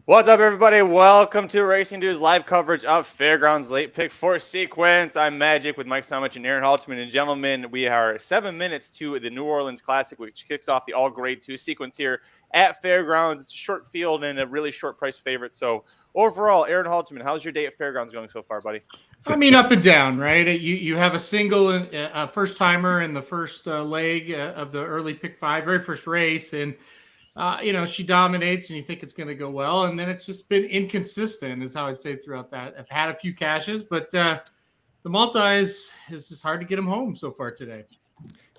What's up, everybody? Welcome to Racing Dude's live coverage of Fairgrounds Late Pick 4 Sequence. I'm Magic with Mike Somich and Aaron Halterman. And gentlemen, we are 7 minutes to the New Orleans Classic, which kicks off the all grade 2 sequence here at Fairgrounds. It's a short field and a really short price favorite. So overall, Aaron Halterman, how's your day at Fairgrounds going so far, buddy? I mean, up and down, right? You have a single first timer in the first leg of the early pick 5, very first race, and she dominates and you think it's going to go well. And then it's just been inconsistent is how I'd say throughout that. I've had a few cashes, but the multis is just hard to get them home so far today.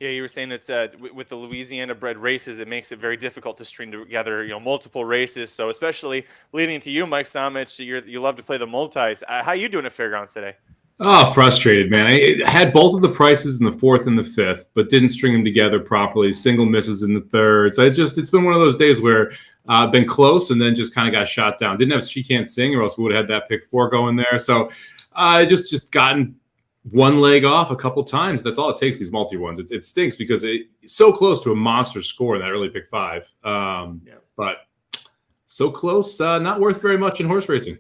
Yeah, you were saying it's with the Louisiana bred races, it makes it very difficult to string together, multiple races. So especially leading to you, Mike Somich, you love to play the multis. How you doing at Fairgrounds today? Oh, frustrated, man. I had both of the prices in the 4th and the 5th, but didn't string them together properly. Single misses in the 3rd. So it's been one of those days where I've been close and then just kind of got shot down. Didn't have She Can't Sing, or else we would have had that pick 4 going there. So I just gotten one leg off a couple times. That's all it takes, these multi ones. It stinks because it's so close to a monster score in that early pick 5. But so close, not worth very much in horse racing.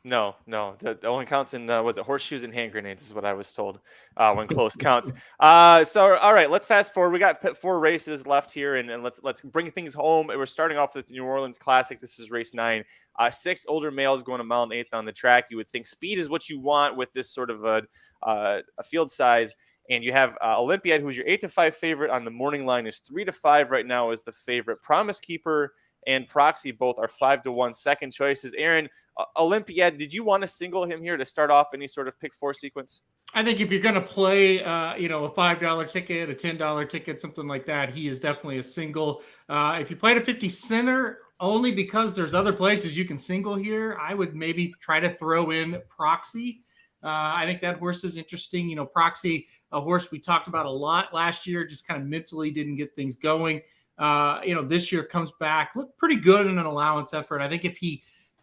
No. That only counts in, was it horseshoes and hand grenades is what I was told when close counts. So, all right, let's fast forward. We got 4 races left here, and let's bring things home. We're starting off with the New Orleans Classic. This is race 9. 6 older males going a mile and 1/8 on the track. You would think speed is what you want with this sort of a field size. And you have Olympiad, who's your 8-5 favorite on the morning line, is 3-5 right now as the favorite. Promise Keeper and Proxy both are 5-1 second choices. Aaron, Olympiad, did you want to single him here to start off any sort of pick 4 sequence? I think if you're going to play, a $5 ticket, a $10 ticket, something like that, he is definitely a single. If you played a 50 center, only because there's other places you can single here, I would maybe try to throw in Proxy. I think that horse is interesting. Proxy, a horse we talked about a lot last year, just kind of mentally didn't get things going. This year comes back, looked pretty good in an allowance effort. I think if he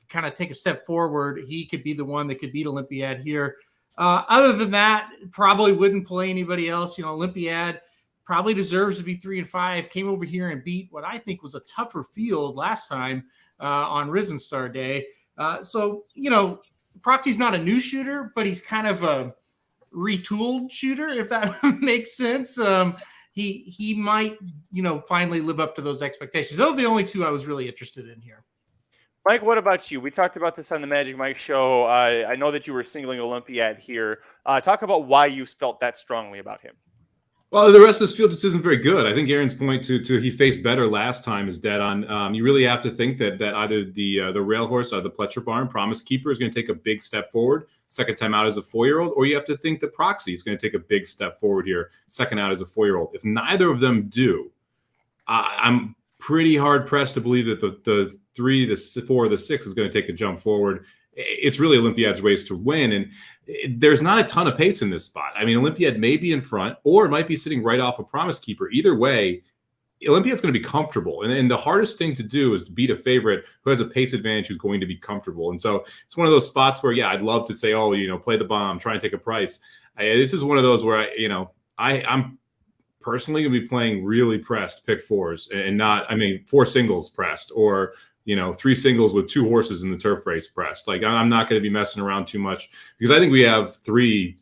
kind of take a step forward, he could be the one that could beat Olympiad here. Other than that, probably wouldn't play anybody else. Olympiad probably deserves to be 3-5. Came over here and beat what I think was a tougher field last time on Risen Star Day. Proxy's not a new shooter, but he's kind of a retooled shooter, if that makes sense. He might, finally live up to those expectations. Those are the only 2 I was really interested in here. Mike, what about you? We talked about this on the Magic Mike show. I know that you were singling Olympiad here. Talk about why you felt that strongly about him. Well, the rest of this field just isn't very good. I think Aaron's point to he faced better last time is dead on. You really have to think that either the rail horse out of the Pletcher barn, Promise Keeper, is going to take a big step forward, second time out as a 4-year-old, or you have to think that Proxy is going to take a big step forward here, second out as a 4-year-old. If neither of them do, I'm pretty hard pressed to believe that the 3, the 4, the 6 is going to take a jump forward. It's really Olympiad's race to win, and there's not a ton of pace in this spot. I mean, Olympiad may be in front, or it might be sitting right off a Promise Keeper. Either way, Olympiad's going to be comfortable, and the hardest thing to do is to beat a favorite who has a pace advantage who's going to be comfortable. And so it's one of those spots where, I'd love to say, play the bomb, try and take a price. This is one of those where I'm personally going to be playing really pressed pick 4s and not, 4 singles pressed, or 3 singles with 2 horses in the turf race pressed. Like, I'm not going to be messing around too much, because I think we have 3,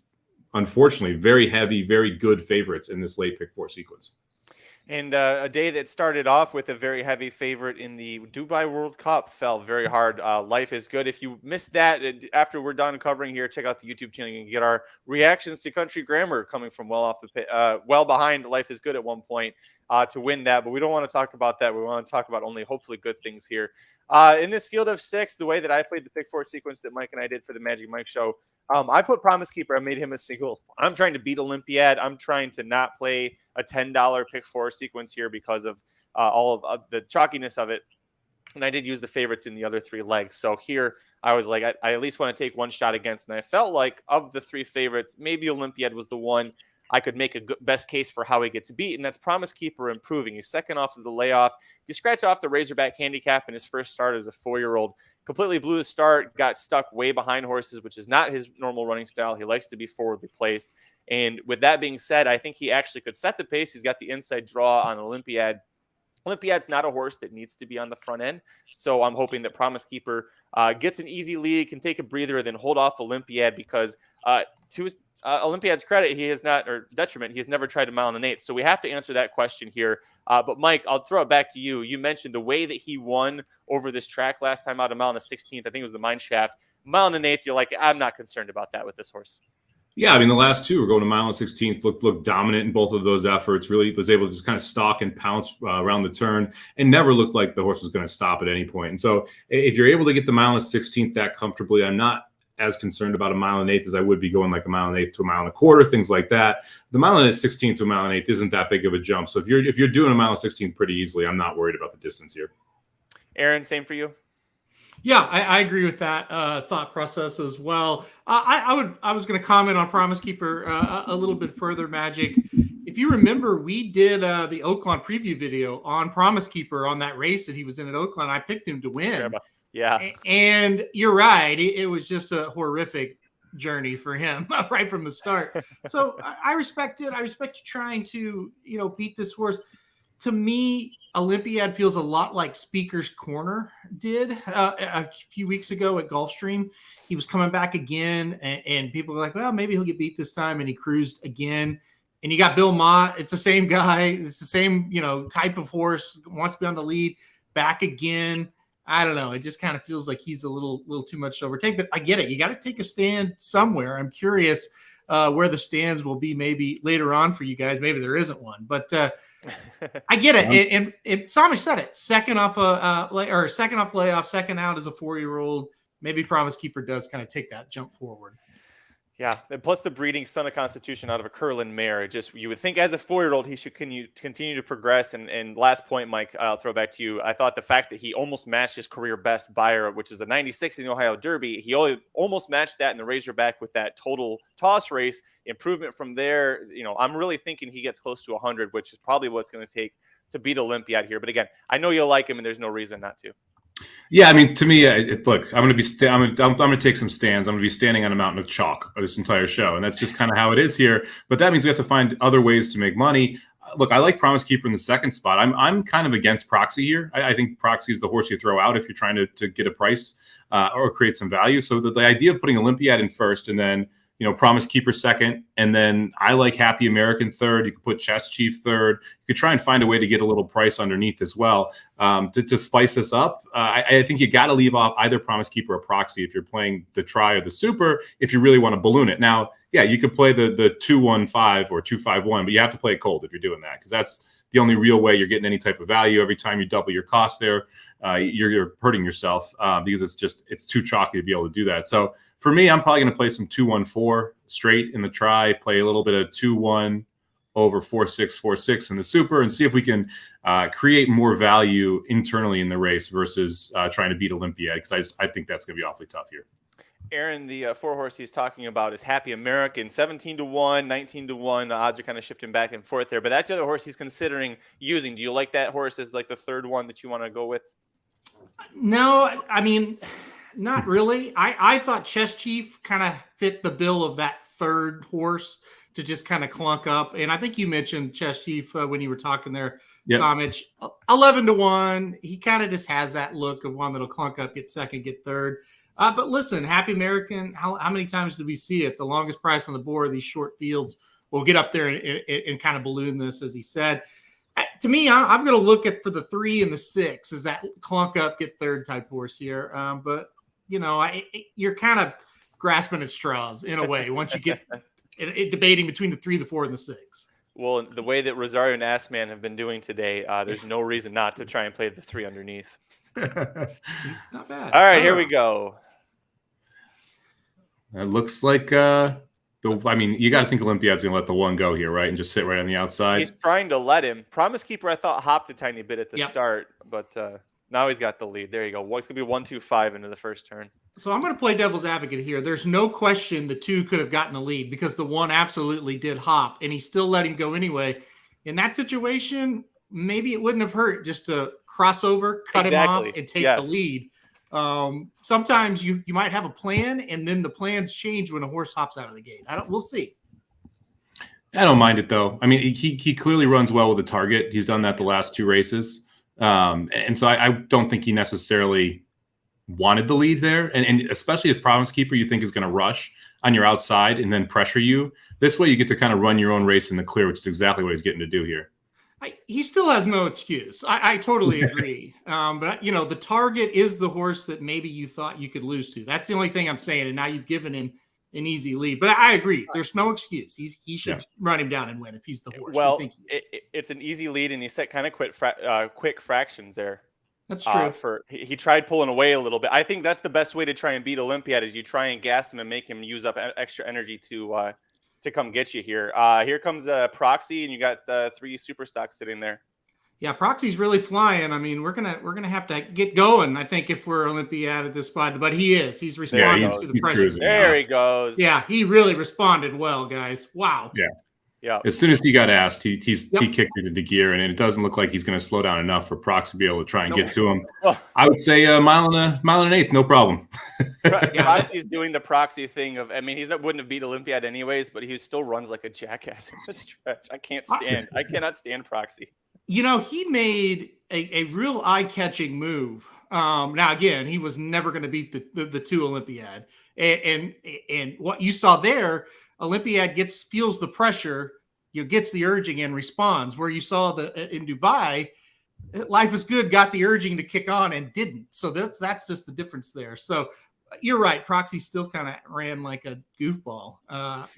unfortunately, very heavy, very good favorites in this late pick 4 sequence. And a day that started off with a very heavy favorite in the Dubai World Cup fell very hard. Life is good. If you missed that, after we're done covering here, check out the YouTube channel. You can get our reactions to Country Grammar coming from well behind Life is Good at one point to win that. But we don't want to talk about that. We want to talk about only hopefully good things here. In this field of 6, the way that I played the pick 4 sequence that Mike and I did for the Magic Mike show, I put Promise Keeper. I made him a single. I'm trying to beat Olympiad. I'm trying to not play a $10 pick 4 sequence here because of all of the chalkiness of it. And I did use the favorites in the other 3 legs. So here I was like, I at least want to take one shot against. And I felt like of the 3 favorites, maybe Olympiad was the one I could make a best case for how he gets beat. And that's Promise Keeper improving. He's second off of the layoff. If you scratch off the Razorback handicap in his first start as a 4-year-old, completely blew his start, got stuck way behind horses, which is not his normal running style. He likes to be forwardly placed. And with that being said, I think he actually could set the pace. He's got the inside draw on Olympiad. Olympiad's not a horse that needs to be on the front end. So I'm hoping that Promise Keeper gets an easy lead, can take a breather, then hold off Olympiad because to Olympiad's credit, he has not, or detriment, he has never tried a 1 1/8. So we have to answer that question here. But Mike, I'll throw it back to you. You mentioned the way that he won over this track last time out, a 1 1/16. I think it was the Mine Shaft. 1 1/8, you're like, I'm not concerned about that with this horse. Yeah, I mean, the last 2 were going to 1 1/16, looked dominant in both of those efforts, really was able to just kind of stalk and pounce around the turn and never looked like the horse was going to stop at any point. And so if you're able to get the 1 1/16 that comfortably, I'm not as concerned about a 1 1/8 as I would be going like a 1 1/8 to a 1 1/4, things like that. The 1 1/16 to a 1 1/8 isn't that big of a jump. So if you're doing a 1 1/16 pretty easily, I'm not worried about the distance here. Aaron, same for you? Yeah, I agree with that thought process as well. I was going to comment on Promise Keeper a little bit further, Magic. If you remember, we did the Oaklawn preview video on Promise Keeper on that race that he was in at Oaklawn. I picked him to win. Yeah. And you're right. It was just a horrific journey for him right from the start. So I respect it. I respect you trying to, beat this horse. To me, Olympiad feels a lot like Speaker's Corner did a few weeks ago at Gulfstream. He was coming back again, and people were like, well, maybe he'll get beat this time, and he cruised again. And you got Bill Mott. It's the same guy. It's the same, type of horse, wants to be on the lead, back again. I don't know. It just kind of feels like he's a little too much to overtake, but I get it. You got to take a stand somewhere. I'm curious where the stands will be maybe later on for you guys. Maybe there isn't one, but I get it. And Somich said it. Second off layoff, second out as a 4-year-old. Maybe Promise Keeper does kind of take that jump forward. Yeah, and plus the breeding son of Constitution out of a Curlin mare. You would think as a 4-year-old he should continue to progress. And last point, Mike, I'll throw back to you. I thought the fact that he almost matched his career best buyer, which is a 96 in the Ohio Derby, he almost matched that in the Razorback with that total toss race. Improvement from there, I'm really thinking he gets close to 100, which is probably what it's going to take to beat Olympiad here. But again, I know you'll like him, and there's no reason not to. Yeah, I mean, to me, look, I'm going to take some stands. I'm going to be standing on a mountain of chalk this entire show, and that's just kind of how it is here. But that means we have to find other ways to make money. Look, I like Promise Keeper in the second spot. I'm kind of against Proxy here. I think Proxy is the horse you throw out if you're trying to get a price or create some value. So the idea of putting Olympiad in first and then Promise Keeper second, and then I like Happy American third. You could put Chess Chief third. You could try and find a way to get a little price underneath as well to spice this up. I think you got to leave off either Promise Keeper or Proxy if you're playing the Tri or the Super, if you really want to balloon it. Now, yeah, you could play the 2-1-5 or 2-5-1, but you have to play it cold if you're doing that, because that's the only real way you're getting any type of value. Every time you double your cost there, you're hurting yourself because it's too chalky to be able to do that. So for me, I'm probably going to play some 2-1-4 straight in the Tri, play a little bit of 2-1 over 4-6, 4-6 in the Super, and see if we can create more value internally in the race versus trying to beat Olympiad, because I think that's going to be awfully tough here. Aaron, the 4-horse he's talking about is Happy American, 17-1, 19-1. The odds are kind of shifting back and forth there, but that's the other horse he's considering using. Do you like that horse as like the third one that you want to go with? No, I mean, not really. I thought Chess Chief kind of fit the bill of that third horse to just kind of clunk up. And I think you mentioned Chess Chief when you were talking there, yep. Somich, 11-1. He kind of just has that look of one that'll clunk up, get second, get third. But listen, Happy American, how many times did we see it? The longest price on the board, these short fields, will get up there and kind of balloon this, as he said. To me, I'm going to look at for the 3 and the 6 is that clunk up, get third type horse here. But you're kind of grasping at straws in a way once you get debating between the 3, the 4, and the 6. Well, the way that Rosario and Assman have been doing today, there's no reason not to try and play the 3 underneath. He's not bad. All right, here we go. It looks like you got to think Olympiad's going to let the 1 go here, right? And just sit right on the outside. He's trying to let him. Promise Keeper, I thought, hopped a tiny bit at the start, but now he's got the lead. There you go. It's going to be 1-2-5 into the first turn. So I'm going to play devil's advocate here. There's no question the 2 could have gotten a lead because the 1 absolutely did hop, and he still let him go anyway. In that situation, maybe it wouldn't have hurt just to cross over, cut him off, and take the lead. Sometimes you might have a plan, and then the plans change when a horse hops out of the gate. We'll see. I don't mind it though. I mean, he clearly runs well with the target. He's done that the last 2 races, and so I don't think he necessarily wanted the lead there. And especially if Promise Keeper you think is going to rush on your outside and then pressure you. This way, you get to kind of run your own race in the clear, which is exactly what he's getting to do here. He still has no excuse. I totally agree. But the target is the horse that maybe you thought you could lose to. That's the only thing I'm saying. And now you've given him an easy lead. But I agree. There's no excuse. He should run him down and win if he's the horse. Well, it's an easy lead, and he set kind of quick fractions there. That's true. He tried pulling away a little bit. I think that's the best way to try and beat Olympiad is you try and gas him and make him use up extra energy to come get you here. Here comes Proxy, and you got 3 super stocks sitting there. Yeah, Proxy's really flying. I mean, we're gonna have to get going. I think if we're Olympiad at this spot, but he's responding to the pressure. There he goes. Yeah, he really responded well, guys. Wow. Yeah. As soon as he got asked, he kicked it into gear, and it doesn't look like he's going to slow down enough for Prox to be able to try and get to him. I would say a mile and an eighth, no problem. Proxy's doing the Proxy thing of, I mean, wouldn't have beat Olympiad anyways, but he still runs like a jackass in the stretch. I cannot stand Proxy. He made a real eye-catching move. Now, again, he was never going to beat the 2 Olympiad. And what you saw there, Olympiad feels the pressure, gets the urging and responds. Where you saw in Dubai, Life is Good got the urging to kick on and didn't. So that's just the difference there. So you're right. Proxy still kind of ran like a goofball.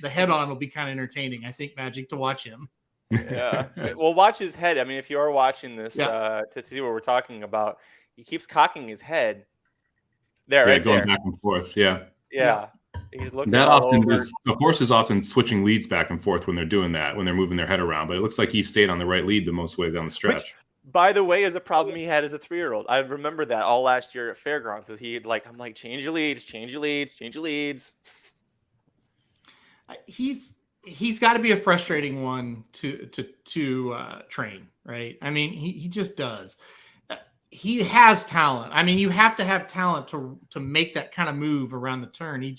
The head-on will be kind of entertaining, I think, Magic, to watch him. Yeah. Well, watch his head. I mean, if you are watching this to see what we're talking about, he keeps cocking his head. Going back and forth. Yeah. He's looking that all often over. is the horse is often switching leads back and forth when they're doing that, when they're moving their head around. But it looks like he stayed on the right lead the most way down the stretch. Which, by the way, is a problem he had as a 3-year-old. I remember that all last year at Fairgrounds. I'm like, change your leads. He's got to be a frustrating one to train, right? I mean, he just does. He has talent. I mean, you have to have talent to make that kind of move around the turn. He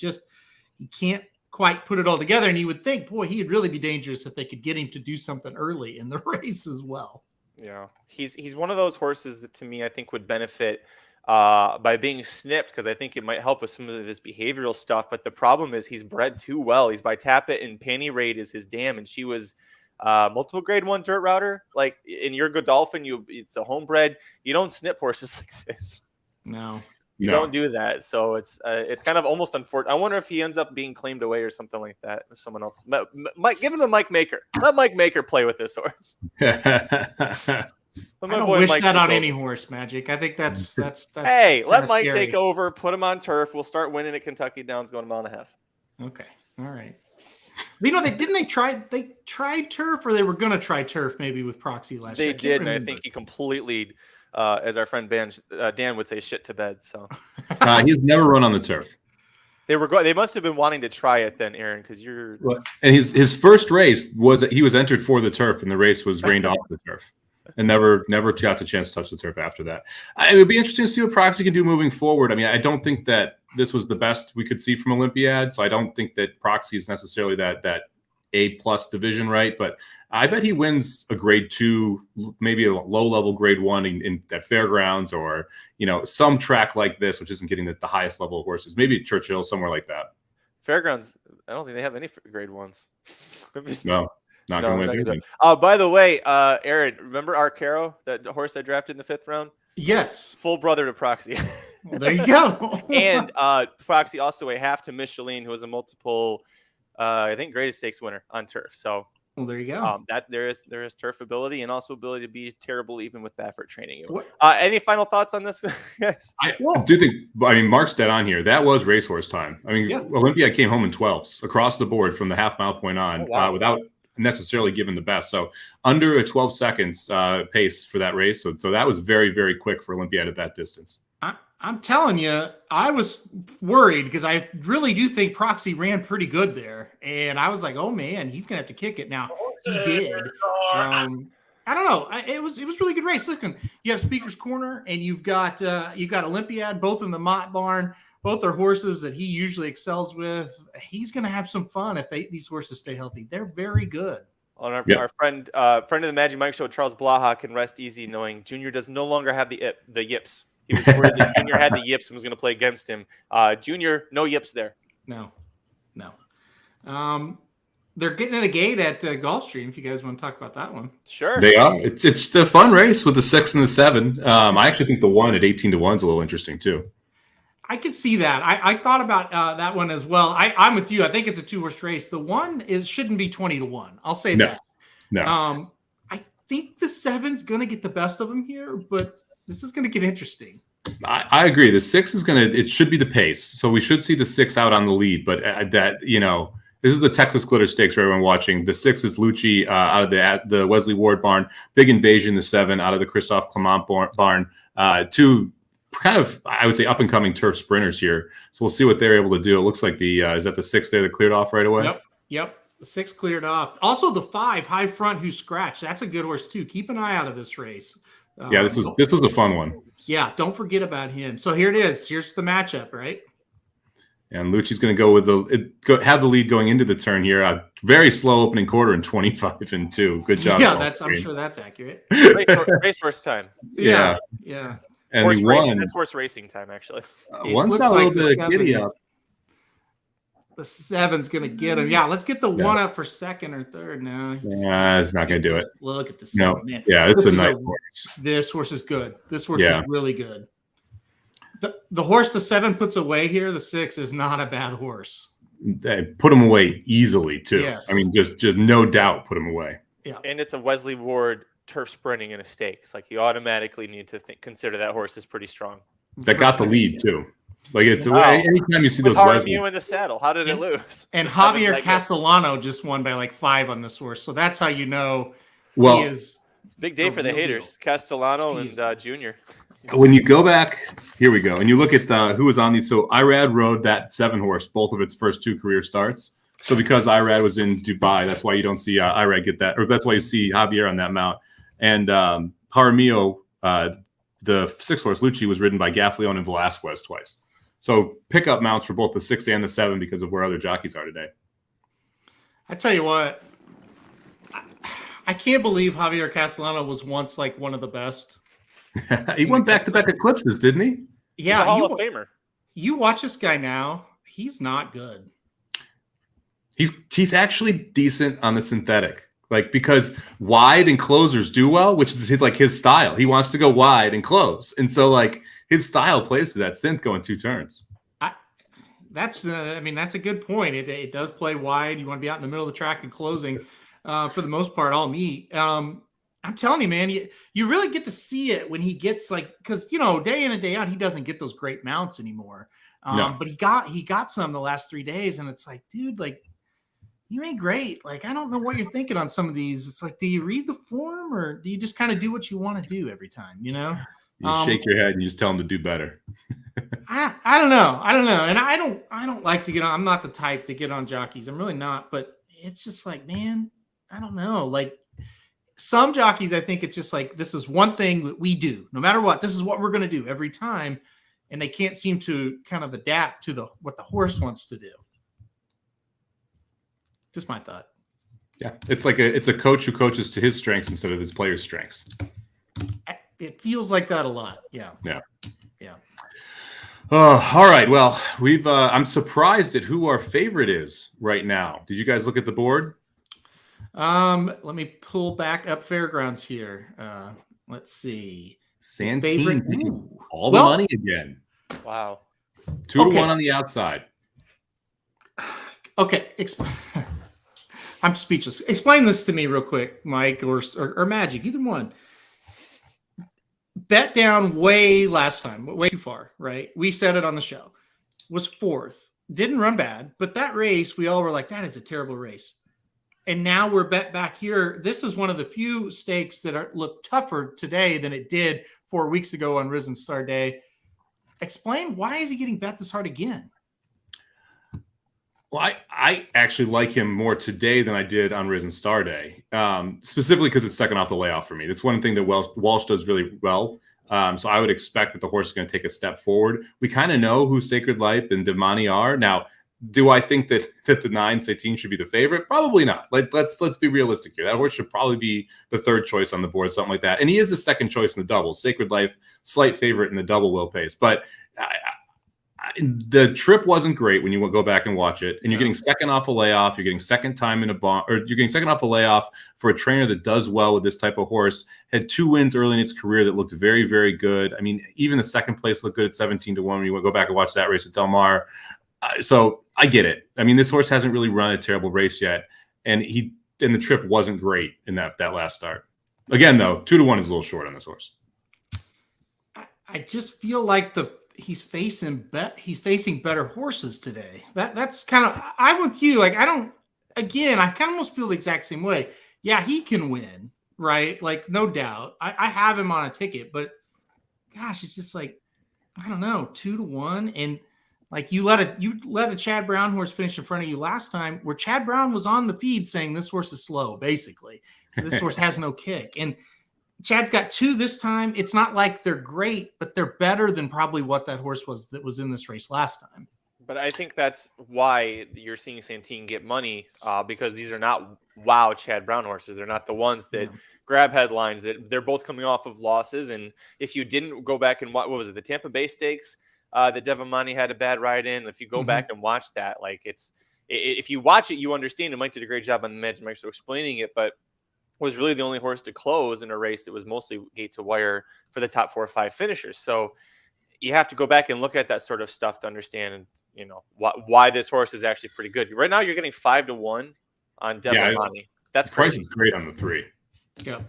can't quite put it all together. And you would think, boy, he'd really be dangerous if they could get him to do something early in the race as well. Yeah, he's one of those horses that to me I think would benefit by being snipped, because I think it might help with some of his behavioral stuff. But the problem is he's bred too well. He's by Tappet, and Penny Raid is his dam, and she was multiple grade 1 dirt router. Like in your Godolphin, it's a homebred. You don't snip horses like this. No. You don't do that. So it's kind of almost unfortunate. I wonder if he ends up being claimed away or something like that with someone else. Mike, give him to Mike Maker. Let Mike Maker play with this horse. I don't wish that on any horse, Magic. I think that's hey, let Mike scary. take over, put him on turf. We'll start winning at Kentucky Downs going a mile and a half. Okay. All right. They tried turf, or they were going to try turf maybe with Proxy last year. They did, and I think he completely, as our friend Dan would say, shit to bed. So he's never run on the turf. They must have been wanting to try it then, Aaron, because you're. And his first race he was entered for the turf, and the race was rained off the turf, and never got the chance to touch the turf after that. It would be interesting to see what Proxy can do moving forward. I mean, I don't think that this was the best we could see from Olympiad, so I don't think that Proxy is necessarily that A+ division, right? But I bet he wins a grade 2, maybe a low-level grade 1 at Fairgrounds, or some track like this, which isn't getting the highest level of horses. Maybe at Churchill, somewhere like that. Fairgrounds, I don't think they have any grade 1s. No. Not No, going not to gonna win do anything. it. By the way, Aaron, remember Arcaro, that horse I drafted in the 5th round? Yes. Full brother to Proxy. Well, there you go. And Proxy also a half to Micheline, who was a multiple, I think, greatest stakes winner on turf. So well, there you go. that there is turf ability and also ability to be terrible even with Baffert training you. What- Any final thoughts on this? Yes. I do think, I mean, Mark's dead on here. That was racehorse time. I mean, Yeah. Olympia came home in 12s across the board from the half-mile point on, Oh, wow. without necessarily giving the best. So under a 12 seconds pace for that race. So that was very, very quick for Olympiad at that distance. I'm telling you, I was worried because I really do think Proxy ran pretty good there. And I was like, oh, man, he's going to have to kick it. Now, he did. I don't know. It was really good race. Listen, you have Speaker's Corner and you've got Olympiad, both in the Mott barn. Both are horses that he usually excels with. He's going to have some fun if these horses stay healthy. They're very good. Our friend of the Magic Mike Show, Charles Blaha, can rest easy knowing Junior does no longer have the yips. He was worried that Junior had the yips and was going to play against him. Junior, no yips there. No. They're getting to the gate at Gulfstream. If you guys want to talk about that one, Sure. They are. It's the fun race with the 6 and the 7. I actually think the 1 at 18-1 is a little interesting too. I could see that. I thought about that one as well. I'm with you. I think it's a 2-horse race. The 1 shouldn't be 20-1. I'll say that. No. I think the 7's going to get the best of them here, but this is going to get interesting. I agree. The 6 is it should be the pace. So we should see the 6 out on the lead, but this is the Texas Glitter Stakes for everyone watching. The 6 is Lucci out of the Wesley Ward barn. Big Invasion, the 7 out of the Christophe Clement barn. 2 kind of, I would say, up-and-coming turf sprinters here. So we'll see what they're able to do. It looks like is that the 6 there that cleared off right away? Yep. The 6 cleared off. Also, the 5, High Front, who scratched. That's a good horse, too. Keep an eye out of this race. This was a fun one. Yeah, don't forget about him. So here it is. Here's the matchup, right? And Lucci's going to go with have the lead going into the turn here. A very slow opening quarter in 25-2. Good job. Yeah, I'm sure that's accurate. Racehorse time. Yeah. And horse he racing, won. that's horse racing time, actually. One's got a little bit of giddy up. The 7's going to get him. Yeah, let's get the 1 up for 2nd or 3rd now. It's not going to do it. Look at the 7. No. Man. Yeah, it's a nice horse. This horse is good. This horse is really good. The horse the 7 puts away here, the 6 is not a bad horse. They put him away easily, too. Yes. I mean, just no doubt put him away. Yeah. And it's a Wesley Ward turf sprinting in a stakes. Like, you automatically need to consider that horse is pretty strong. That got the lead, too. Like, it's anytime you see those Wesley. in the saddle, how did it lose? And Javier Castellano just won by like 5 on this horse. So that's how you know he is. Big day for the haters. Castellano and Junior. When you go back, here we go, and you look at who was on these. So Irad rode that 7 horse, both of its first 2 career starts. So because Irad was in Dubai, that's why you don't see Irad get that, or that's why you see Javier on that mount. And Jaramillo, the 6 horse Lucci, was ridden by Gaffleon and Velasquez twice. So pickup mounts for both the 6 and the 7 because of where other jockeys are today. I tell you what, I can't believe Javier Castellano was once like one of the best. He went back-to-back eclipses, didn't he? Yeah, Hall of Famer. You watch this guy now; he's not good. He's actually decent on the synthetic, like because wide and closers do well, which is his style. He wants to go wide and close, and so like his style plays to that synth going 2 turns. That's a good point. It does play wide. You want to be out in the middle of the track and closing. For the most part, all meat. I'm telling you, man, you really get to see it when he gets because day in and day out, he doesn't get those great mounts anymore. No. But he got some the last 3 days, and it's like, dude, like you ain't great. Like I don't know what you're thinking on some of these. It's like, do you read the form or do you just kind of do what you want to do every time? You shake your head and you just tell him to do better. I don't know, and I don't like to get on. I'm not the type to get on jockeys. I'm really not. But it's just like, man, I don't know, like. Some jockeys, I think it's just like, this is one thing that we do, no matter what. This is what we're going to do every time. And they can't seem to kind of adapt to what the horse wants to do. Just my thought. Yeah. It's like it's a coach who coaches to his strengths instead of his players' strengths. It feels like that a lot. Yeah. All right. Well, I'm surprised at who our favorite is right now. Did you guys look at the board? Let me pull back up Fairgrounds here. Let's see. Santine taking Ooh. all the money again. Wow. 2-1 on the outside. Okay. I'm speechless. Explain this to me real quick, Mike or Magic, either one. Bet down way last time, way too far, right? We said it on the show. Was fourth. Didn't run bad, but that race, we all were like, that is a terrible race. And now we're bet back here. This is one of the few stakes that look tougher today than it did 4 weeks ago on Risen Star Day. Explain, why is he getting bet this hard again? Well, I actually like him more today than I did on Risen Star Day, specifically because it's second off the layoff for me. That's one thing that Walsh does really well. So I would expect that the horse is going to take a step forward. We kind of know who Sacred Life and Devmani are. Now, do I think that the 9 Satine should be the favorite? Probably not. Let's be realistic here. That horse should probably be the third choice on the board, something like that. And he is the second choice in the double. Sacred Life, slight favorite in the double will pace. But the trip wasn't great when you go back and watch it, and you're getting second off a layoff. You're getting second time in a bond, or you're getting second off a layoff for a trainer that does well with this type of horse. Had 2 wins early in its career that looked very, very good. I mean, even the second place looked good at 17-1 when you go back and watch that race at Del Mar. So I get it. I mean, this horse hasn't really run a terrible race yet, and the trip wasn't great in that last start. Again, though, 2-1 is a little short on this horse. I just feel like he's facing better horses today. That's kind of, I'm with you. Like, I kind of almost feel the exact same way. Yeah, he can win, right? Like, no doubt. I have him on a ticket, but gosh, it's just like, I don't know, 2-1. And like, you let a Chad Brown horse finish in front of you last time, where Chad Brown was on the feed saying this horse is slow, basically. So this horse has no kick. And Chad's got 2 this time. It's not like they're great, but they're better than probably what that horse was that was in this race last time. But I think that's why you're seeing Santine get money, because these are not wow Chad Brown horses. They're not the ones that grab headlines. They're both coming off of losses. And if you didn't go back and what was it, the Tampa Bay Stakes that Devamani had a bad ride in, if you go back and watch that, like, if you watch it, you understand. And Mike did a great job on the Magic Mike explaining it, but was really the only horse to close in a race that was mostly gate to wire for the top 4 or 5 finishers. So you have to go back and look at that sort of stuff to understand, why this horse is actually pretty good. Right now, you're getting 5-1 on Devamani. That's crazy. Price is great on the 3. Yeah.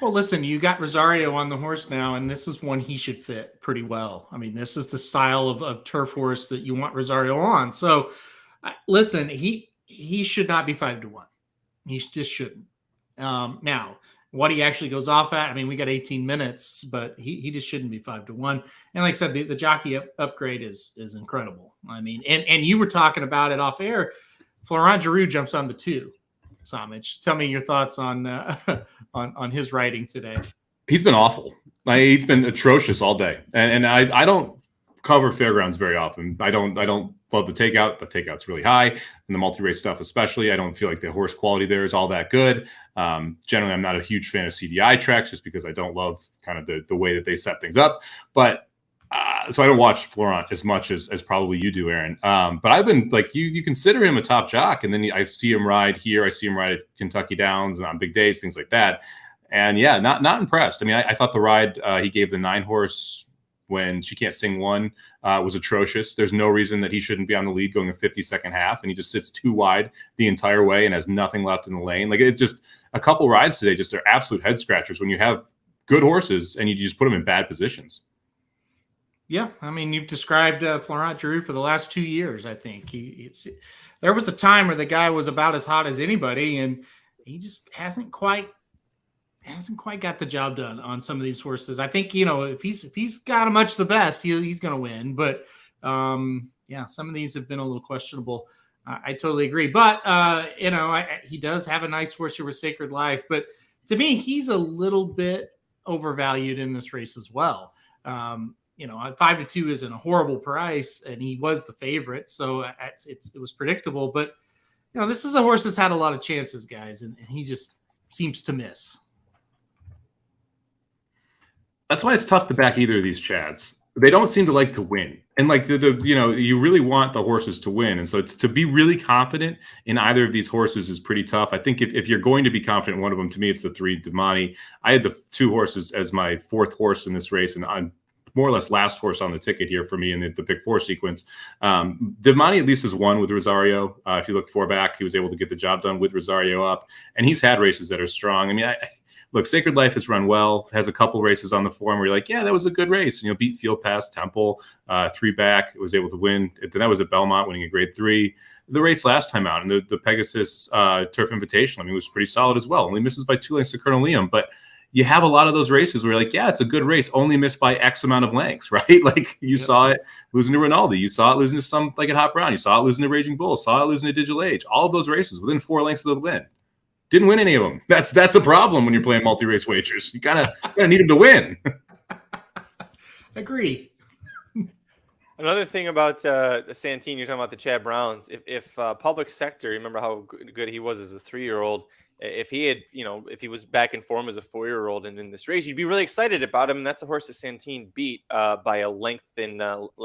Well, listen, you got Rosario on the horse now, and this is one he should fit pretty well. I mean, this is the style of turf horse that you want Rosario on. So, listen, he should not be 5-1. He just shouldn't. Now, what he actually goes off at, I mean, we got 18 minutes, but he just shouldn't be 5-1. And like I said, the jockey upgrade is incredible. I mean, and you were talking about it off air. Florent Giroux jumps on the 2. Somich, tell me your thoughts on his riding today. He's been awful. He's been atrocious all day, and I don't cover Fairgrounds very often. I don't love the takeout. The takeout's really high, and the multi-race stuff especially. I don't feel like the horse quality there is all that good. Generally, I'm not a huge fan of CDI tracks just because I don't love kind of the way that they set things up. But so I don't watch Florent as much as probably you do, Aaron. But I've been like, you consider him a top jock, and then I see him ride here. I see him ride at Kentucky Downs and on big days, things like that. And yeah, not impressed. I mean, I thought the ride he gave the 9 horse when She Can't Sing won was atrocious. There's no reason that he shouldn't be on the lead going a 50-second half, and he just sits too wide the entire way and has nothing left in the lane. Like, it just, a couple rides today just are absolute head scratchers when you have good horses and you just put them in bad positions. Yeah, I mean, you've described Florent Giroux for the last 2 years. I think there was a time where the guy was about as hot as anybody, and he just hasn't quite got the job done on some of these horses. I think, if he's got a much the best, he's going to win. But yeah, some of these have been a little questionable. I totally agree. But he does have a nice horse here with Sacred Life. But to me, he's a little bit overvalued in this race as well. 5-2 isn't a horrible price, and he was the favorite, so it was predictable. But this is a horse that's had a lot of chances, guys, and he just seems to miss. That's why it's tough to back either of these Chads. they don't seem to like to win. And like you really want the horses to win. And so to be really confident in either of these horses is pretty tough. I think if you're going to be confident in one of them, to me, it's the 3 Damani. I had the 2 horses as my 4th horse in this race, and I'm more or less last horse on the ticket here for me in the pick 4 sequence. Damani at least has won with Rosario. If you look 4 back, he was able to get the job done with Rosario up, and he's had races that are strong. I mean, look, Sacred Life has run well, has a couple races on the form where you're like, yeah, that was a good race. Beat Field Pass, Temple, 3 back, was able to win. That was at Belmont, winning a grade 3. The race last time out, and the Pegasus Turf Invitational, I mean, was pretty solid as well. Only misses by 2 lengths to Colonel Liam, but you have a lot of those races where you're like, yeah, it's a good race, only missed by X amount of lengths, right? Like you saw it losing to Rinaldi. You saw it losing to some like at Hot Brown. You saw it losing to Raging Bull. Saw it losing to Digital Age. All of those races within 4 lengths of the win. Didn't win any of them. That's a problem when you're playing multi-race wagers. You gotta need them to win. Agree. Another thing about Santini, you're talking about the Chad Browns. If public sector, remember how good he was as a 3-year-old. If he had, if he was back in form as a 4-year-old and in this race, you'd be really excited about him. And that's a horse that Santini beat by a length I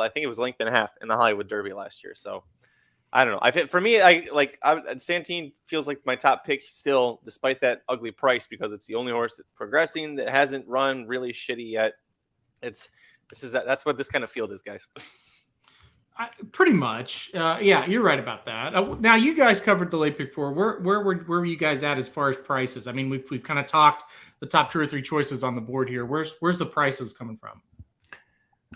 think it was length and a half in the Hollywood Derby last year. So I don't know. For me, Santini feels like my top pick still, despite that ugly price, because it's the only horse that's progressing that hasn't run really shitty yet. That's what this kind of field is, guys. Pretty much. Yeah, you're right about that. Now, you guys covered the late pick 4. Where were you guys at as far as prices? I mean, we've kind of talked the top 2 or 3 choices on the board here. Where's the prices coming from?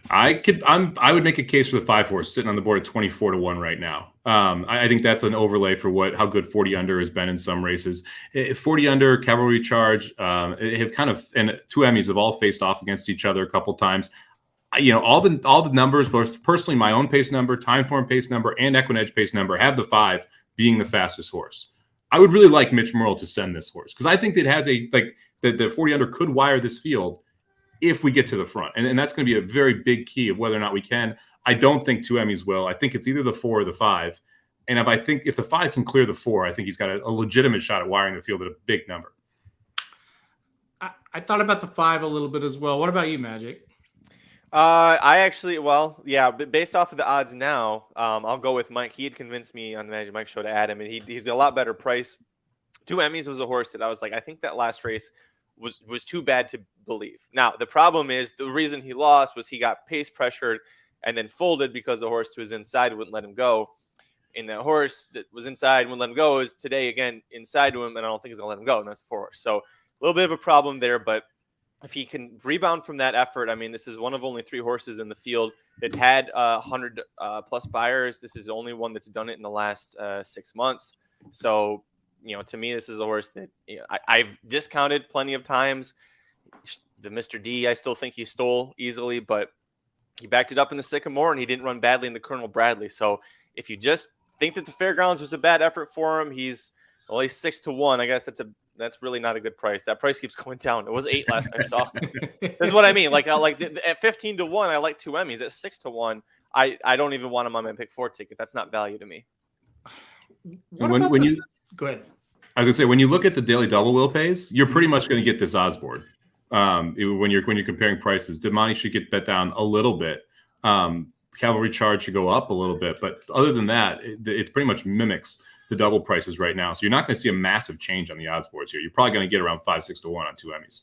I would make a case for the 5 horse sitting on the board at 24 to 1 right now. I think that's an overlay for how good 40 under has been in some races. 40 under, Cavalry Charge have kind of, and 2 Emmys have all faced off against each other a couple times. All the numbers, both personally my own pace number, Timeform pace number, and Equinedge pace number have the 5 being the fastest horse. I would really like Mitch Merle to send this horse because I think it has the 40 under could wire this field if we get to the front. And that's going to be a very big key of whether or not we can. I don't think 2 Emmys will. I think it's either the 4 or the 5. And if the 5 can clear the 4, I think he's got a legitimate shot at wiring the field at a big number. I thought about the 5 a little bit as well. What about you, Magic? But based off of the odds now, I'll go with Mike. He had convinced me on the Magic Mike show to add him, and he's a lot better price. 2 Emmys was a horse that I was like, I think that last race was too bad to believe. Now, the problem is the reason he lost was he got pace pressured and then folded because the horse to his inside wouldn't let him go. And that horse that was inside wouldn't let him go is today, again, inside to him, and I don't think he's going to let him go, and that's the 4 horse. So a little bit of a problem there, but if he can rebound from that effort, I mean, this is one of only 3 horses in the field that's had 100 plus buyers. This is the only one that's done it in the last 6 months. So, to me, this is a horse that I've discounted plenty of times. The Mr. D, I still think he stole easily, but he backed it up in the Sycamore, and he didn't run badly in the Colonel Bradley. So if you just think that the Fairgrounds was a bad effort for him, he's only 6 to 1. I guess that's really not a good price. That price keeps going down. It was 8 last I saw. That's what I mean. At 15 to 1, I like 2 Emmys. At 6 to 1, I don't even want him on my pick 4 ticket. That's not value to me. Go ahead. I was gonna say, when you look at the daily double wheel pays, you're pretty much going to get this odds board. When you're comparing prices, Damani should get bet down a little bit. Cavalry Charge should go up a little bit, but other than that, it pretty much mimics the double prices right now. So you're not going to see a massive change on the odds boards here. You're probably going to get around 5-6 to 1 on 2 Emmys.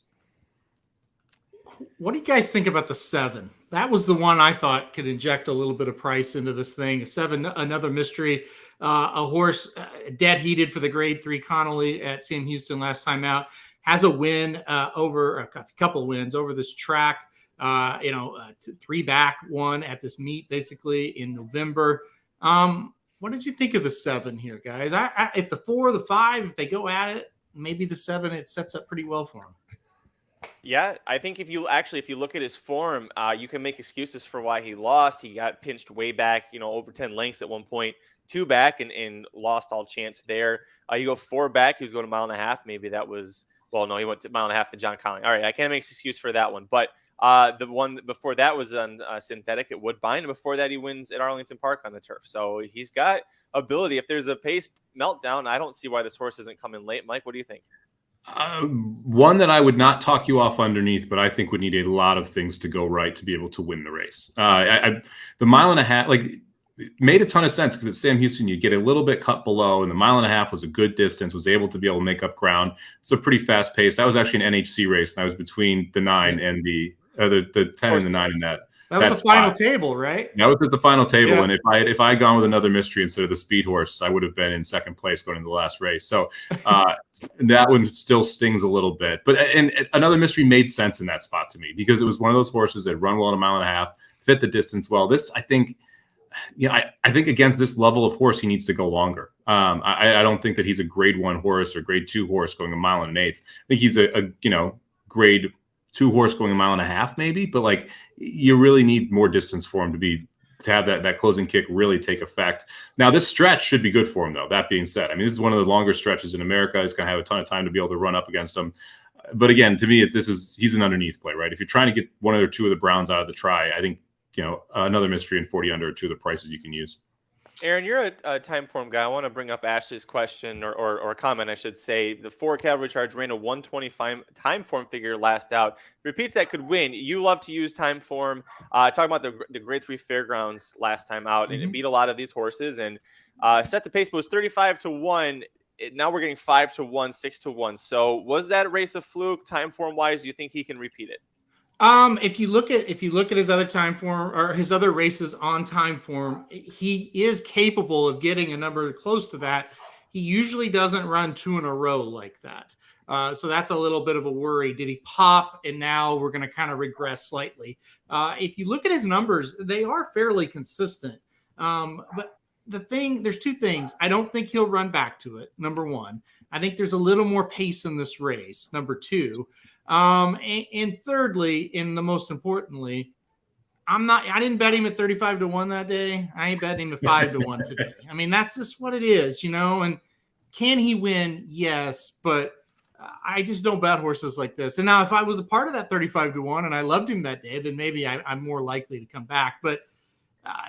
What do you guys think about the 7? That was the one I thought could inject a little bit of price into this thing. 7, another mystery. A horse dead heated for the grade 3 Connolly at Sam Houston last time out. Has a win over a couple wins over this track. 3 back, 1 at this meet basically in November. What did you think of the 7 here, guys? If the 4 or the 5, if they go at it, maybe the 7, it sets up pretty well for him. Yeah, I think if you look at his form, you can make excuses for why he lost. He got pinched way back, over 10 lengths at one point, 2 back and lost all chance there. You go 4 back, he was going a mile and a half. Maybe that was, he went to mile and a half to John Conley. All right, I can't make an excuse for that one. But the one before that was on synthetic at Woodbine. And before that, he wins at Arlington Park on the turf. So he's got ability. If there's a pace meltdown, I don't see why this horse isn't coming late. Mike, what do you think? One that I would not talk you off underneath, but I think would need a lot of things to go right to be able to win the race. The mile and a half, like, made a ton of sense because at Sam Houston, you get a little bit cut below, and the mile and a half was a good distance, was able to be able to make up ground. It's a pretty fast pace. That was actually an NHC race, and I was between the 9 and the 10 and the 9 in that. That was the final table, right? That was at the final table, Yeah. and if I had gone with another mystery instead of the speed horse, I would have been in second place going into the last race. So that one still stings a little bit. But and another mystery made sense in that spot to me because it was one of those horses that run well in a mile and a half, fit the distance well. This, I think, I think against this level of horse, he needs to go longer. I don't think that he's a grade 1 horse or grade 2 horse going a mile and an eighth. I think he's a grade 2 horse going a mile and a half, maybe, but like you really need more distance for him to have that closing kick really take effect. Now, this stretch should be good for him, though. That being said, I mean, this is one of the longer stretches in America. He's going to have a ton of time to be able to run up against him. But again, to me, he's an underneath play, right? If you're trying to get one or two of the Browns out of the try, I think another mystery and 40 under are two of the prices you can use. Aaron, you're a time form guy. I want to bring up Ashley's question or comment, I should say. The 4 Cavalry Charge ran a 125 time form figure last out. Repeats that could win. You love to use time form. Talking about the Grade 3 Fairgrounds last time out, and it beat a lot of these horses and set the pace, but was 35-1. Now we're getting 5-1, 6-1. So was that race a fluke time form wise? Do you think he can repeat it? If you look at his other time form or his other races on time form, he is capable of getting a number close to that. He usually doesn't run 2 in a row like that. So that's a little bit of a worry. Did he pop? And now we're going to kind of regress slightly. If you look at his numbers, they are fairly consistent. But there's 2 things. I don't think he'll run back to it. Number 1, I think there's a little more pace in this race. Number 2, and thirdly, and the most importantly, I didn't bet him at 35-1 that day. I ain't betting him at 5-1 today. I mean, that's just what it is, and can he win? Yes, but I just don't bet horses like this. And now if I was a part of that 35-1 and I loved him that day, then maybe I'm more likely to come back. But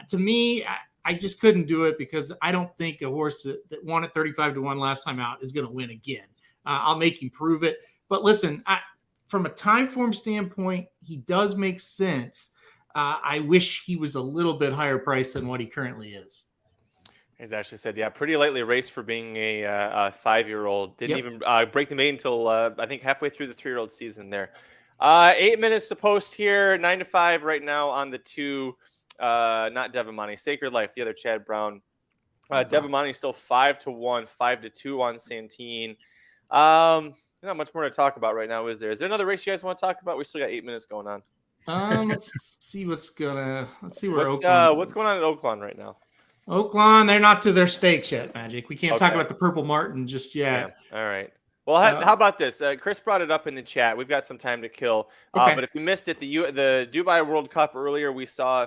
to me, I just couldn't do it because I don't think a horse that won at 35-1 last time out is going to win again. I'll make him prove it. But listen, from a time form standpoint, he does make sense. I wish he was a little bit higher priced than what he currently is. As Ashley said, yeah, pretty lightly raced for being a 5-year-old. Didn't even break the maiden until I think halfway through the 3-year-old season there. 8 minutes to post here, 9-5 right now on the 2. Not Devamani, Sacred Life, the other Chad Brown. Devamani still 5-1, 5-2 on Santine. Not much more to talk about right now, is there? Is there another race you guys want to talk about? We still got 8 minutes going on. Let's see what's going on at Oaklawn right now. Oaklawn, they're not to their stakes yet, Magic. We can't talk about the Purple Martin just yet. Yeah. All right. Well, how about this? Chris brought it up in the chat. We've got some time to kill. But if you missed it, the Dubai World Cup earlier, we saw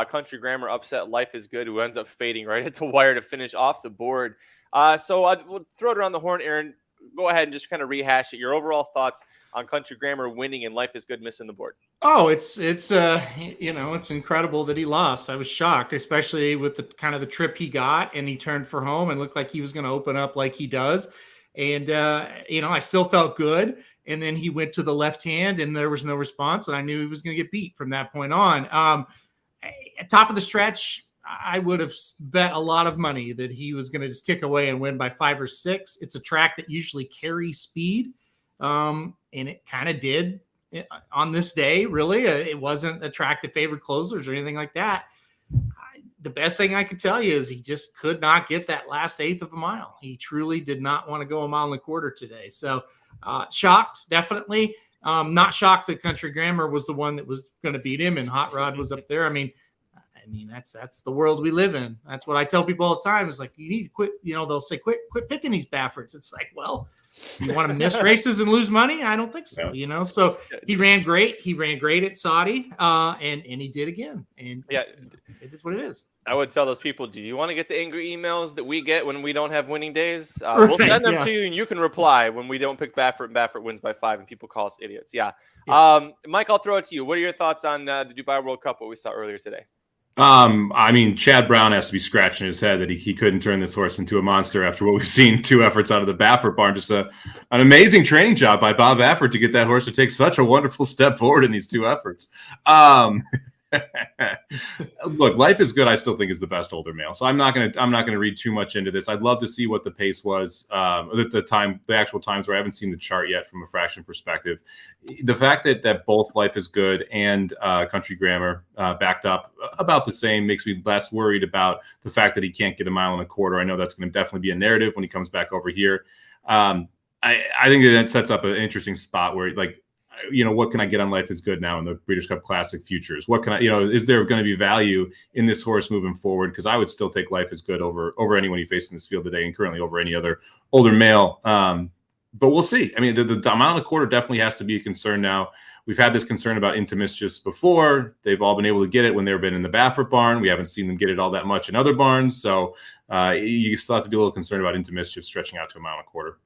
Country Grammar upset Life is Good, who ends up fading right at the wire to finish off the board. So we'll throw it around the horn, Aaron. Go ahead and just kind of rehash it. Your overall thoughts on Country Grammar winning and Life is Good missing the board. Oh, it's incredible that he lost. I was shocked, especially with the kind of the trip he got, and he turned for home and looked like he was going to open up like he does. And I still felt good. And then he went to the left hand, and there was no response, and I knew he was going to get beat from that point on. At top of the stretch, I would have bet a lot of money that he was going to just kick away and win by 5 or 6. It's a track that usually carries speed, and it kind of did on this day. Really, it wasn't a track that favored closers or anything like that. The best thing I could tell you is he just could not get that last 1/8 of a mile. He truly did not want to go 1.25 miles today. So shocked, definitely. Not shocked that Country Grammar was the one that was going to beat him, and Hot Rod was up there. I mean, that's the world we live in. That's what I tell people all the time. It's like, you need to quit. They'll say, quit picking these Baffords. It's like, well, you want to miss races and lose money? I don't think so. So he ran great. He ran great at Saudi, and he did again. And it is what it is. I would tell those people, do you want to get the angry emails that we get when we don't have winning days? We'll send them to you, and you can reply when we don't pick Baffert and Baffert wins by 5 and people call us idiots. Yeah. Mike, I'll throw it to you. What are your thoughts on the Dubai World Cup, what we saw earlier today? I mean, Chad Brown has to be scratching his head that he couldn't turn this horse into a monster after what we've seen 2 efforts out of the Baffert barn. Just an amazing training job by Bob Baffert to get that horse to take such a wonderful step forward in these 2 efforts. Look, Life is Good, I still think, is the best older male. So I'm not gonna read too much into this. I'd love to see what the pace was the actual times where I haven't seen the chart yet from a fraction perspective. The fact that both Life is Good and Country Grammar backed up about the same makes me less worried about the fact that he can't get a mile and a quarter. I know that's going to definitely be a narrative when he comes back over here. I think that sets up an interesting spot where, like, what can I get on Life is Good now in the Breeders' Cup Classic futures? What can I, is there going to be value in this horse moving forward? Because I would still take Life is Good over anyone he faced in this field today, and currently over any other older male. But we'll see. I mean, the amount of quarter definitely has to be a concern now. We've had this concern about Into Mischiefs before. They've all been able to get it when they've been in the Baffert barn. We haven't seen them get it all that much in other barns. So you still have to be a little concerned about Into Mischiefs stretching out to a mile and a quarter.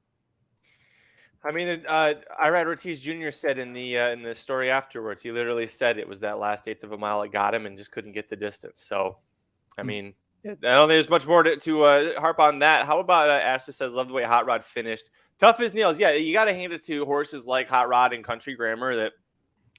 I mean, Irad Ortiz Jr. said in the story afterwards, he literally said it was that last 1/8 of a mile that got him and just couldn't get the distance. So, I mean, I don't think there's much more to harp on that. How about Ashley says, love the way Hot Rod finished. Tough as nails. Yeah, you got to hand it to horses like Hot Rod and Country Grammar that,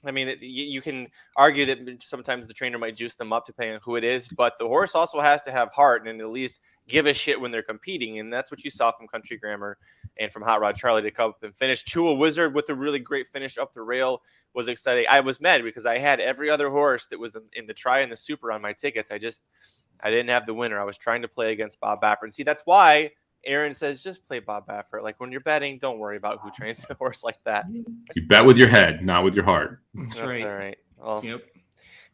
I mean, you can argue that sometimes the trainer might juice them up depending on who it is, but the horse also has to have heart and at least give a shit when they're competing, and that's what you saw from Country Grammar and from Hot Rod Charlie to come up and finish. Chua Wizard with a really great finish up the rail was exciting. I was mad because I had every other horse that was in the try and the super on my tickets. I didn't have the winner. I was trying to play against Bob Baffert. And see, that's why Aaron says just play Bob Baffert. Like, when you're betting, don't worry about who trains the horse like that. You bet with your head, not with your heart. That's right. All right. Well, Yep.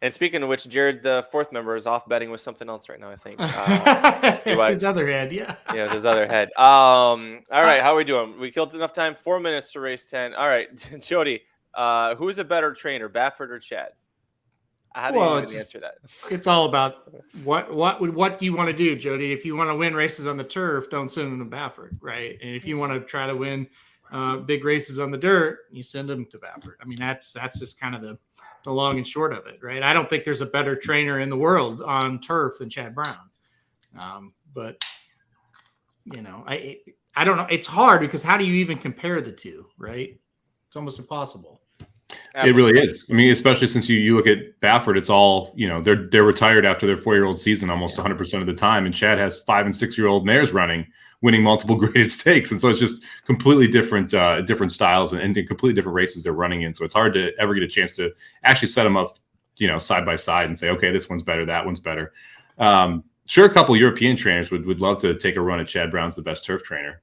And speaking of which, Jared, the 4th member, is off betting with something else right now, I think. His other head, yeah. Yeah, his other head. All right, how are we doing? We killed enough time. 4 minutes to race 10. All right, Jody, who is a better trainer, Baffert or Chad? How do you even answer that? It's all about what you want to do, Jody. If you want to win races on the turf, don't send them to Baffert, right? And if you want to try to win big races on the dirt, you send them to Baffert. I mean, that's just kind of the long and short of it, right? I don't think there's a better trainer in the world on turf than Chad Brown. But I don't know. It's hard because how do you even compare the two, right? It's almost impossible. It really is. I mean, especially since you look at Baffert, it's all, they're retired after their 4-year-old season almost 100% of the time. And Chad has 5- and 6-year-old mares running, winning multiple graded stakes. And so it's just completely different styles and completely different races they're running in. So it's hard to ever get a chance to actually set them up, side by side and say, okay, this one's better, that one's better. Sure, a couple European trainers would love to take a run at Chad Brown's the best turf trainer.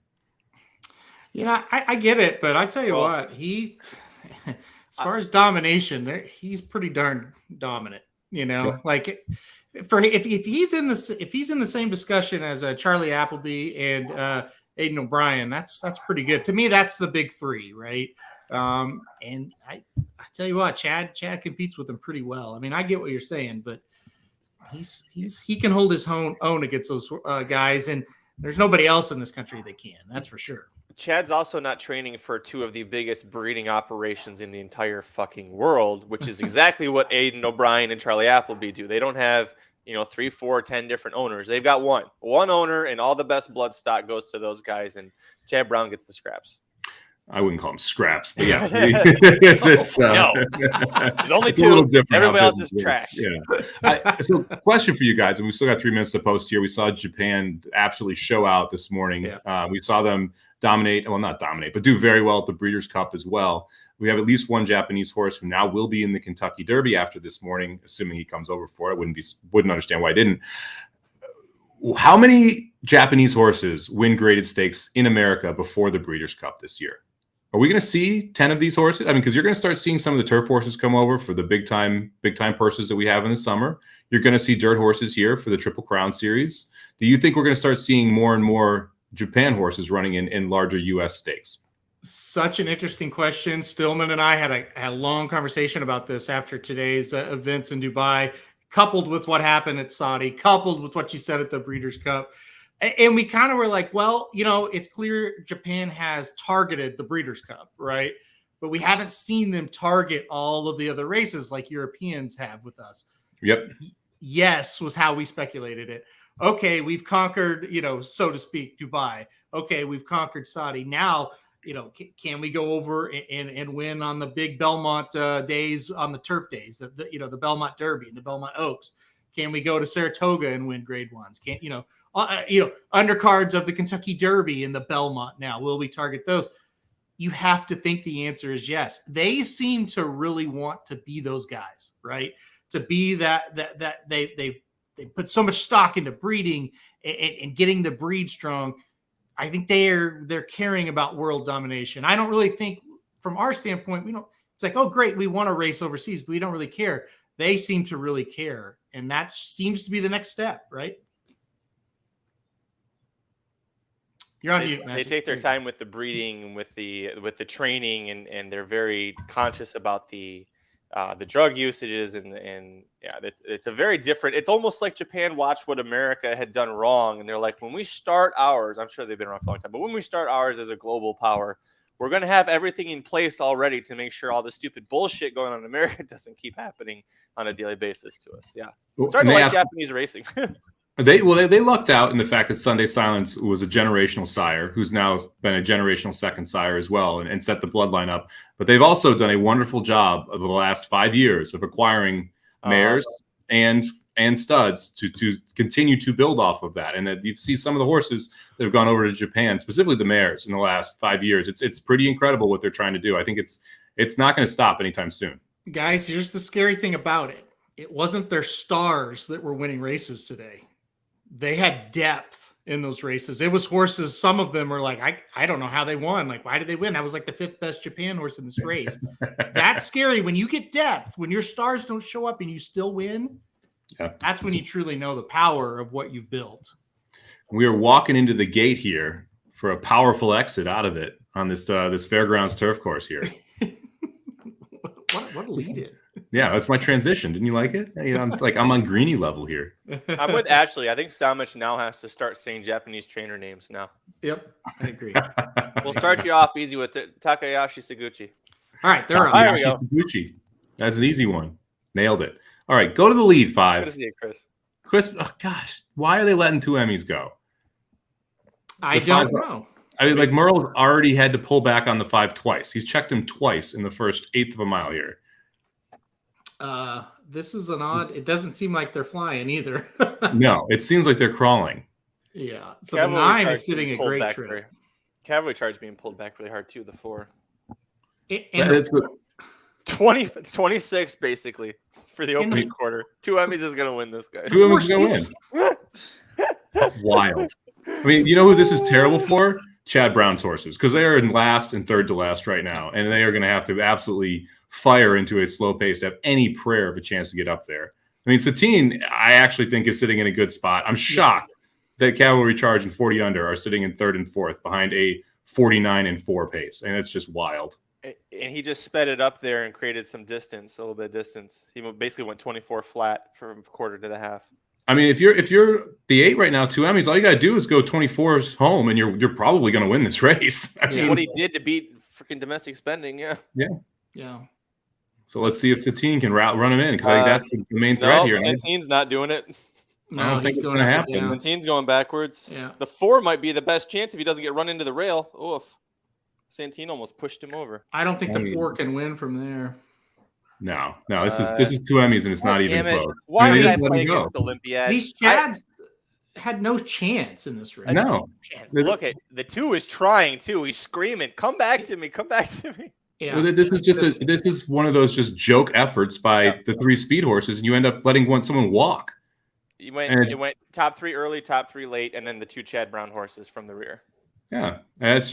I get it, but I tell you what, as far as domination, he's pretty darn dominant. Like if he's in the same discussion as Charlie Appleby and Aiden O'Brien, that's pretty good. To me, that's the big three, right? And I tell you what, Chad competes with him pretty well. I mean, I get what you're saying, but he can hold his own against those guys, and there's nobody else in this country that can. That's for sure. Chad's also not training for 2 of the biggest breeding operations in the entire fucking world, which is exactly what Aiden O'Brien and Charlie Appleby do. They don't have, 3, 4, 10 different owners. They've got one owner, and all the best blood stock goes to those guys, and Chad Brown gets the scraps. I wouldn't call them scraps, but yeah. No. There's only 2. Everybody else is trash. Yeah. So question for you guys, and we still got 3 minutes to post here. We saw Japan absolutely show out this morning. Yeah. We saw them not dominate, but do very well at the Breeders' Cup as well. We have at least one Japanese horse who now will be in the Kentucky Derby after this morning, assuming he comes over for it. Wouldn't understand why I didn't. How many Japanese horses win graded stakes in America before the Breeders' Cup this year? Are we going to see 10 of these horses? I mean, because you're going to start seeing some of the turf horses come over for the big time purses that we have in the summer. You're going to see dirt horses here for the Triple Crown Series. Do you think we're going to start seeing more and more Japan horses running in larger U.S. stakes? Such an interesting question. Stillman and I had a long conversation about this after today's events in Dubai, coupled with what happened at Saudi, coupled with what you said at the Breeders' Cup. And we kind of were like, well, it's clear Japan has targeted the Breeders' Cup, right? But we haven't seen them target all of the other races like Europeans have with us. Yep. yes was how we speculated it. Okay, we've conquered, so to speak, Dubai. Okay, we've conquered Saudi. Now, can we go over and win on the big Belmont days, on the turf days, the Belmont Derby and the Belmont Oaks? Can we go to Saratoga and win grade ones? Undercards of the Kentucky Derby and the Belmont now? Will we target those? You have to think the answer is yes. They seem to really want to be those guys, right? To be that they put so much stock into breeding and getting the breed strong. I think they're caring about world domination. I don't really think, from our standpoint, it's like, oh great, we want to race overseas, but we don't really care. They seem to really care, and that seems to be the next step, right? You're on mute, They take their time with the breeding, with the training, and they're very conscious about the drug usages, and yeah, it's a very different. It's almost like Japan watched what America had done wrong, and they're like, when we start ours, I'm sure they've been around for a long time, but when we start ours as a global power, we're going to have everything in place already to make sure all the stupid bullshit going on in America doesn't keep happening on a daily basis to us. Yeah, starting to like Japanese racing. They lucked out in the fact that Sunday Silence was a generational sire who's now been a generational second sire as well, and set the bloodline up. But they've also done a wonderful job of the last 5 years of acquiring mares and studs to continue to build off of that. And that you see some of the horses that have gone over to Japan, specifically the mares, in the last 5 years. It's pretty incredible what they're trying to do. I think it's not going to stop anytime soon. Guys, here's the scary thing about it. It wasn't their stars that were winning races today. They had depth in those races. It was horses. Some of them were like, I don't know how they won. Like, why did they win? That was like the 5th best Japan horse in this race. That's scary. When you get depth, when your stars don't show up and you still win, that's when you truly know the power of what you've built. We are walking into the gate here for a powerful exit out of it on this fairgrounds turf course here. What a lead in. Yeah, that's my transition. Didn't you like it? I'm on Greeny level here. I'm with Ashley. I think Somich now has to start saying Japanese trainer names now. Yep, I agree. We'll start you off easy with Takayashi Seguchi. All right, they're on. Takayashi Seguchi. That's an easy one. Nailed it. All right, go to the lead 5. Good to see you, Chris. Chris, oh gosh, why are they letting 2 Emmys go? I don't know. I mean, like, Merle's already had to pull back on the 5 twice. He's checked him twice in the first 1/8 of a mile here. This is an odd. It doesn't seem like they're flying either. No, it seems like they're crawling. Yeah. So the 9 is sitting a great trip. Cavalry charge being pulled back really hard too. The 4. And it's 26 basically for the opening quarter. 2 Emmys is going to win this, guy. 2 Emmys is going to win. Wild. I mean, you know who this is terrible for? Chad Brown's horses, because they are in last and third to last right now, and they are going to have to absolutely fire into a slow pace to have any prayer of a chance to get up there. I mean, Satine, I actually think, is sitting in a good spot. I'm shocked that Cavalry Charge and 40 Under are sitting in 3rd and 4th behind a 49 and 4 pace, and it's just wild. And he just sped it up there and created some distance, a little bit of distance. He basically went 24 flat from quarter to the half. I mean, if you're the 8 right now, 2 Emmys, all you got to do is go 24s home, and you're probably going to win this race. I mean, what he did to beat freaking domestic spending, yeah. So let's see if Satine can run him in, because I think that's the main threat here. Satine's not doing it. No, I don't think it's going to happen. Satine's going backwards. Yeah. The 4 might be the best chance if he doesn't get run into the rail. Oof. Santine almost pushed him over. I don't think the 4 can win from there. No. This is 2 Emmys, and it's not even close. Why did I play against Olympiad? These Chads had no chance in this race. No. Look at the 2 is trying too. He's screaming, "Come back to me! Come back to me!" Yeah. Well, this is one of those just joke efforts by the 3 speed horses, and you end up letting someone walk. You went top 3 early, top 3 late, and then the 2 Chad Brown horses from the rear. Yeah, that's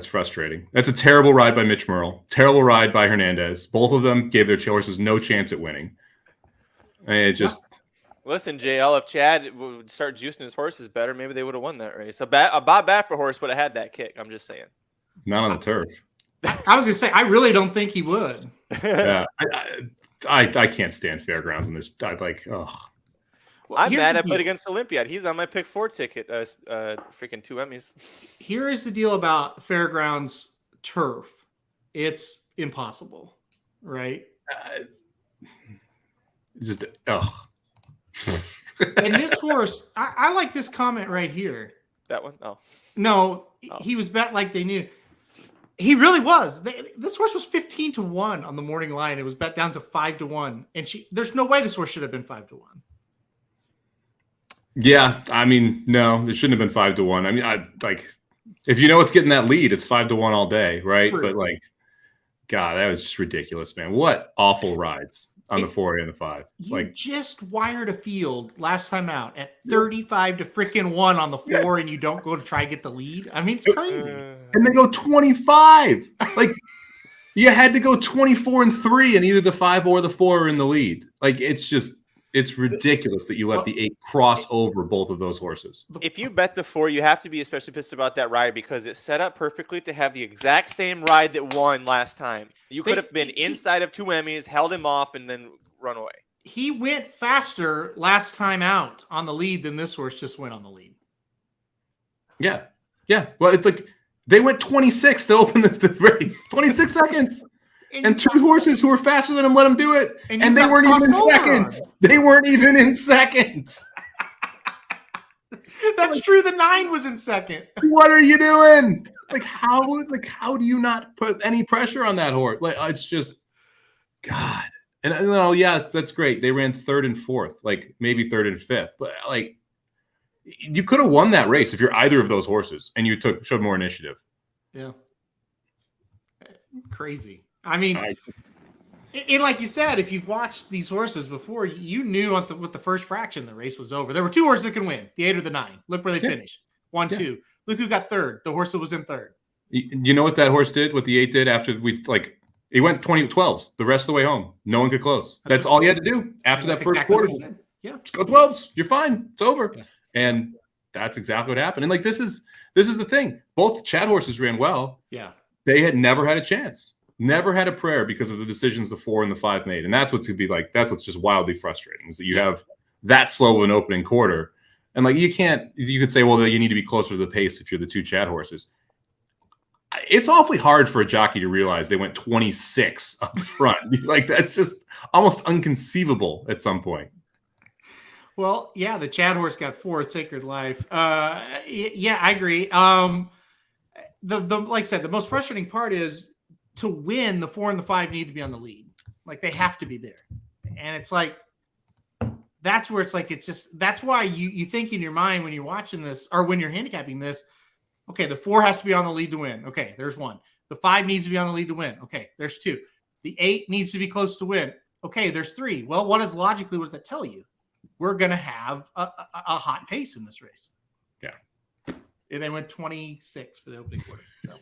frustrating. That's a terrible ride by Mitch Merle. Terrible ride by Hernandez. Both of them gave their horses no chance at winning. I mean, it just. Listen, JL, if Chad would start juicing his horses better, maybe they would have won that race. A Bob Baffer horse would have had that kick. I'm just saying. Not on the turf. I was going to say, I really don't think he would. Yeah, I can't stand fairgrounds in this. Well, I'm mad I played against Olympiad. He's on my pick 4 ticket. Freaking 2 Emmys. Here is the deal about fairgrounds turf. It's impossible, right? Just ugh. And this horse, I like this comment right here. That one? Oh. No, Oh. he was bet like they knew. He really was. This horse was 15-1 on the morning line. It was bet down to 5-1. And there's no way this horse should have been 5-1. Yeah, I mean, no, it shouldn't have been 5-1. I mean, if you know it's getting that lead, it's 5-1 all day, right? True. But God, that was just ridiculous, man. What awful rides on the 4 and the 5. You just wired a field last time out at 35-1 on the 4, and you don't go to try to get the lead. I mean, it's crazy. And they go 25. You had to go 24-3, and either the 5 or the 4 are in the lead. It's ridiculous that you let the 8 cross over both of those horses. If you bet the 4, you have to be especially pissed about that ride because it's set up perfectly to have the exact same ride that won last time. You could have been inside of 2 Emmys, held him off, and then run away. He went faster last time out on the lead than this horse just went on the lead. Yeah. Yeah. Well, it's like they went 26 to open the race. 26 seconds. And 2 horses who were faster than him let him do it. And they weren't even in second. They weren't even in second. That's true. The 9 was in second. What are you doing? How do you not put any pressure on that horse? It's just, God. And yes, that's great. They ran 3rd and 4th, maybe 3rd and 5th. But you could have won that race if you're either of those horses and you showed more initiative. Yeah. Crazy. I mean, and like you said, if you've watched these horses before, you knew with the first fraction the race was over. There were 2 horses that can win, the 8 or the 9. Look where they finished. 1-2. Look who got 3rd. The horse that was in 3rd. You know what that horse did? What the 8 did after he went 20-12s the rest of the way home. No one could close. That's all he had to do after that first quarter. Yeah, just go 12s. You're fine. It's over. Yeah. And that's exactly what happened. And this is the thing. Both Chad horses ran well. Yeah, they had never had a chance. Never had a prayer because of the decisions the 4 and the 5 made. And that's what's that's what's just wildly frustrating is that you have that slow of an opening quarter. And you could say, well, you need to be closer to the pace if you're the 2 Chad horses. It's awfully hard for a jockey to realize they went 26 up front. That's just almost inconceivable at some point. Well, yeah, the Chad horse got 4 Sacred Life. Yeah, I agree. Like I said, the most frustrating part is to win, the 4 and the 5 need to be on the lead. They have to be there. And it's that's where that's why you think in your mind when you're watching this or when you're handicapping this, okay, the 4 has to be on the lead to win. Okay, there's 1. The 5 needs to be on the lead to win. Okay, there's 2. The 8 needs to be close to win. Okay, there's 3. Well, what does that tell you? We're going to have a hot pace in this race. Yeah. And they went 26 for the opening quarter. So.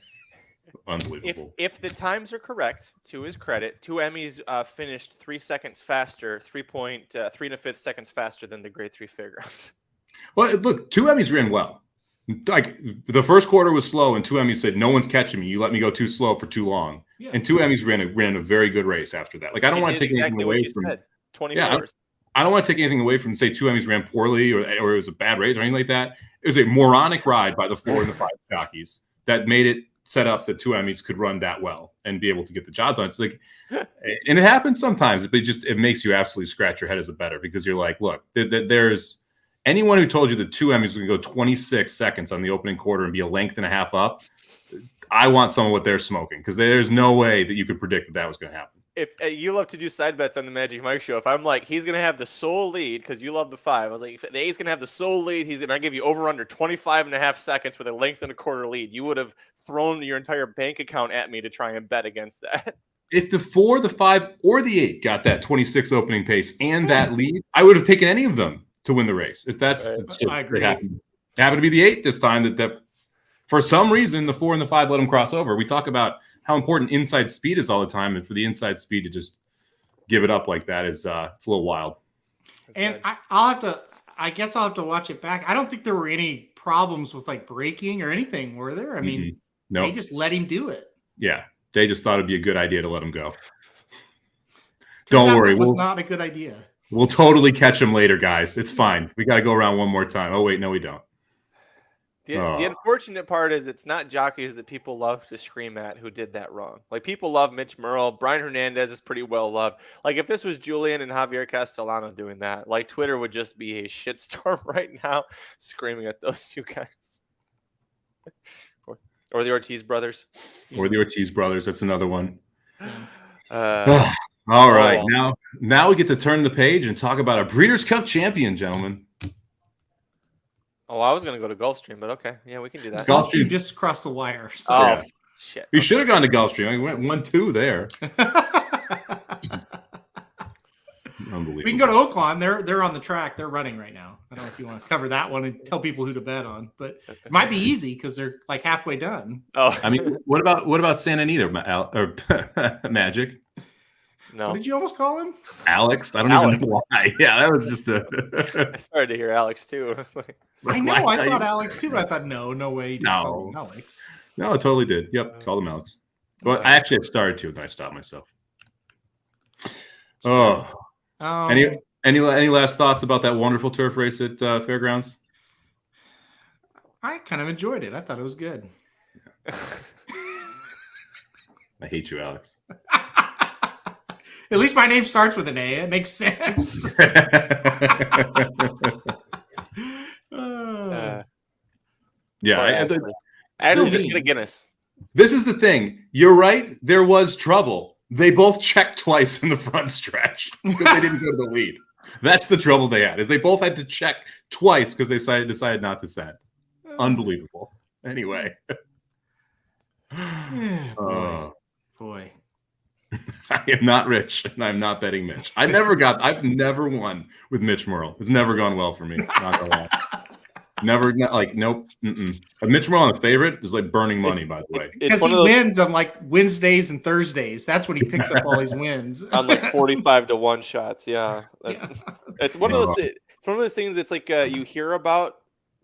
Unbelievable. If the times are correct, to his credit, 2 Emmys finished 3 seconds faster, 3.5 seconds faster than the Grade 3 Fairgrounds. Well, look, 2 Emmys ran well. The first quarter was slow, and 2 Emmys said, "No one's catching me. You let me go too slow for too long." Yeah. And 2 Emmys ran a very good race after that. I don't want to take anything away from 24. I don't want to take anything away from say 2 Emmys ran poorly or it was a bad race or anything like that. It was a moronic ride by the 4 and the 5 jockeys that made it set up that 2 Emmys could run that well and be able to get the job done. It's and it happens sometimes, but it makes you absolutely scratch your head as a bettor because you're look, there's anyone who told you that 2 Emmys going to go 26 seconds on the opening quarter and be a length and a half up. I want some of what they're smoking because there's no way that you could predict that was going to happen. If you love to do side bets on the Magic Mike show, if I'm he's going to have the sole lead because you love the 5, I was if the 8's going to have the sole lead, he's going to give you over under 25 and a half seconds with a length and a quarter lead. You would have thrown your entire bank account at me to try and bet against that. If the 4, the 5, or the 8 got that 26 opening pace and that lead, I would have taken any of them to win the race. I agree. It happened to be the 8 this time that for some reason the 4 and the 5 let them cross over. We talk about how important inside speed is all the time, and for the inside speed to just give it up like that is it's a little wild. And I guess I'll have to watch it back. I don't think there were any problems with braking or anything, were there? I mean, no, they just let him do it. Yeah, they just thought it'd be a good idea to let him go. Don't worry, it was not a good idea. We'll totally catch him later, guys. It's fine. We got to go around one more time. Oh wait, no, we don't. The unfortunate part is it's not jockeys that people love to scream at who did that wrong. Like, people love Mitch Merle. Brian Hernandez is pretty well loved. Like, if this was Julian and Javier Castellano doing that, like, Twitter would just be a shitstorm right now, screaming at those two guys. Or the Ortiz brothers. Or the Ortiz brothers. That's another one. Uh, All right. Now we get to turn the page and talk about a Breeders' Cup champion, gentlemen. Oh, I was going to go to Gulfstream, but okay. Yeah, we can do that. Gulfstream just across the wire. So. Oh, yeah. Shit. We should have gone to Gulfstream. I went 1-2 there. Unbelievable. We can go to Oaklawn. They're on the track. They're running right now. I don't know if you want to cover that one and tell people who to bet on, but it might be easy because they're like halfway done. Oh, I mean, what about Santa Anita or Magic? No. What did you almost call him? Alex? I don't even know why. Yeah, that was just a. I started to hear Alex too. I was like, I know. I thought Alex too, but I thought no way. You just called him Alex. No, I totally did. Yep, called him Alex. Well, I actually had started to, and then I stopped myself. Oh, any last thoughts about that wonderful turf race at Fairgrounds? I kind of enjoyed it. I thought it was good. I hate you, Alex. At least my name starts with an A. It makes sense. Yeah, I actually just get a Guinness. This is the thing. You're right. There was trouble. They both checked twice in the front stretch because they didn't go to the lead. That's the trouble they had. Is they both had to check twice because they decided not to send. Unbelievable. Anyway. Boy. I am not rich, and I'm not betting Mitch. I've never won with Mitch Merle. It's never gone well for me. Not gonna lie. Never, nope. Mitch Merle on a favorite is like burning money, by the way. Because he wins on like Wednesdays and Thursdays. That's when he picks up all his wins. On like 45-1 shots. Yeah. It's one of those. It's one of those things that's like you hear about,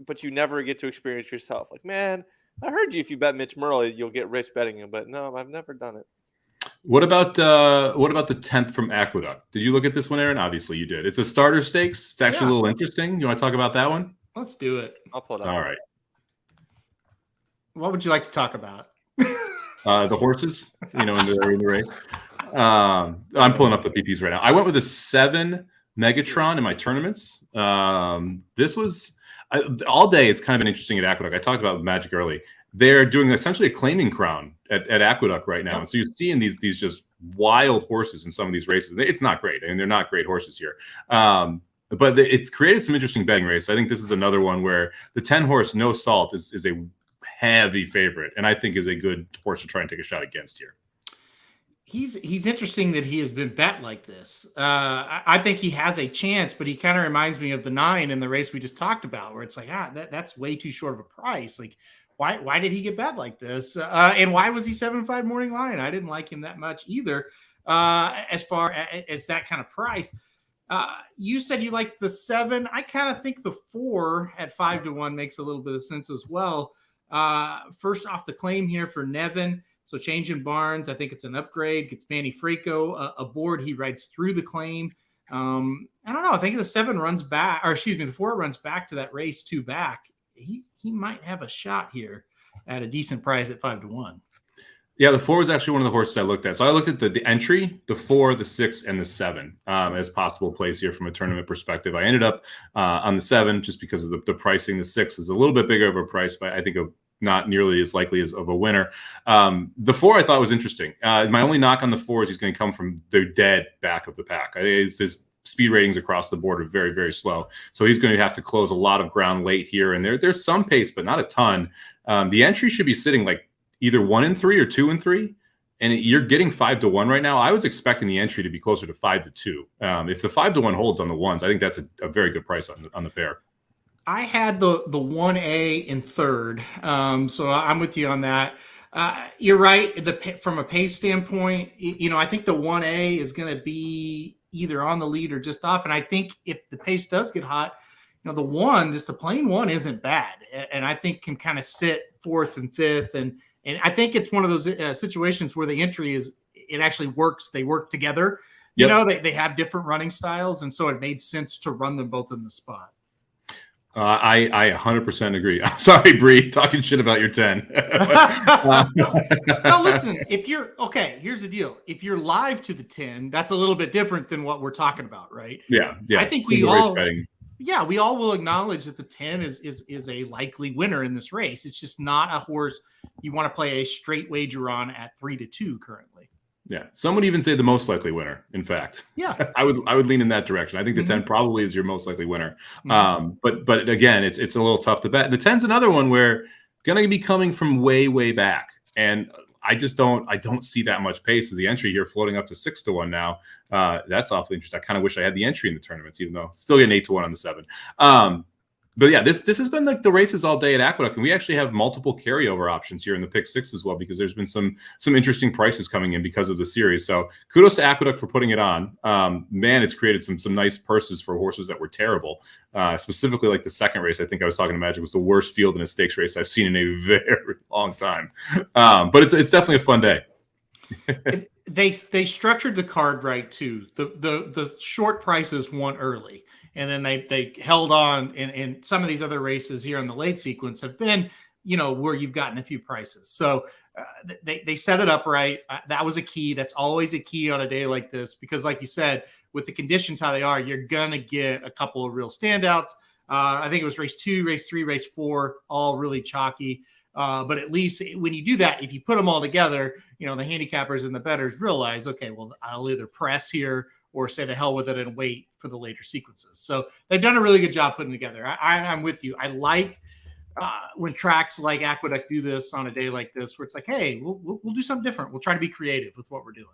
but you never get to experience yourself. Like, man, I heard you. If you bet Mitch Merle, you'll get rich betting him. But no, I've never done it. What about the 10th from Aqueduct? Did you look at this one, Aaron? Obviously, you did. It's a starter stakes. It's actually a little interesting. You want to talk about that one? Let's do it. I'll pull it up. All right. What would you like to talk about? The horses, in the race. I'm pulling up the PPs right now. I went with a 7 Megatron in my tournaments. This was all day. It's kind of been interesting at Aqueduct. I talked about Magic early. They're doing essentially a claiming crown at Aqueduct right now. And so you're seeing these just wild horses in some of these races. It's not great. I mean, they're not great horses here. But it's created some interesting betting races. I think this is another one where the 10 horse No Salt is a heavy favorite, and I think is a good horse to try and take a shot against here. He's interesting that he has been bet like this. I think he has a chance, but he kind of reminds me of the 9 in the race we just talked about, where it's like, that's way too short of a price. Like, why did he get bet like this? And why was he 7-5 morning line? I didn't like him that much either. As far as that kind of price. You said you liked the 7. I kind of think the 4 at 5-1 makes a little bit of sense as well. First off the claim here for Nevin. So change in Barnes. I think it's an upgrade. Gets Manny Frico aboard. He rides through the claim. I don't know. I think the 7 runs back, or excuse me, the 4 runs back to that race 2 back. He might have a shot here at a decent price at 5-1. Yeah, the 4 was actually one of the horses I looked at. So I looked at the entry, the 4, the 6, and the 7 as possible plays here from a tournament perspective. I ended up on the 7 just because of the pricing. The 6 is a little bit bigger of a price, but I think not nearly as likely as of a winner. The 4 I thought was interesting. My only knock on the 4 is he's going to come from the dead back of the pack. His speed ratings across the board are very, very slow. So he's going to have to close a lot of ground late here. And there's some pace, but not a ton. The entry should be sitting like either 1-3 or 2-3, and you're getting 5-1 right now. I was expecting the entry to be closer to 5-2. If the 5-1 holds on the ones, I think that's a very good price on the pair. I had the 1A in third, so I'm with you on that. You're right. From a pace standpoint, I think the 1A is going to be either on the lead or just off. And I think if the pace does get hot, the 1, just the plain 1 isn't bad, and I think can kind of sit 4th and 5th and I think it's one of those situations where the entry it actually works. They work together. Yep. They have different running styles. And so it made sense to run them both in the spot. I 100% agree. I'm sorry, Bree, talking shit about your 10. No, listen, if you're okay, here's the deal. If you're live to the 10, that's a little bit different than what we're talking about, right? Yeah. I think we all will acknowledge that the 10 is a likely winner in this race. It's just not a horse you want to play a straight wager on at 3-2 currently. Yeah. Some would even say the most likely winner, in fact. Yeah. I would lean in that direction. I think the 10 probably is your most likely winner. Mhm. But again, it's a little tough to bet. The 10's another one where going to be coming from way, way back. And I don't see that much pace as the entry here floating up to 6-1 now. That's awfully interesting. I kind of wish I had the entry in the tournaments, even though still getting 8-1 on the 7. But yeah, this has been like the races all day at Aqueduct, and we actually have multiple carryover options here in the pick 6 as well, because there's been some interesting prices coming in because of the series. So kudos to Aqueduct for putting it on. Man, it's created some nice purses for horses that were terrible. Specifically, like the second race, I think I was talking to Magic, was the worst field in a stakes race I've seen in a very long time. But it's definitely a fun day. They structured the card right too. The short prices won early, and then they held on. And some of these other races here in the late sequence have been, where you've gotten a few prices. So they set it up right. That was a key. That's always a key on a day like this, because like you said, with the conditions how they are, you're gonna get a couple of real standouts. I think it was race 2, race 3, race 4, all really chalky. But at least when you do that, if you put them all together, the handicappers and the bettors realize, okay, well, I'll either press here or say the hell with it and wait for the later sequences. So they've done a really good job putting together. I'm with you. I like when tracks like Aqueduct do this on a day like this, where it's like, hey, we'll do something different. We'll try to be creative with what we're doing.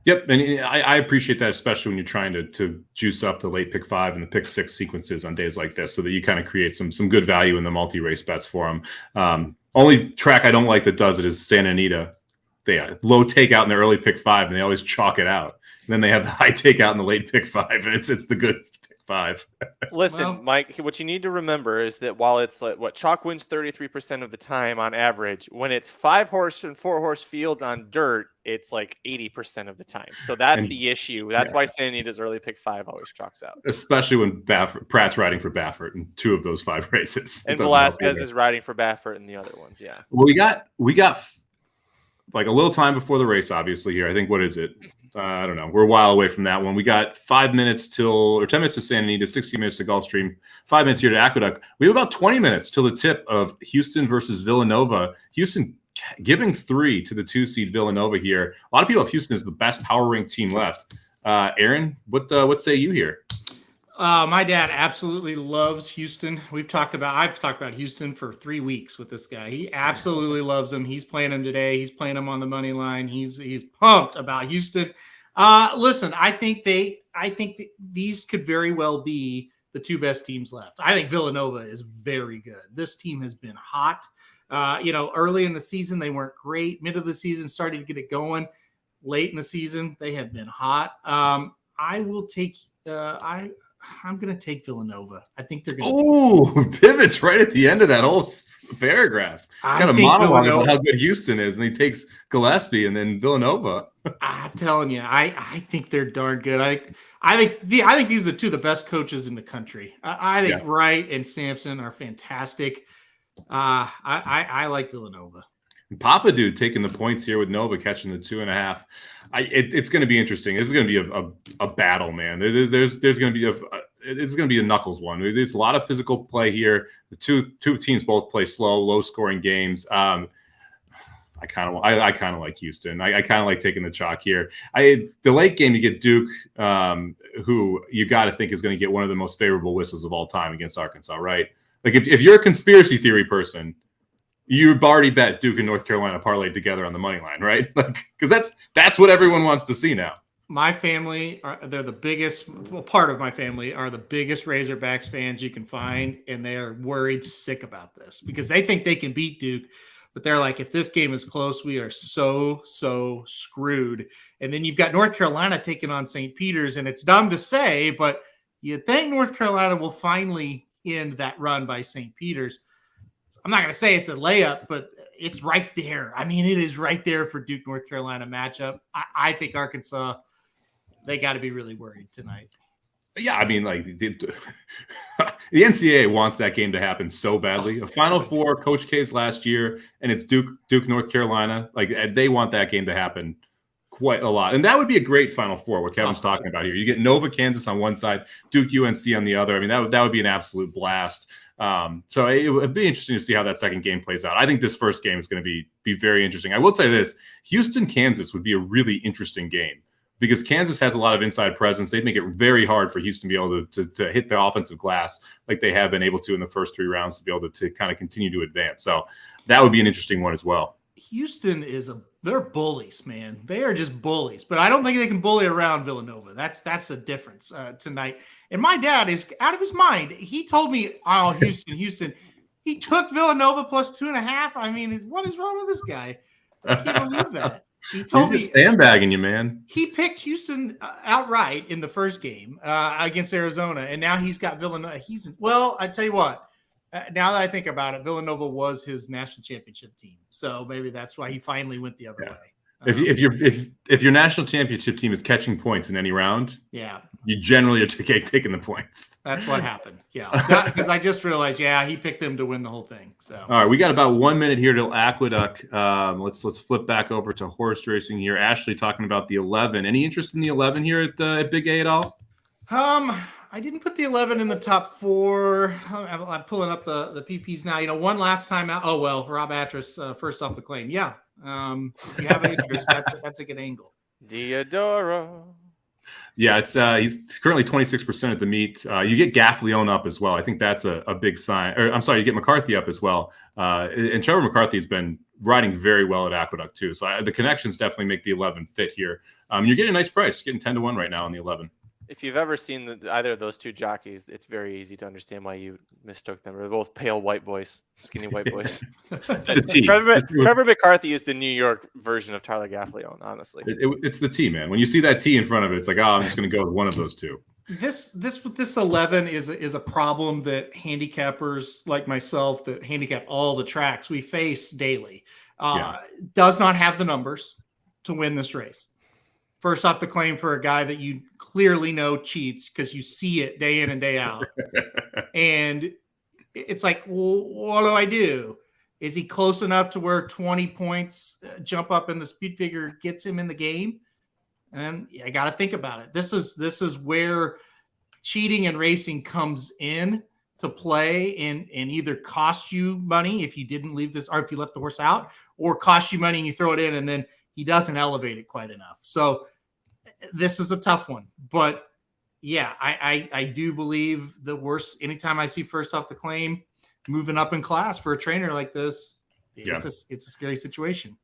Yep, and I appreciate that, especially when you're trying to juice up the late pick 5 and the pick 6 sequences on days like this, so that you kind of create some good value in the multi-race bets for them. Only track I don't like that does it is Santa Anita. They low takeout in the early pick 5, and they always chalk it out. And then they have the high takeout in the late pick 5, and it's the good pick 5. Listen, Mike, what you need to remember is that while it's chalk wins 33% of the time on average, when it's 5-horse and 4-horse fields on dirt, it's like 80% of the time. So that's the issue. That's why Santa Anita's early pick 5 always chalks out. Especially when Pratt's riding for Baffert in 2 of those 5 races. And Velasquez is riding for Baffert in the other ones, yeah. Well, we got like a little time before the race, obviously, here. I think, what is it? I don't know. We're a while away from that one. We got 10 minutes to Santa Anita, 60 minutes to Gulfstream, 5 minutes here to Aqueduct. We have about 20 minutes till the tip of Houston versus Villanova. Houston giving 3 to the 2-seed Villanova here. A lot of people have Houston as the best power rank team left. Aaron, what say you here? My dad absolutely loves Houston. I've talked about Houston for 3 weeks with this guy. He absolutely loves him. He's playing him today. He's playing him on the money line. He's pumped about Houston. Listen, I think these could very well be the 2 best teams left. I think Villanova is very good. This team has been hot. Early in the season, they weren't great. Mid of the season, started to get it going. Late in the season, they have been hot. I'm going to take Villanova. I think they're going to. Oh, pivots right at the end of that whole paragraph. Got a monologue about how good Houston is, and he takes Gillespie and then Villanova. I'm telling you, I think they're darn good. I think these are the 2 of the best coaches in the country. I think Wright and Sampson are fantastic. I like Villanova. Papa Dude taking the points here with Nova catching the 2.5. It's going to be interesting. This is going to be a battle, man. There's going to be it's going to be a knuckles one. There's a lot of physical play here. The two teams both play slow, low scoring games. I kind of like Houston. I kind of like taking the chalk here. The late game, you get Duke, who you got to think is going to get one of the most favorable whistles of all time against Arkansas, right? Like if you're a conspiracy theory person, you've already bet Duke and North Carolina parlayed together on the money line, right? Because that's what everyone wants to see now. My family, they're the biggest, part of my family are the biggest Razorbacks fans you can find, and they are worried sick about this because they think they can beat Duke, but they're like, if this game is close, we are so screwed. And then you've got North Carolina taking on St. Peter's, and it's dumb to say, but you think North Carolina will finally end that run by St. Peter's. I'm not going to say it's a layup, but it's right there. I mean, it is right there for Duke North Carolina matchup. I think Arkansas, they got to be really worried tonight. Yeah, I mean, like the NCAA wants that game to happen so badly. A Final Four, Coach K's last year, and it's Duke, North Carolina. Like they want that game to happen quite a lot, and that would be a great Final Four. What Kevin's talking about here, you get Nova, Kansas on one side, Duke, UNC on the other. I mean, that would be an absolute blast. So it would be interesting to see how that second game plays out. I think this first game is going to be very interesting. I will tell you this: Houston, Kansas would be a really interesting game, because Kansas has a lot of inside presence. They'd make it very hard for Houston to be able to hit the offensive glass like they have been able to in the first 3 rounds to be able to kind of continue to advance. So that would be an interesting one as well. Houston they're bullies, man. They are just bullies, but I don't think they can bully around Villanova. That's the difference tonight. And my dad is out of his mind. He told me, oh, Houston. He took Villanova plus 2.5. I mean, what is wrong with this guy? I can't believe that. He told me sandbagging you, man. He picked Houston outright in the first game against Arizona, and now he's got Villanova. Well, I tell you what. Now that I think about it, Villanova was his national championship team, so maybe that's why he finally went the other way. If your national championship team is catching points in any round, you generally are taking the points. That's what happened. Yeah, because I just realized, he picked them to win the whole thing. So all right, we got about 1 minute here till Aqueduct. Let's flip back over to horse racing here. Ashley talking about the 11. Any interest in the 11 here at Big A at all? I didn't put the 11 in the top 4. I'm pulling up the PPs now. One last time out. Oh, well, Rob Atras first off the claim. Yeah. If you have an interest, that's a good angle. Diodoro. Yeah, it's he's currently 26% at the meet. You get Gaffleone up as well. I think that's a big sign. Or I'm sorry, you get McCarthy up as well. And Trevor McCarthy has been riding very well at Aqueduct too. So the connections definitely make the 11 fit here. You're getting a nice price. You're getting 10-1 right now on the 11. If you've ever seen either of those two jockeys, it's very easy to understand why you mistook them. They're both pale white boys, skinny white boys. It's the T. Trevor McCarthy is the New York version of Tyler Gaffleone, honestly. It's the T, man. When you see that T in front of it, it's like, I'm just going to go with one of those two. This 11 is a problem that handicappers like myself that handicap all the tracks we face daily does not have the numbers to win this race. First off the claim for a guy that you clearly know cheats because you see it day in and day out. And it's like, well, what do I do? Is he close enough to where 20 points jump up in the speed figure gets him in the game? And I got to think about it. This is where cheating and racing comes in to play and either cost you money if you didn't leave this, or if you left the horse out, or cost you money and you throw it in and then he doesn't elevate it quite enough. So this is a tough one, but I do believe the worst. Anytime I see first off the claim moving up in class for a trainer like this, it's a scary situation.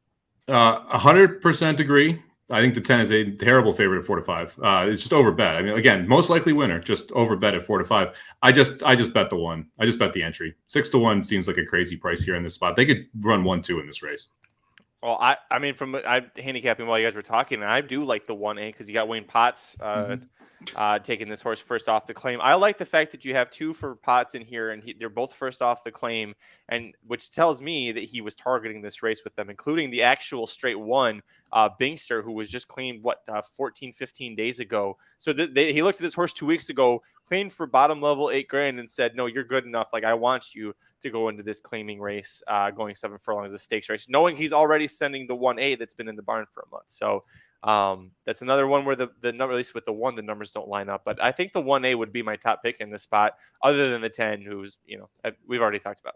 100% agree. I think the 10 is a terrible favorite at 4-5. It's just overbet. I mean, again, most likely winner, just overbet at 4-5. I just bet the 1. I just bet the entry. 6-1 seems like a crazy price here in this spot. They could run 1-2 in this race. Well, I mean, I'm handicapping while you guys were talking, and I do like the 1A because you got Wayne Potts taking this horse first off the claim. I like the fact that you have 2 for Potts in here, and they're both first off the claim, and which tells me that he was targeting this race with them, including the actual straight 1, Bingster, who was just claimed 14, 15 days ago. So he looked at this horse 2 weeks ago, claimed for bottom level $8,000, and said, "No, you're good enough. Like, I want you to go into this claiming race, going 7 furlongs as a stakes race," knowing he's already sending the 1A that's been in the barn for a month. So that's another one where the number, at least with the 1, the numbers don't line up. But I think the 1A would be my top pick in this spot, other than the 10, who's we've already talked about.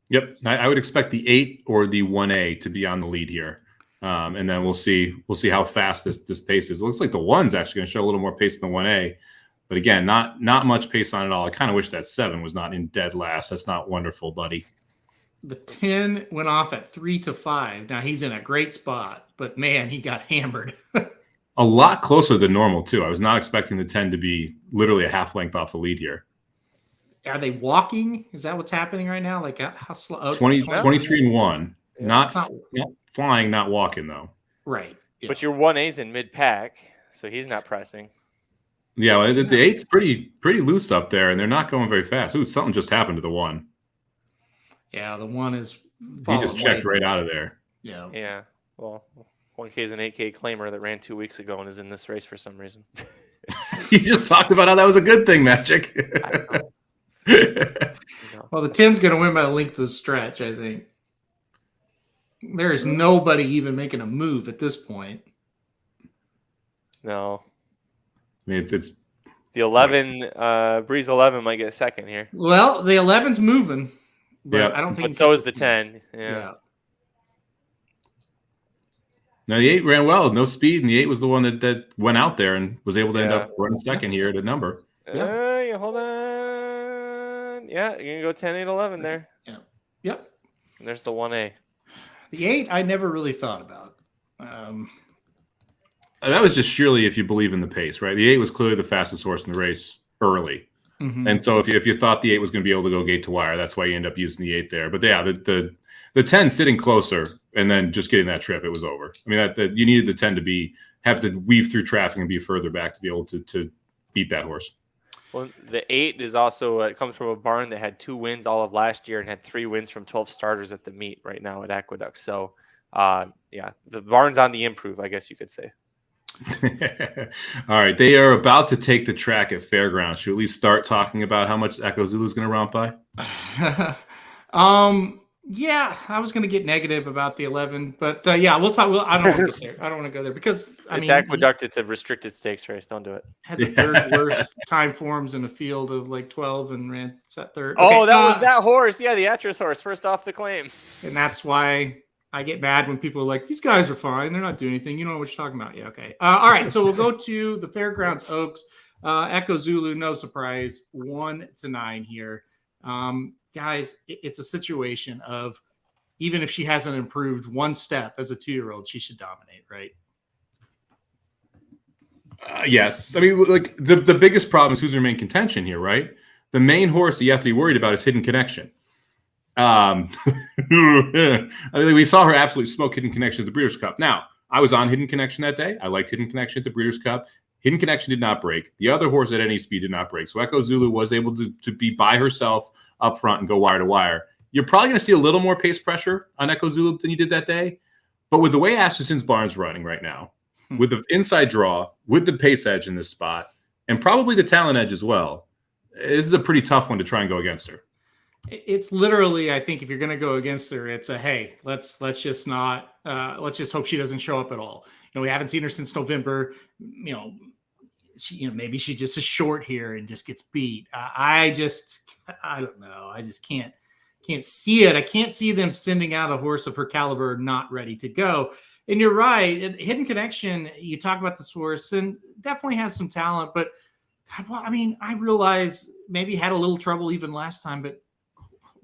Yep, I would expect the 8 or the 1A to be on the lead here, and then we'll see how fast this pace is. It looks like the 1's actually going to show a little more pace than the 1A. But again, not much pace on it all. I kind of wish that 7 was not in dead last. That's not wonderful, buddy. The 10 went off at 3-5. Now he's in a great spot, but man, he got hammered. A lot closer than normal too. I was not expecting the 10 to be literally a half length off the lead here. Are they walking? Is that what's happening right now? Like how slow? 23-1. Yeah, not flying, not walking though. Right. Yeah. But your 1A's in mid pack, so he's not pressing. Yeah, well, the 8's pretty loose up there, and they're not going very fast. Ooh, something just happened to the 1. Yeah, the 1 is. He just checked right out of there. Yeah. Yeah. Well, 1K is an 8K claimer that ran 2 weeks ago and is in this race for some reason. You just talked about how that was a good thing, Magic. Well, the 10's going to win by the length of the stretch, I think. There is nobody even making a move at this point. No. I mean, it's The 11, Breeze 11 might get second here. Well, the 11's moving. But Yeah. I don't think. But so is the 10. Yeah. Now the 8 ran well, no speed, and the 8 was the one that went out there and was able to end up running second here at a number. Yeah, hold on. Yeah, you're gonna go 10, 8, 11 there. Yeah. Yep. And there's the 1A. The 8, I never really thought about. That was just surely if you believe in the pace, right? The 8 was clearly the fastest horse in the race early. Mm-hmm. And so if you thought the 8 was going to be able to go gate to wire, that's why you end up using the 8 there. But yeah, the 10 sitting closer and then just getting that trip, it was over. I mean, that you needed the 10 to have to weave through traffic and be further back to be able to beat that horse. Well, the 8 is also it comes from a barn that had 2 wins all of last year and had 3 wins from 12 starters at the meet right now at Aqueduct. So, yeah, the barn's on the improve, I guess you could say. All right, they are about to take the track at Fairgrounds. Should we at least start talking about how much Echo Zulu is going to romp by? Yeah, I was going to get negative about the 11, but yeah, we'll talk. I don't want to go there. I don't want to go there because It's Aqueduct. It's a restricted stakes race. Don't do it. Had the third worst time forms in a field of like 12 and ran set third. Oh, that was that horse. Yeah, the Atras horse, first off the claim. And that's why I get mad when people are like, these guys are fine. They're not doing anything. You know what you're talking about. Yeah, okay. All right, so we'll go to the Fairgrounds Oaks. Echo Zulu, no surprise, 1-9 here. Guys, it's a situation of even if she hasn't improved one step as a 2-year-old, she should dominate, right? Yes. I mean, like the biggest problem is who's in main contention here, right? The main horse that you have to be worried about is Hidden Connection. I mean, we saw her absolutely smoke Hidden Connection at the Breeders' Cup. Now, I was on Hidden Connection that day. I liked Hidden Connection at the Breeders' Cup. Hidden Connection did not break. The other horse at any speed did not break. So Echo Zulu was able to be by herself up front and go wire to wire. You're probably going to see a little more pace pressure on Echo Zulu than you did that day. But with the way Asmussen's barn's running right now, with the inside draw, with the pace edge in this spot, and probably the talent edge as well, this is a pretty tough one to try and go against her. It's literally, I think, if you're going to go against her, it's a hey, let's just not let's just hope she doesn't show up at all. You know, we haven't seen her since November. You know, maybe she just is short here and just gets beat. I don't know. I just can't see it. I can't see them sending out a horse of her caliber not ready to go. And you're right. Hidden Connection, you talk about this horse and definitely has some talent, but God, well, I mean, I realize maybe had a little trouble even last time, but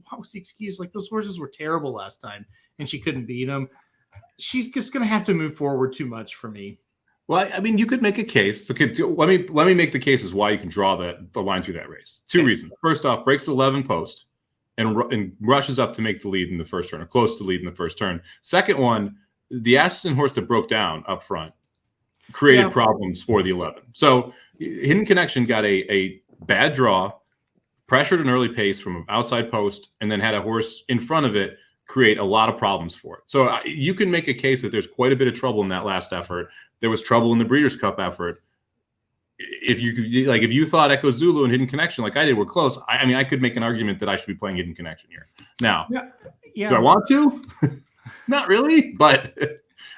what was the excuse? Like those horses were terrible last time and she couldn't beat them. She's just going to have to move forward too much for me. Well, I mean, you could make a case. Okay, let me make the case as why you can draw the line through that race. Two reasons. First off, breaks the 11 post and rushes up to make the lead in the first turn, or close to lead in the first turn. Second one, the Asmussen horse that broke down up front created problems for the 11. So Hidden Connection got a bad draw, pressured an early pace from an outside post, and then had a horse in front of it create a lot of problems for it. So you can make a case that there's quite a bit of trouble in that last effort. There was trouble in the Breeders' Cup effort. If you thought Echo Zulu and Hidden Connection, like I did, were close, I mean, I could make an argument that I should be playing Hidden Connection here. Now, do I want to? Not really, but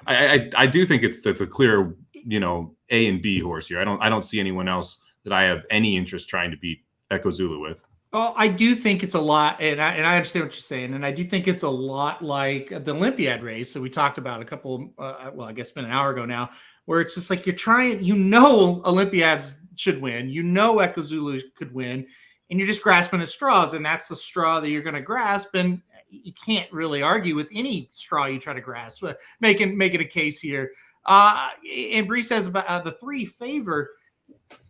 I do think it's a clear, A and B horse here. I don't see anyone else that I have any interest trying to beat Echo Zulu with. Well, I do think it's a lot, and I understand what you're saying, and I do think it's a lot like the Olympiad race that we talked about a couple, I guess it's been an hour ago now, where it's just like you're trying, Olympiads should win, Echo Zulu could win, and you're just grasping at straws, and that's the straw that you're going to grasp, and you can't really argue with any straw you try to grasp, making a case here. And Bree says about the 3 favor.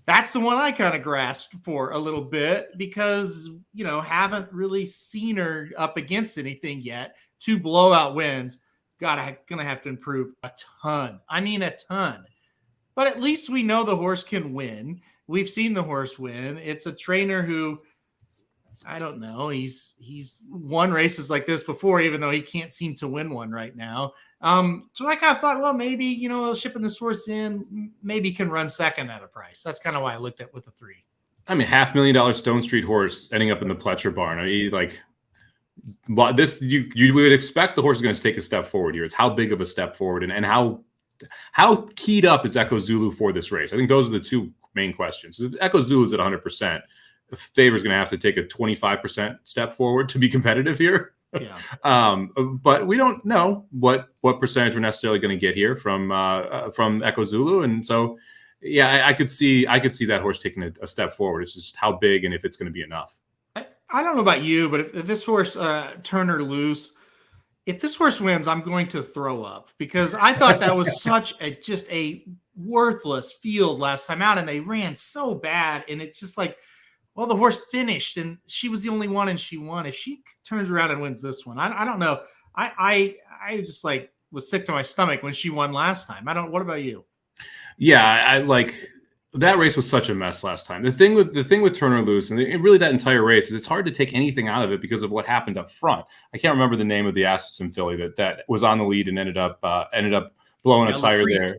That's the one I kind of grasped for a little bit because, haven't really seen her up against anything yet. 2 blowout wins. Gonna have to improve a ton. I mean, a ton. But at least we know the horse can win. We've seen the horse win. It's a trainer who I don't know. He's won races like this before, even though he can't seem to win one right now. So I kind of thought, well, maybe, shipping this horse in, maybe can run second at a price. That's kind of why I looked at with the 3. I mean, $500,000 Stone Street horse ending up in the Pletcher barn. I mean, like, this, you would expect the horse is going to take a step forward here. It's how big of a step forward, and how keyed up is Echo Zulu for this race? I think those are the two main questions. If Echo Zulu is at 100%, the favor's going to have to take a 25% step forward to be competitive here. Yeah. But we don't know what percentage we're necessarily going to get here from Echo Zulu, and so yeah, I could see that horse taking a step forward. It's just how big and if it's going to be enough. I don't know about you, but if this horse Turner Loose, if this horse wins, I'm going to throw up, because I thought that was such a worthless field last time out, and they ran so bad, and it's just like, well, the horse finished, and she was the only one, and she won. If she turns around and wins this one, I don't know. I just like was sick to my stomach when she won last time. What about you? Yeah, I like that race was such a mess last time. The thing with Turner Loose, and really that entire race, is it's hard to take anything out of it because of what happened up front. I can't remember the name of the Asmussen filly that was on the lead and ended up blowing a tire there.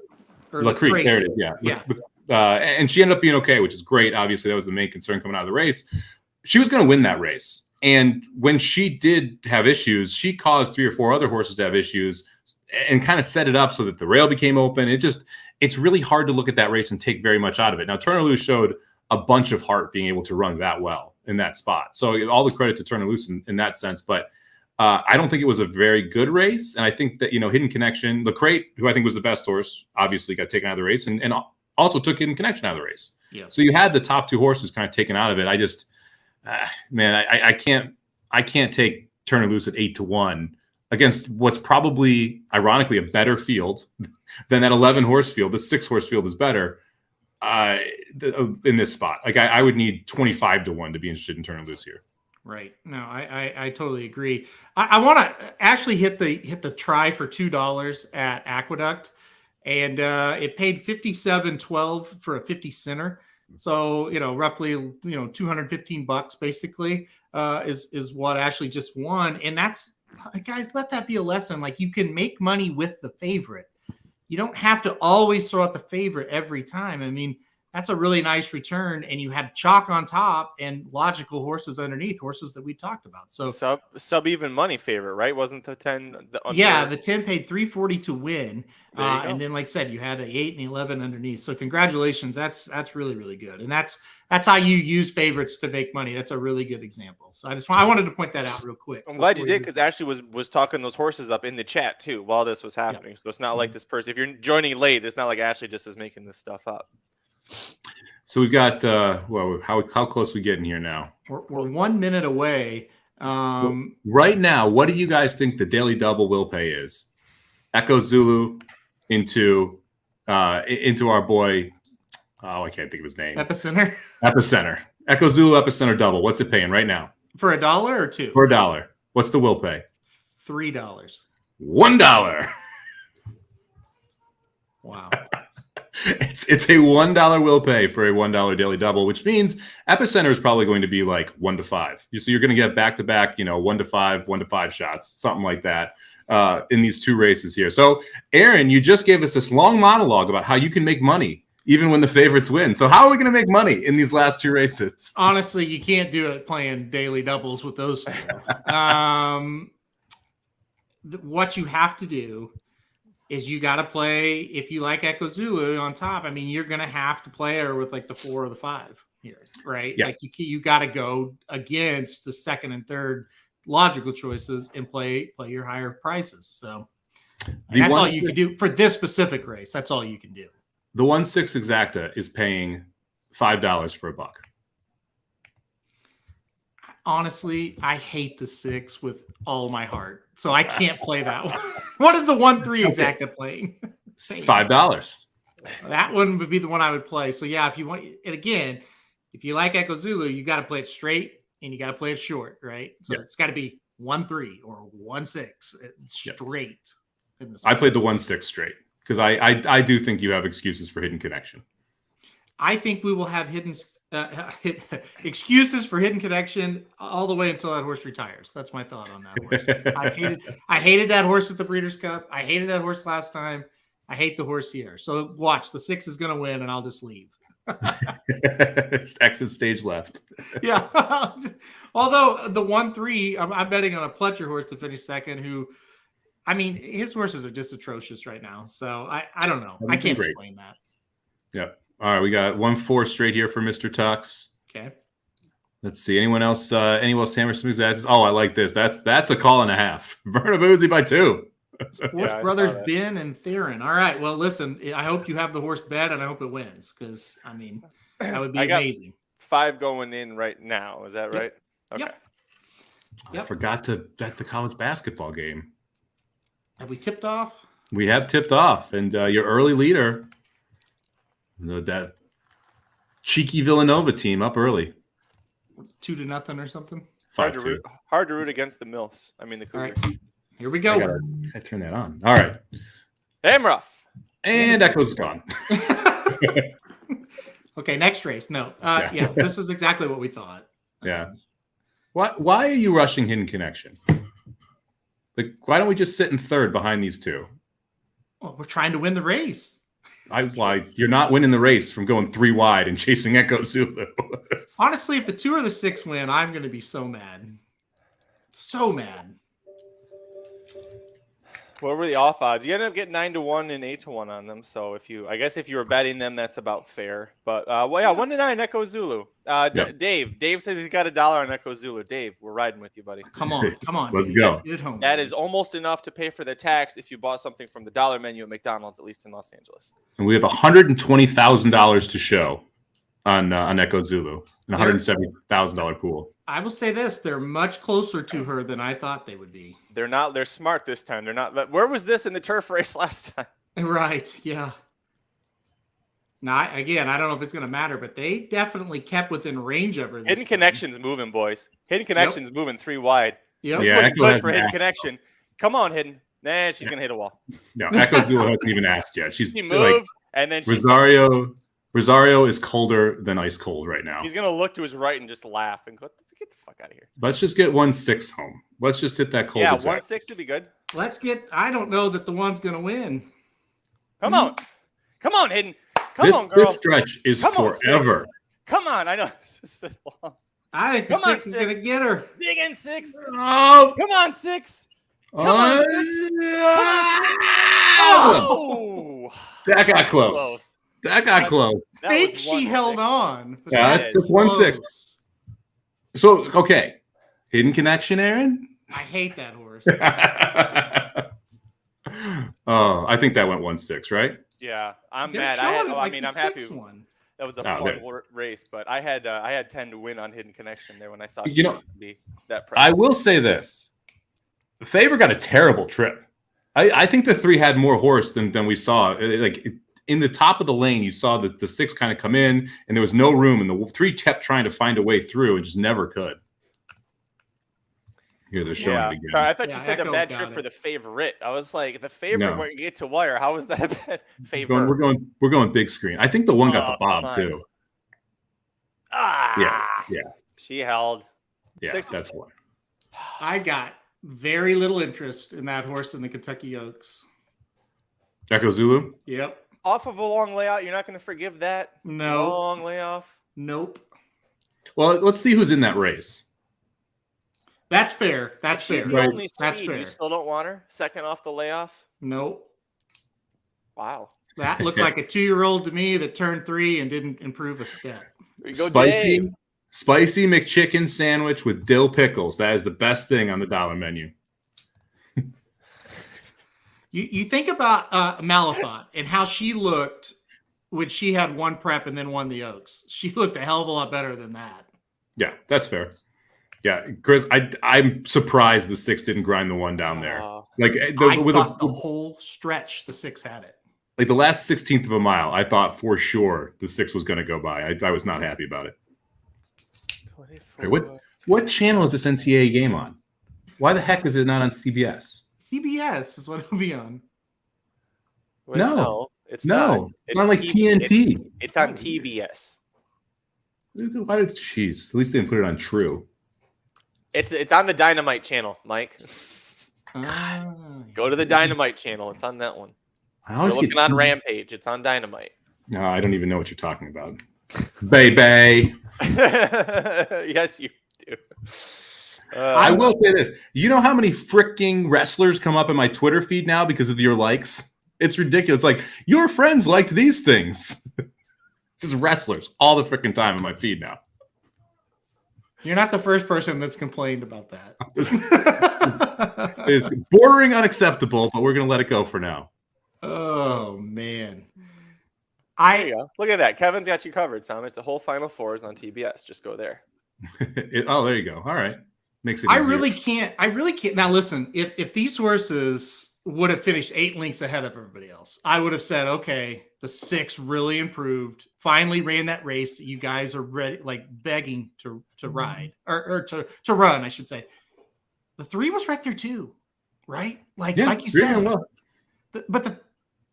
La Creek, there it is. Yeah. And she ended up being okay, which is great. Obviously, that was the main concern coming out of the race. She was going to win that race. And when she did have issues, she caused 3 or 4 other horses to have issues and kind of set it up so that the rail became open. It's really hard to look at that race and take very much out of it. Now, Turner Loose showed a bunch of heart being able to run that well in that spot. So all the credit to Turner Loose in that sense. But I don't think it was a very good race. And I think that, Hidden Connection, Lecrate, who I think was the best horse, obviously got taken out of the race and also took Hidden Connection out of the race. Yeah. So you had the top 2 horses kind of taken out of it. I just, I can't take Turner Loose at 8-1 against what's probably, ironically, a better field than that 11 horse field. The 6 horse field is better in this spot. Like I would need 25-1 to be interested in Turner Loose here. Right. No, I totally agree. I want to actually hit the try for $2 at Aqueduct, and it paid $57.12 for a 50 center. So, roughly, $215 basically is what Ashley just won. And that's, guys, let that be a lesson. Like, you can make money with the favorite. You don't have to always throw out the favorite every time. I mean, that's a really nice return. And you had chalk on top and logical horses underneath, horses that we talked about. So sub even money favorite, right? Wasn't the 10? The 10 paid $340 to win. And then, like I said, you had an 8 and 11 underneath. So congratulations. That's really, really good. And that's how you use favorites to make money. That's a really good example. So I wanted to point that out real quick. I'm glad you did, because Ashley was talking those horses up in the chat too while this was happening. Yeah. So it's not like this person, if you're joining late, it's not like Ashley just is making this stuff up. So we've got how close are we getting here now? We're 1 minute away. So right now, what do you guys think the daily double will pay is? Echo Zulu into our boy. Oh, I can't think of his name. Epicenter. Echo Zulu Epicenter double. What's it paying right now? For $1 or $2? For $1. What's the will pay? $3. $1. Wow. It's a $1 will pay for a $1 daily double, which means Epicenter is probably going to be like 1 to 5. So you're going to get back to back, 1 to 5 shots, something like that, in these 2 races here. So, Aaron, you just gave us this long monologue about how you can make money even when the favorites win. So how are we going to make money in these last 2 races? Honestly, you can't do it playing daily doubles with those 2. What you have to do is you got to play, if you like Echo Zulu on top, I mean, you're going to have to play her with like the 4 or the 5 here, right? Yeah. Like you got to go against the second and third logical choices and play your higher prices. So that's all you can do for this specific race. That's all you can do. The 1/6 exacta is paying $5 for $1. Honestly, I hate the 6 with all my heart, so I can't play that one. What is the 1/3 exacta playing? $5. That one would be the one I would play. So yeah, if you want, and again, if you like Echo Zulu, you got to play it straight and you got to play it short, right? So it's got to be 1/3 or 1/6 straight. I played the 1/6 straight because I do think you have excuses for Hidden Connection. I think we will have Hidden Excuses for hidden connection all the way until that horse retires. That's my thought on that horse. I hated that horse at the Breeders' Cup. I hated that horse last time. I hate the horse here. So watch, the 6 is going to win, and I'll just leave. Exit stage left. Yeah. Although the 1-3, I'm betting on a Pletcher horse to finish second. Who, I mean, his horses are just atrocious right now. So I don't know. I can't explain that. Yeah. All right, we got 1-4 straight here for Mr. Tux. Okay. Let's see. Anyone else? Anyone else hammer smooth ads? Oh, I like this. That's a call and a half. Bernabuzzi by 2. Sports Brothers, Ben and Theron. All right. Well, listen, I hope you have the horse bet, and I hope it wins because, I mean, that would be amazing. 5 going in right now. Is that right? Okay. Yep. I forgot to bet the college basketball game. Have we tipped off? We have tipped off, and your early leader, that cheeky Villanova team, up early. 2-0 or something. Hard to root against the MILFs. I mean, the Cougars. All right. Here we go. I turn that on. All right. Damn rough. And Echo's gone. Okay, next race. No. Yeah, this is exactly what we thought. Yeah. Why are you rushing Hidden Connection? Like, why don't we just sit in third behind these two? Well, we're trying to win the race. Why you're not winning the race from going 3 wide and chasing Echo Zulu. Honestly, if the 2 or the 6 win, I'm going to be so mad. So mad. What were the off odds? You ended up getting 9-1 and 8-1 on them. So I guess if you were betting them, that's about fair. But 1-9 Echo Zulu. Dave says he's got $1 on Echo Zulu. Dave, we're riding with you, buddy. Come on. Let's go. Let's get it home. That is almost enough to pay for the tax if you bought something from the dollar menu at McDonald's, at least in Los Angeles. And we have $120,000 to show on Echo Zulu, an $170,000 pool. I will say this: they're much closer to her than I thought they would be. They're not. They're smart this time. They're not. Where was this in the turf race last time? Right. Yeah. Now, again, I don't know if it's going to matter, but they definitely kept within range of her. Hidden Connection's moving, boys. Hidden Connection's moving 3 wide. Yep. Yeah, looking good for Hidden Connection. Come on, Hidden. Nah, she's going to hit a wall. No, Echo Zulu hasn't even asked yet. She moved, like, and then Rosario is colder than ice cold right now. He's going to look to his right and just laugh and go, get the fuck out of here. Let's just get 1-6 home. Let's just hit that cold. Yeah, 1-6 would be good. I don't know that the one's going to win. Come on, Hidden. Come on, girl. This stretch is forever. Come on, I know. So long. I think the 6 is going to get her. Big in 6. Oh, come on, 6. Come on, 6. Oh, that got close. That got close. I think she held on. Yeah, that's just 1-6. So, okay. Hidden Connection, Aaron? I hate that horse. Oh, I think that went 1-6, right? Yeah, I'm They're mad. I'm happy. One. That was a fun race, but I had 10 to win on Hidden Connection there when I saw she was going to be that price. I will say this. Favor got a terrible trip. I think the 3 had more horse than we saw. In the top of the lane, you saw the 6 kind of come in, and there was no room, and the 3 kept trying to find a way through and just never could. Here, they're showing it again. Sorry, I thought you said a bad trip for the favorite. I was like, the favorite won't get to wire. How was that a bad favor? We're going big screen. I think the one got the bob too. Yeah. She held. Yeah, 6. That's one. I got very little interest in that horse in the Kentucky Oaks. Echo Zulu? Yep. Off of a long layout, you're not going to forgive that? No. Long layoff? Nope. Well, let's see who's in that race. That's fair. That's fair. That's fair. You still don't want her? Second off the layoff? Nope. Wow. That looked like a 2-year-old to me that turned 3 and didn't improve a step. Spicy McChicken sandwich with dill pickles. That is the best thing on the dollar menu. You think about Malafont and how she looked when she had one prep and then won the Oaks. She looked a hell of a lot better than that. Yeah, that's fair. Yeah, Chris, I'm surprised the 6 didn't grind the 1 down there. The whole stretch, the 6 had it. Like the last 16th of a mile, I thought for sure the 6 was going to go by. I was not happy about it. Hey, what channel is this NCAA game on? Why the heck is it not on CBS? CBS is what it'll be on. No, it's not. It's not like TNT. It's on TBS. Why did jeez? At least they didn't put it on True. It's on the Dynamite channel, Mike. Go to the Dynamite channel. It's on that one. You're looking on Rampage. It's on Dynamite. No, I don't even know what you're talking about. Baby. Yes, you do. I will say this. You know how many freaking wrestlers come up in my Twitter feed now because of your likes? It's ridiculous. Like, your friends liked these things. This is wrestlers all the freaking time in my feed now. You're not the first person that's complained about that. It's bordering unacceptable, but we're going to let it go for now. Oh, man. There you go. Look at that. Kevin's got you covered, Sam. It's a whole Final Fours on TBS. Just go there. There you go. All right. Makes it I easier. really can't. Now, listen, if these horses would have finished 8 lengths ahead of everybody else, I would have said, okay, the 6 really improved, finally ran that race that you guys are ready, like begging to ride or to run, I should say. The 3 was right there too, right? Like you said, well. but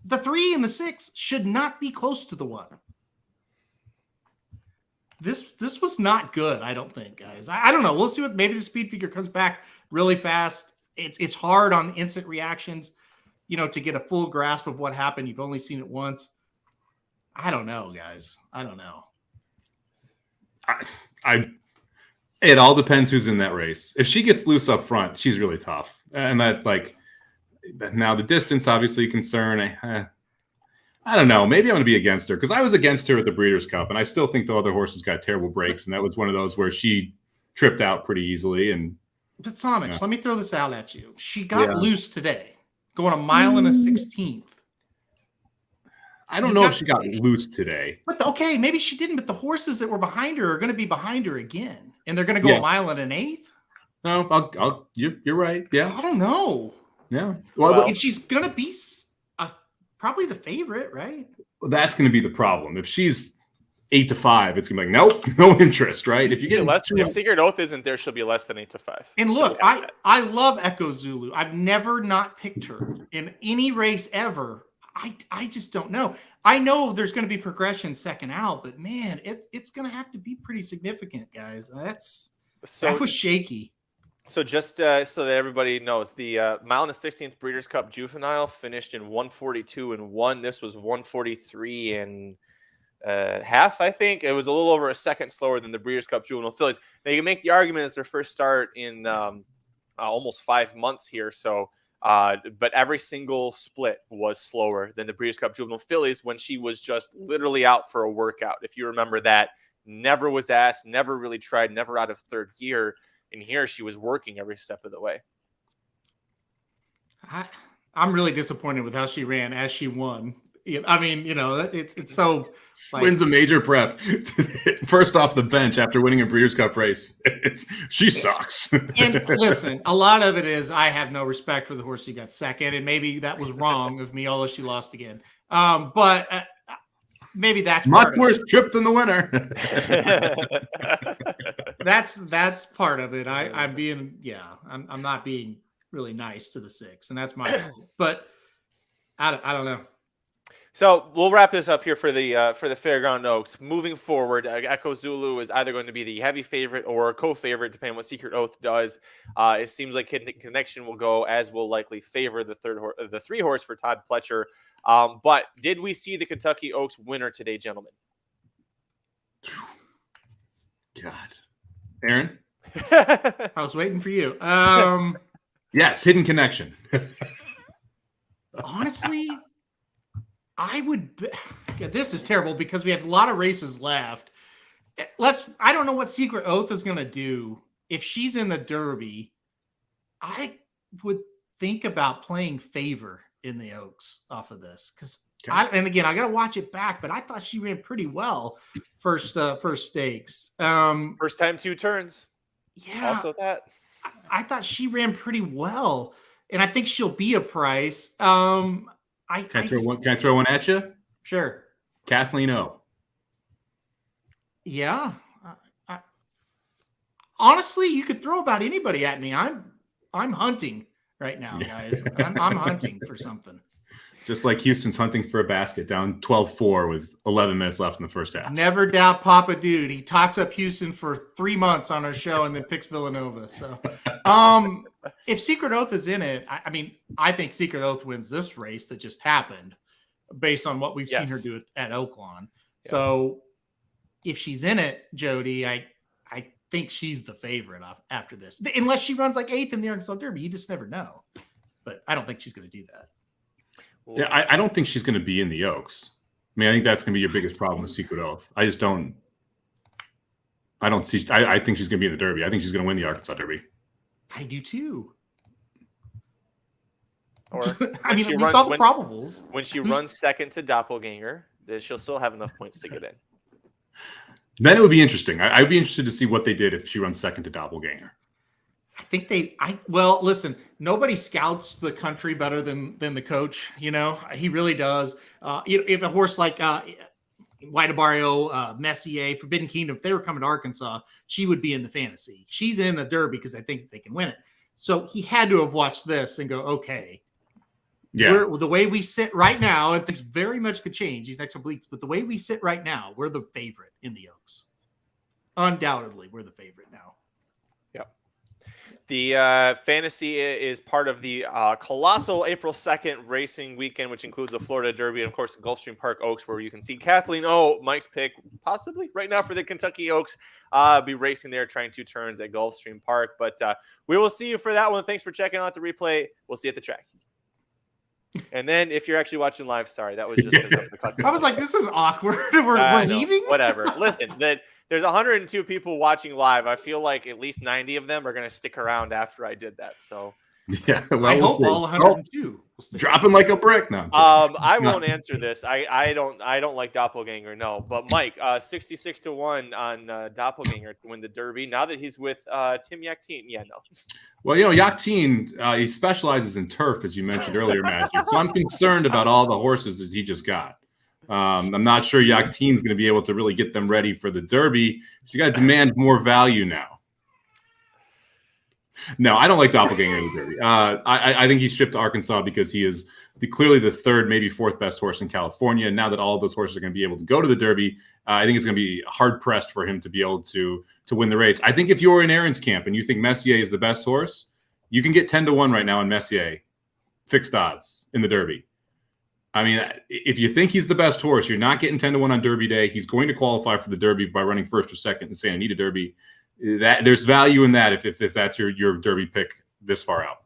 the 3 and the 6 should not be close to the 1. This was not good, I don't think, guys. I don't know. We'll see what maybe the speed figure comes back really fast. It's hard on instant reactions, to get a full grasp of what happened. You've only seen it once. I don't know, guys. I don't know. It all depends who's in that race. If she gets loose up front, she's really tough. And now the distance, obviously, a concern. I don't know. Maybe I'm going to be against her because I was against her at the Breeders' Cup, and I still think the other horses got terrible breaks, and that was one of those where she tripped out pretty easily. But Somich, let me throw this out at you. She got loose today, going 1 mile and a 16th. I don't know if she got loose today. But okay, maybe she didn't. But the horses that were behind her are going to be behind her again, and they're going to go 1 mile and an 1/8. No, you're right. Yeah, I don't know. Yeah. Well, if she's going to be probably the favorite, right? That's going to be the problem. If she's 8-5, it's going to be like, nope, no interest, right? If you get less, if Secret Oath isn't there, she'll be less than 8-5. And look, I love Echo Zulu. I've never not picked her in any race ever. I just don't know. I know there's going to be progression second out, but man, it's going to have to be pretty significant, guys. That was shaky. So just so that everybody knows, the mile and the 16th Breeders' Cup Juvenile finished in 1:42.1. This was 1:43 and half, I think. It was a little over a second slower than the Breeders' Cup Juvenile Fillies. Now, you can make the argument it's their first start in almost 5 months here. So, but every single split was slower than the Breeders' Cup Juvenile Fillies when she was just literally out for a workout. If you remember that, never was asked, never really tried, never out of third gear. And here she was working every step of the way. I'm really disappointed with how she ran as she won. I mean, it's so wins a major prep first off the bench after winning a Breeders' Cup race. She sucks. And listen, a lot of it is I have no respect for the horse who got second, and maybe that was wrong of me, although she lost again. But maybe that's much worse trip than the winner. That's part of it. I'm not being really nice to the 6, and that's my fault. But I don't know. So we'll wrap this up here for the Fairground Oaks. Moving forward, Echo Zulu is either going to be the heavy favorite or co-favorite, depending on what Secret Oath does. It seems like Hidden Connection will go, as will likely favor the 3 horse for Todd Pletcher. But did we see the Kentucky Oaks winner today, gentlemen? God, Aaron, I was waiting for you. Yes, Hidden Connection. Honestly, I would. This is terrible because we have a lot of races left. I don't know what Secret Oath is going to do if she's in the Derby. I would think about playing favor in the Oaks off of this because, and again, I got to watch it back. But I thought she ran pretty well first stakes. First time 2 turns. Yeah. Also that. I thought she ran pretty well, and I think she'll be a price. Can I throw one at you? Sure. Kathleen O. Yeah. Honestly, you could throw about anybody at me. I'm hunting right now, guys. I'm hunting for something. Just like Houston's hunting for a basket, down 12-4 with 11 minutes left in the first half. Never doubt Papa Dude. He talks up Houston for 3 months on our show and then picks Villanova. So, if Secret Oath is in it, I mean, I think Secret Oath wins this race that just happened based on what we've seen her do at Oaklawn. Yeah. So, if she's in it, Jody, I think she's the favorite after this. Unless she runs like 8th in the Arkansas Derby. You just never know. But I don't think she's going to do that. Yeah, I don't think she's going to be in the Oaks. I mean, I think that's going to be your biggest problem with Secret Oath. I just don't. I think she's going to be in the Derby. I think she's going to win the Arkansas Derby. I do too. Or I mean, we saw the probables. When she runs second to Doppelganger, then she'll still have enough points to get in. Then it would be interesting. I'd be interested to see what they did if she runs second to Doppelganger. I think well, listen, nobody scouts the country better than the coach. You know, he really does. If a horse like White Messier, Forbidden Kingdom, if they were coming to Arkansas, she would be in the fantasy. She's in the Derby because I think they can win it. So he had to have watched this and go, okay, the way we sit right now, and things very much could change these next couple weeks, but the way we sit right now, we're the favorite in the Oaks. Undoubtedly, we're the favorite now. The fantasy is part of the colossal April 2nd racing weekend, which includes the Florida Derby and, of course, the Gulfstream Park Oaks, where you can see Kathleen Mike's pick, possibly right now for the Kentucky Oaks, be racing there, trying 2 turns at Gulfstream Park. But we will see you for that one. Thanks for checking out the replay. We'll see you at the track. And then if you're actually watching live, sorry, that was just I was like, this is awkward. We're leaving? Whatever. Listen, there's 102 people watching live. I feel like at least 90 of them are going to stick around after I did that. So yeah, well, I hope all 102 will stick dropping like a brick now. I won't answer this. I don't like Doppelganger, no. But Mike, 66-1 on Doppelganger to win the Derby. Now that he's with Tim Yachtine, yeah, no. Well, Yachtine, he specializes in turf, as you mentioned earlier, Magic. So I'm concerned about all the horses that he just got. I'm not sure Yachtine's going to be able to really get them ready for the Derby. So you got to demand more value now. No, I don't like Doppelganger in the Derby. I think he's shipped to Arkansas because he is clearly the 3rd, maybe 4th best horse in California. And now that all of those horses are going to be able to go to the Derby, I think it's going to be hard pressed for him to be able to win the race. I think if you're in Aaron's camp and you think Messier is the best horse, you can get 10-1 right now in Messier, fixed odds in the Derby. I mean, if you think he's the best horse, you're not getting 10-1 on Derby Day. He's going to qualify for the Derby by running 1st or 2nd in Santa Anita Derby. There's value in that if that's your Derby pick this far out.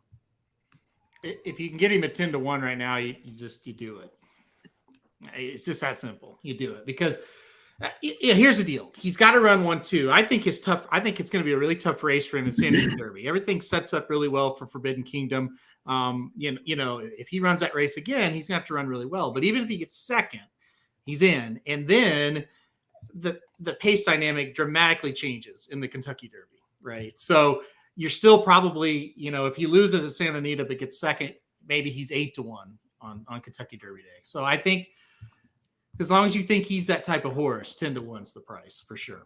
If you can get him at 10-1 right now, you do it. It's just that simple. You do it because here's the deal. He's got to run 1-2. I think it's tough. I think it's going to be a really tough race for him in Santa Anita Derby. Everything sets up really well for Forbidden Kingdom. If he runs that race again, he's going to have to run really well. But even if he gets second, he's in. And then the pace dynamic dramatically changes in the Kentucky Derby, right? So you're still probably, if he loses at Santa Anita but gets second, maybe he's 8-1 on Kentucky Derby Day. So I think as long as you think he's that type of horse, 10-1's the price for sure.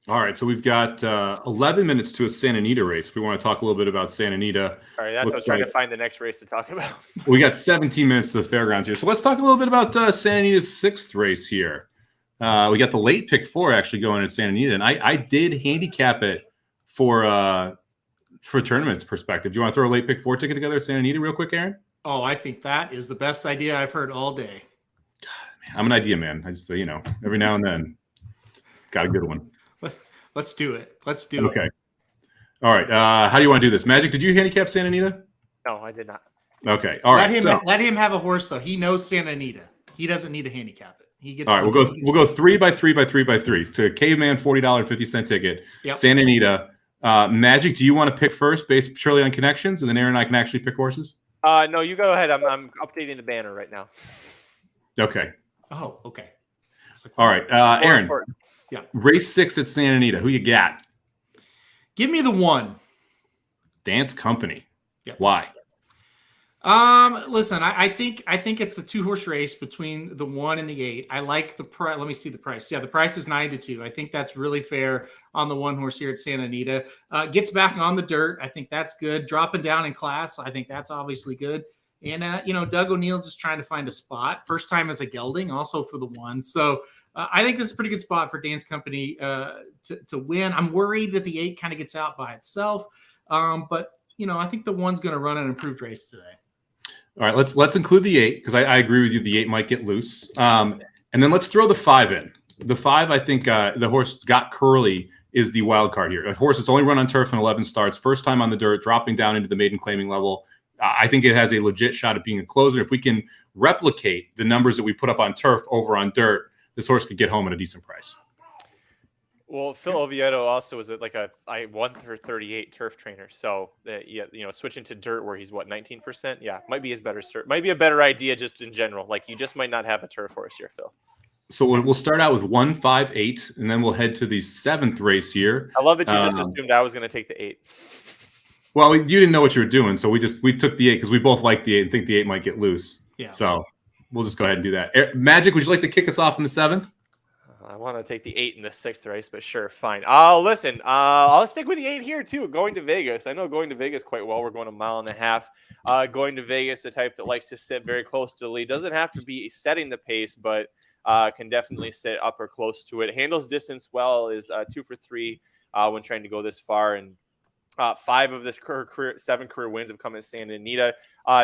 All right, so we've got 11 minutes to a Santa Anita race. If we want to talk a little bit about Santa Anita. All right, that's what I was trying to find the next race to talk about. We got 17 minutes to the fairgrounds here. So let's talk a little bit about Santa Anita's 6th race here. We got the late pick 4 actually going at Santa Anita, and I did handicap it for tournaments perspective. Do you want to throw a late pick 4 ticket together at Santa Anita real quick, Aaron? Oh, I think that is the best idea I've heard all day. God, man, I'm an idea man. I just every now and then got a good one. Let's do it. Let's do it. Okay. All right. How do you want to do this? Magic, did you handicap Santa Anita? No, I did not. Okay. All right. Let him have a horse though. He knows Santa Anita. He doesn't need to handicap it. He gets. All right. We'll go 3 by 3 by 3 by 3 to Caveman $40.50 ticket. Yep. Santa Anita. Magic, do you want to pick first based purely on connections, and then Aaron and I can actually pick horses? No, you go ahead. I'm updating the banner right now. Okay. Oh, okay. All right. Aaron. Important. Yeah. Race 6 at Santa Anita. Who you got? Give me the 1. Dance Company. Yep. Why? Listen, I think it's a 2-horse race between the 1 and the 8. I like the price. Let me see the price. Yeah, the price is 9-2. I think that's really fair on the 1 horse here at Santa Anita. Gets back on the dirt. I think that's good. Dropping down in class. I think that's obviously good. And Doug O'Neill just trying to find a spot. First time as a gelding, also for the 1. So I think this is a pretty good spot for Dan's company to win. I'm worried that the 8 kind of gets out by itself, but I think the 1's going to run an improved race today. All right, let's include the 8 because I agree with you. The 8 might get loose, and then let's throw the 5 in. The 5, I think, the horse Got Curly is the wild card here. A horse that's only run on turf in 11 starts, first time on the dirt, dropping down into the maiden claiming level. I think it has a legit shot at being a closer. If we can replicate the numbers that we put up on turf over on dirt, this horse could get home at a decent price. Well, Phil Oviedo also was like a 1/38 turf trainer. So switching to dirt where he's 19%. Yeah, might be might be a better idea just in general. Like you just might not have a turf horse here, Phil. So we'll start out with 1, 5, 8, and then we'll head to the 7th race here. I love that you just assumed I was going to take the 8. Well, you didn't know what you were doing, so we took the 8 because we both like the 8 and think the 8 might get loose. Yeah. So we'll just go ahead and do that. Magic, would you like to kick us off in the 7th? I want to take the 8 in the 6th race, but sure, fine. Listen, I'll stick with the 8 here too. Going to Vegas, I know going to Vegas quite well. We're going 1.5 miles. Going to Vegas, the type that likes to sit very close to the lead, doesn't have to be setting the pace, but can definitely sit up or close to it. Handles distance well. Is 2 for 3 when trying to go this far, and 5 of this 7 career wins have come at Santa Anita.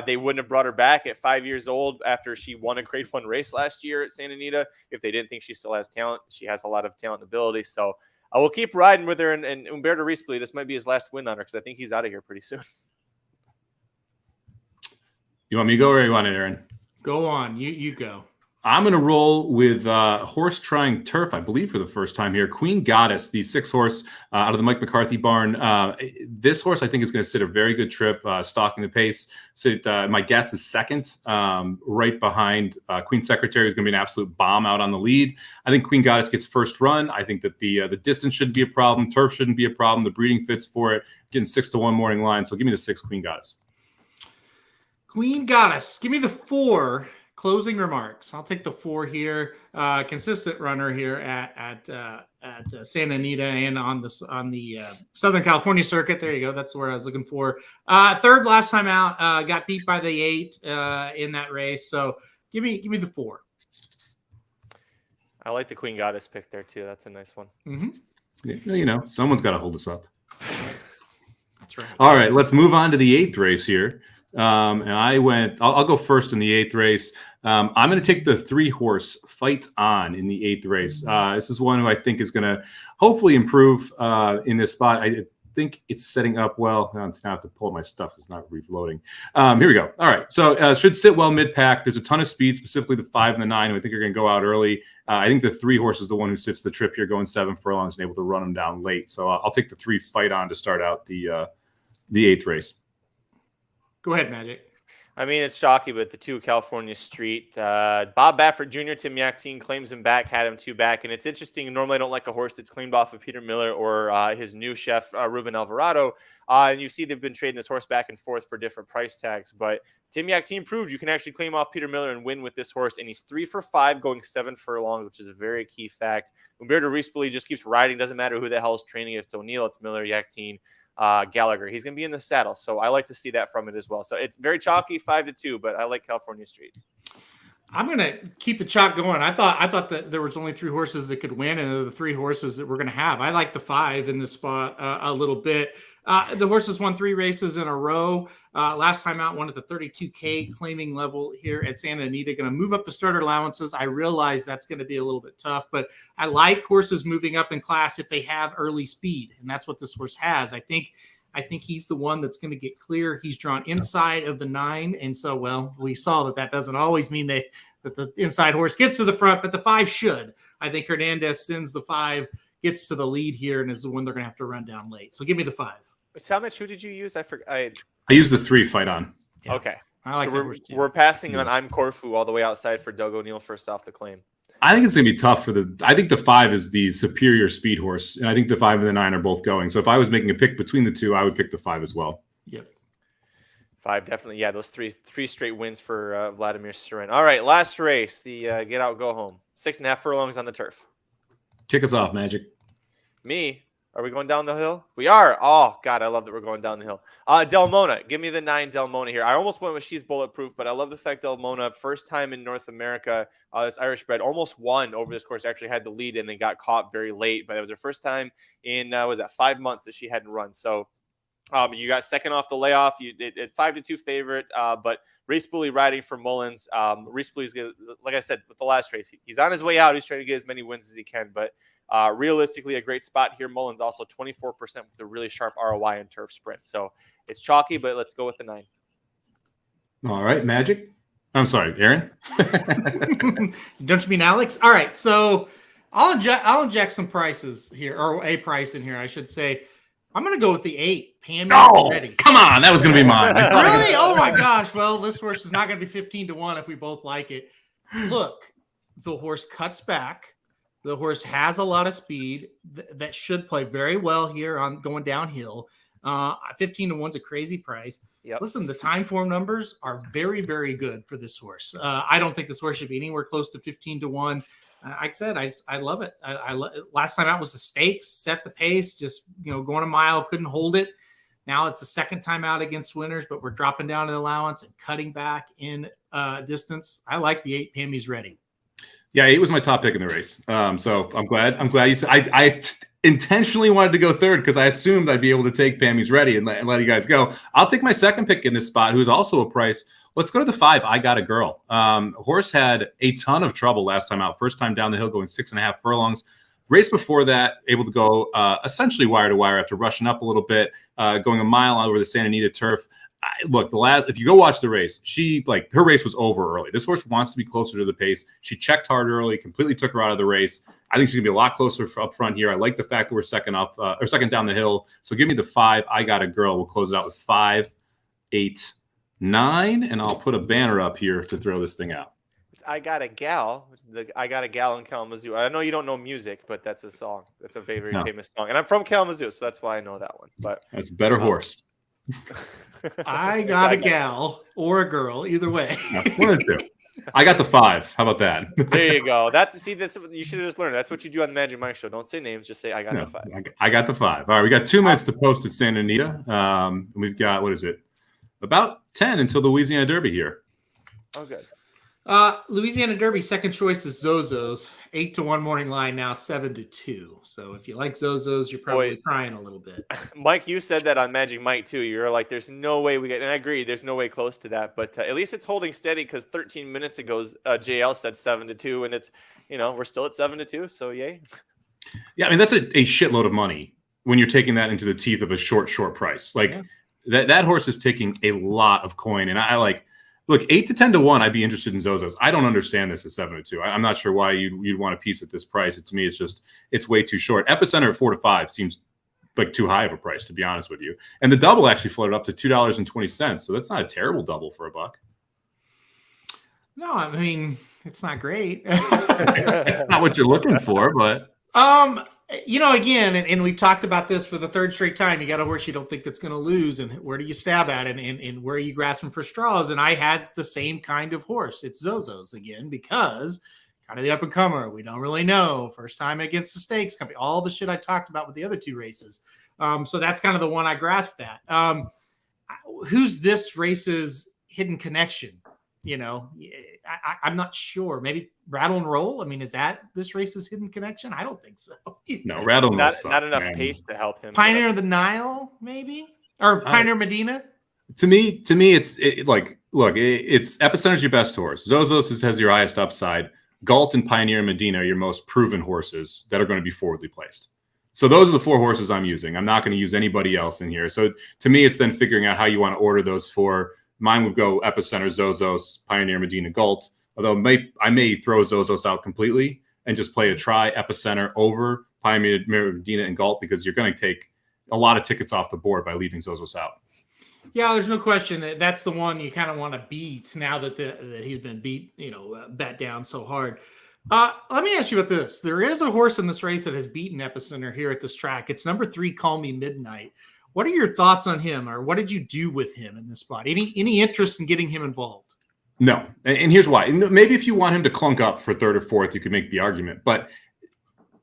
They wouldn't have brought her back at 5 years old after she won a Grade 1 race last year at Santa Anita if they didn't think she still has talent. She has a lot of talent and ability. So we'll keep riding with her. And Umberto Rispoli, this might be his last win on her because I think he's out of here pretty soon. You want me to go or you want it, Aaron? Go on. You go. I'm going to roll with horse trying turf, I believe, for the first time here. Queen Goddess, the 6 horse out of the Mike McCarthy barn. This horse, I think, is going to sit a very good trip, stalking the pace. So my guess is 2nd, right behind Queen Secretary, is going to be an absolute bomb out on the lead. I think Queen Goddess gets first run. I think that the distance shouldn't be a problem. Turf shouldn't be a problem. The breeding fits for it. Getting 6-1 morning line. So give me the 6 Queen Goddess. Queen Goddess. Give me the 4. Closing remarks. I'll take the 4 here. Consistent runner here at Santa Anita and on the Southern California circuit. There you go. That's where I was looking for. 3rd last time out. Got beat by the 8 in that race. So give me the 4. I like the Queen Goddess pick there too. That's a nice one. Mm-hmm. Someone's got to hold us up. That's right. All right, let's move on to the 8th race here. And I'll go first in the 8th race. I'm going to take the 3 horse Fight On in the 8th race. This is one who I think is going to hopefully improve in this spot. I think it's setting up well. Now I have to pull my stuff. It's not reloading. Here we go. All right. So should sit well mid-pack. There's a ton of speed, specifically the 5 and the 9, who I think are going to go out early. I think the 3 horse is the one who sits the trip here, going 7 furlongs and able to run them down late. So I'll take the 3 Fight On to start out the 8th race. Go ahead, Magic. I mean, it's chalky, but the 2 California Street, Bob Baffert Jr., Tim Yaktine claims him back, had him 2 back. And it's interesting. Normally, I don't like a horse that's claimed off of Peter Miller or his new chef, Ruben Alvarado. And you see they've been trading this horse back and forth for different price tags. But Tim Yaktine proved you can actually claim off Peter Miller and win with this horse. And he's 3 for 5 going 7 furlongs, which is a very key fact. Umberto Rispoli just keeps riding. Doesn't matter who the hell is training. If it's O'Neill, it's Miller, Yaktine. Gallagher. He's going to be in the saddle. So I like to see that from it as well. So it's very chalky, 5-2, but I like California Street. I'm going to keep the chalk going. I thought that there was only 3 horses that could win, and the 3 horses that we're going to have. I like the 5 in this spot a little bit. The horses won 3 races in a row. Last time out, won at the 32K claiming level here at Santa Anita. Going to move up the starter allowances. I realize that's going to be a little bit tough, but I like horses moving up in class if they have early speed, and that's what this horse has. I think he's the one that's going to get clear. He's drawn inside of the 9, and so, well, we saw that doesn't always mean that the inside horse gets to the front, but the 5 should. I think Hernandez sends the 5, gets to the lead here, and is the one they're going to have to run down late. So give me the 5. Somich, who did you use? I forgot. I used the 3 Fight On. Yeah. Okay. I like so we're passing on I'm Corfu all the way outside for Doug O'Neill first off the claim. I think it's going to be tough I think the 5 is the superior speed horse, and I think the 5 and the 9 are both going. So if I was making a pick between the 2, I would pick the 5 as well. Yep. 5, definitely. Yeah, those three straight wins for Vladimir Surin. All right, last race, the get out, go home. 6.5 furlongs on the turf. Kick us off, Magic. Me? Are we going down the hill? We are. Oh, God, I love that we're going down the hill. Del Mona. Give me the 9 Del Mona here. I almost went with She's Bulletproof, but I love the fact Del Mona, first time in North America, this Irish bred, almost won over this course. Actually had the lead and then got caught very late, but it was her first time in, 5 months that she hadn't run. So you got second off the layoff. You 5-2 favorite, but Race Bully riding for Mullins. Race Bully's gonna, like I said with the last race, he's on his way out. He's trying to get as many wins as he can, but realistically, a great spot here. Mullins also 24% with a really sharp ROI in turf sprint. So it's chalky, but let's go with the 9. All right, Magic. I'm sorry, Aaron. Don't you mean Alex? All right, so I'll inject some prices here, or a price in here, I should say. I'm going to go with the 8. No, come on. That was going to be mine. Really? Oh, my gosh. Well, this horse is not going to be 15-1 if we both like it. Look, the horse cuts back. The horse has a lot of speed that should play very well here on going downhill. 15-1 is a crazy price. Yep. Listen, the time form numbers are very, very good for this horse. I don't think this horse should be anywhere close to 15-1. Like I said, I love it. Last time out was the stakes, set the pace, just going a mile, couldn't hold it. Now it's the second time out against winners, but we're dropping down in allowance and cutting back in distance. I like the 8. Pammy's Ready. Yeah, 8 was my top pick in the race. So I'm glad you. I intentionally wanted to go third because I assumed I'd be able to take Pammy's Ready and let you guys go. I'll take my second pick in this spot, who's also a price. Let's go to the 5. I Got a Girl. Horse had a ton of trouble last time out. First time down the hill, going 6.5 furlongs. Race before that, able to go essentially wire to wire after rushing up a little bit, going a mile over the Santa Anita turf. Look, if you go watch the race, her race was over early. This horse wants to be closer to the pace. She checked hard early, completely took her out of the race. I think she's gonna be a lot closer up front here. I like the fact that we're second down the hill. So give me the 5. I Got a Girl. We'll close it out with 5, 8, 9, and I'll put a banner up here to throw this thing out. I Got a Gal. I Got a Gal in Kalamazoo. I know you don't know music, but that's a song. That's a very, very famous song. And I'm from Kalamazoo, so that's why I know that one. But that's a better horse. I got a gal or a girl, either way. One or two. I got the 5. How about that? There you go. That's you should have just learned. That's what you do on the Magic Mike show. Don't say names. Just say I got the 5. I got the 5. All right, we got 2 minutes to post at Santa Anita. We've got, what is it? About 10 until the Louisiana Derby here. Oh, good. Louisiana Derby second choice is Zozos. 8-1 morning line now, 7-2. So if you like Zozos, you're probably crying a little bit. Mike, you said that on Magic Mike too. You're like, there's no way we get, and I agree, there's no way close to that. But at least it's holding steady because 13 minutes ago, JL said 7-2, and it's we're still at 7-2. So yay. Yeah, I mean that's a shitload of money when you're taking that into the teeth of a short price. Like that horse is taking a lot of coin, and I like. Look, 8 to 10-1, I'd be interested in Zozos. I don't understand this at 7-2. I'm not sure why you'd want a piece at this price. To me, it's way too short. Epicenter at 4-5 seems like too high of a price, to be honest with you. And the double actually floated up to $2.20, so that's not a terrible double for a buck. No, I mean it's not great. It's not what you're looking for, but again, and we've talked about this for the third straight time. You got a horse you don't think that's going to lose, and where do you stab at it, and where are you grasping for straws? And I had the same kind of horse. It's Zozos again because kind of the up and comer. We don't really know. First time against the stakes company. All the shit I talked about with the other 2 races. So that's kind of the one I grasped at. Who's this race's hidden connection? I'm not sure. Maybe Rattle and Roll. I mean, is that this race's hidden connection? I don't think so. No, Rattle and Roll. Not enough pace to help him. Pioneer of the Nile, maybe, or Pioneer Medina. To me, it's Epicenter's your best horse. Zozos has your highest upside. Galt and Pioneer and Medina are your most proven horses that are going to be forwardly placed. So those are the 4 horses I'm using. I'm not going to use anybody else in here. So to me, it's then figuring out how you want to order those 4. Mine would go Epicenter, Zozos, Pioneer, Medina, Galt. Although I may throw Zozos out completely and just play a try Epicenter over Pioneer, Medina, and Galt because you're going to take a lot of tickets off the board by leaving Zozos out. Yeah, there's no question that that's the one you kind of want to beat now that he's been bet down so hard. Let me ask you about this. There is a horse in this race that has beaten Epicenter here at this track. It's number 3, Call Me Midnight. What are your thoughts on him, or what did you do with him in this spot? Any interest in getting him involved? No, and here's why. Maybe if you want him to clunk up for third or fourth, you could make the argument. But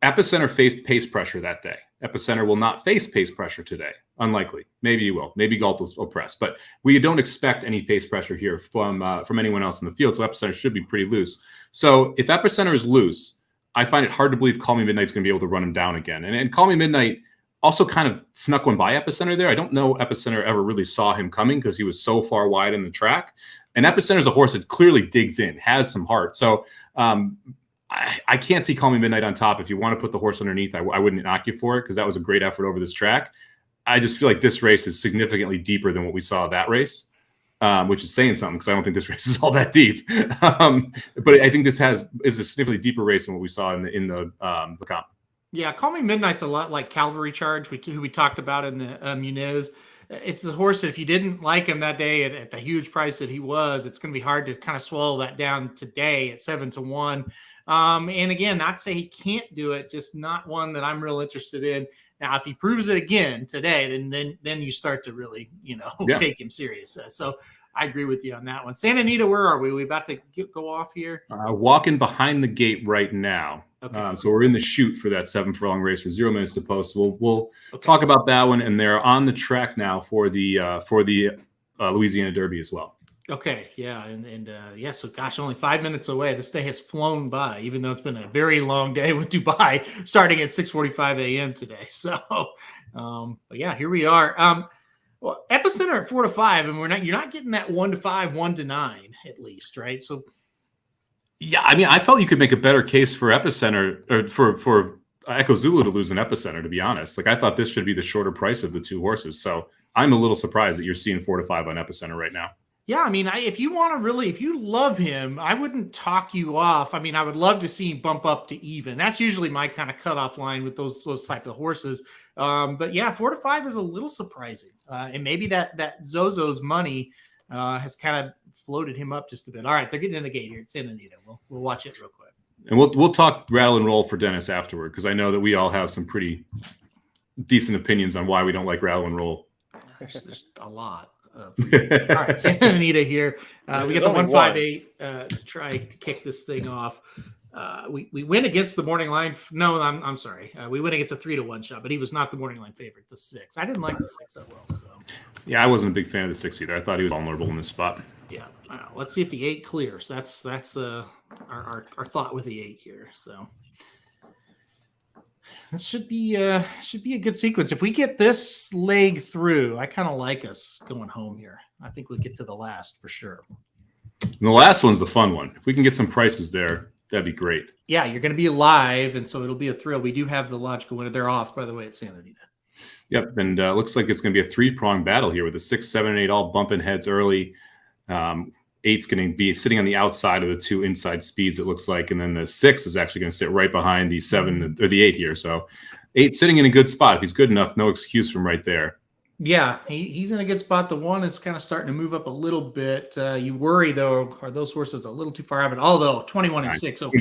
Epicenter faced pace pressure that day. Epicenter will not face pace pressure today. Unlikely. Maybe you will. Maybe Galt will press. But we don't expect any pace pressure here from anyone else in the field. So Epicenter should be pretty loose. So if Epicenter is loose, I find it hard to believe Call Me Midnight's going to be able to run him down again. And Call Me Midnight also kind of snuck one by Epicenter there. I don't know Epicenter ever really saw him coming because he was so far wide in the track. And Epicenter is a horse that clearly digs in, has some heart. So I can't see Call Me Midnight on top. If you want to put the horse underneath, I wouldn't knock you for it because that was a great effort over this track. I just feel like this race is significantly deeper than what we saw that race, which is saying something because I don't think this race is all that deep. But I think this is a significantly deeper race than what we saw in the comp. Yeah, Call Me Midnight's a lot like Cavalry Charge, who we talked about in the Muniz. It's a horse that if you didn't like him that day at the huge price that he was, it's going to be hard to kind of swallow that down today at 7-1. And again, not to say he can't do it, just not one that I'm real interested in. Now, if he proves it again today, then you start to really, take him serious. So I agree with you on that one. Santa Anita, where are we? We about to go off here? Walking behind the gate right now. Okay. So we're in the chute for that 7 furlong race for 0 minutes to post. So we'll talk about that one, and they're on the track now for the Louisiana Derby as well. Okay, yeah, and so gosh, only 5 minutes away. This day has flown by, even though it's been a very long day with Dubai starting at 6:45 a.m. today. So, but yeah, here we are. Well, Epicenter at 4-5, and you're not getting that 1-5, 1-9 at least, right? So. Yeah, I mean, I felt you could make a better case for Epicenter or for Echo Zulu to lose an Epicenter, to be honest. Like, I thought this should be the shorter price of the two horses. So I'm a little surprised that you're seeing 4-5 on Epicenter right now. Yeah, I mean, if you love him, I wouldn't talk you off. I mean, I would love to see him bump up to even. That's usually my kind of cutoff line with those type of horses. But yeah, 4-5 is a little surprising. And maybe that Zozo's money has kind of floated him up just a bit. All right, they're getting in the gate here at Santa Anita. We'll watch it real quick. And we'll talk rattle and roll for Dennis afterward, because I know that we all have some pretty decent opinions on why we don't like rattle and roll. There's a lot. All right, Santa Anita here. We get the 158 to try to kick this thing off. We win against the morning line. No, I'm sorry. We win against a 3-1 shot, but he was not the morning line favorite. The 6. I didn't like the 6 that well. So yeah, I wasn't a big fan of the 6 either. I thought he was vulnerable in this spot. Yeah. Let's see if the 8 clears. That's our thought with the 8 here. So this should be a good sequence. If we get this leg through, I kind of like us going home here. I think we'll get to the last for sure. And the last one's the fun one. If we can get some prices there, that'd be great. Yeah, you're going to be live, and so it'll be a thrill. We do have the logical winner. They're off, by the way, at Santa Anita. Yep, and looks like it's going to be a 3-pronged battle here with the 6, 7, and 8 all bumping heads early. 8's going to be sitting on the outside of the 2 inside speeds, it looks like, and then the 6 is actually going to sit right behind the 7 or the 8 here. So 8 sitting in a good spot. If he's good enough, no excuse from right there. Yeah, he's in a good spot. The 1 is kind of starting to move up a little bit. You worry, though, are those horses a little too far out of it? Although 21 and 6, okay,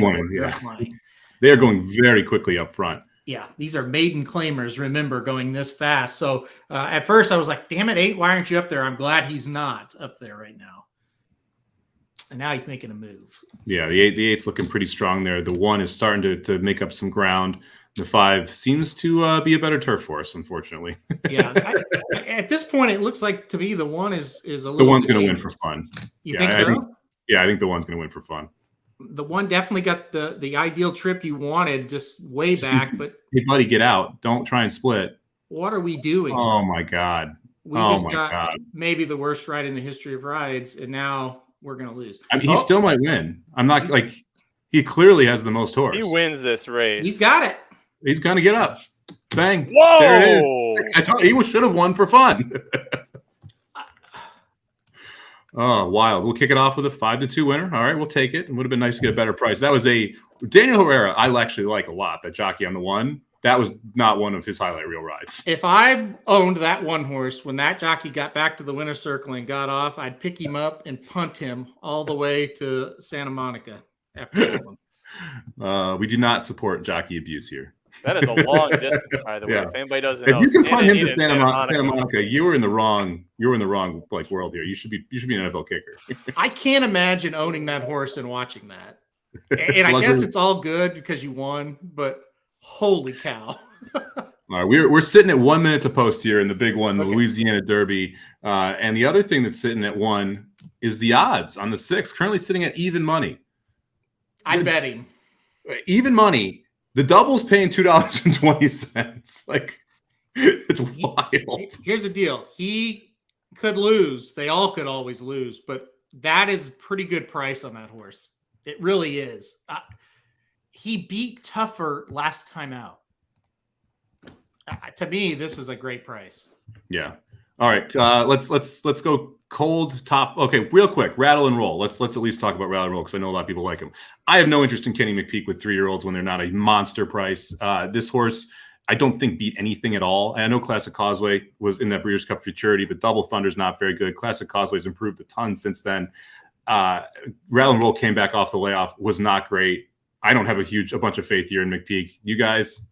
they are going very quickly up front. Yeah, these are maiden claimers, remember, going this fast. So at first I was like, damn it, 8, why aren't you up there? I'm glad he's not up there right now. And now he's making a move. Yeah, the 8's looking pretty strong there. The 1 is starting to make up some ground. The 5 seems to be a better turf for us, unfortunately. Yeah, at this point, it looks like to me the 1 is a little. The 1's going to win for fun. You think so? I think the 1's going to win for fun. The 1 definitely got the ideal trip you wanted, just way back. But hey, buddy, get out! Don't try and split. What are we doing? Oh my God! We just got maybe the worst ride in the history of rides, and now we're going to lose. I mean, he still might win. I'm not like he clearly has the most horse. He wins this race. He's got it. He's going to get up. Bang. Whoa! There it is. I told you, he should have won for fun. Oh, wild. We'll kick it off with a 5-2 winner. All right, we'll take it. It would have been nice to get a better price. That was a Daniel Herrera. I actually like a lot, that jockey on the 1. That was not one of his highlight reel rides. If I owned that 1 horse, when that jockey got back to the winner's circle and got off, I'd pick him up and punt him all the way to Santa Monica after that one. We do not support jockey abuse here. That is a long distance, by the way. Yeah. If anybody doesn't If know, you can punt him Santa to Anita and Santa Monica, you were in the wrong like world here. You should be an NFL kicker. I can't imagine owning that horse and watching that. And I Luckily- guess it's all good because you won, but holy cow. All right, we're sitting at 1 minute to post here in the big one, the Okay. Louisiana Derby. And the other thing that's sitting at 1 is the odds on the 6, currently sitting at even money. I bet him. Even money. The double's paying $2.20. Like, it's wild. Here's the deal. He could lose. They all could always lose, but that is a pretty good price on that horse. It really is. He beat Tougher last time out. To me, this is a great price. Yeah. All right. Let's go cold top. Okay, real quick, rattle and roll. Let's at least talk about rattle and roll because I know a lot of people like him. I have no interest in Kenny McPeak with 3-year-olds when they're not a monster price. This horse, I don't think beat anything at all. And I know Classic Causeway was in that Breeders' Cup Futurity, but Double Thunder's not very good. Classic Causeway's improved a ton since then. Rattle and roll came back off the layoff, was not great. I don't have a bunch of faith here in McPeak. You guys?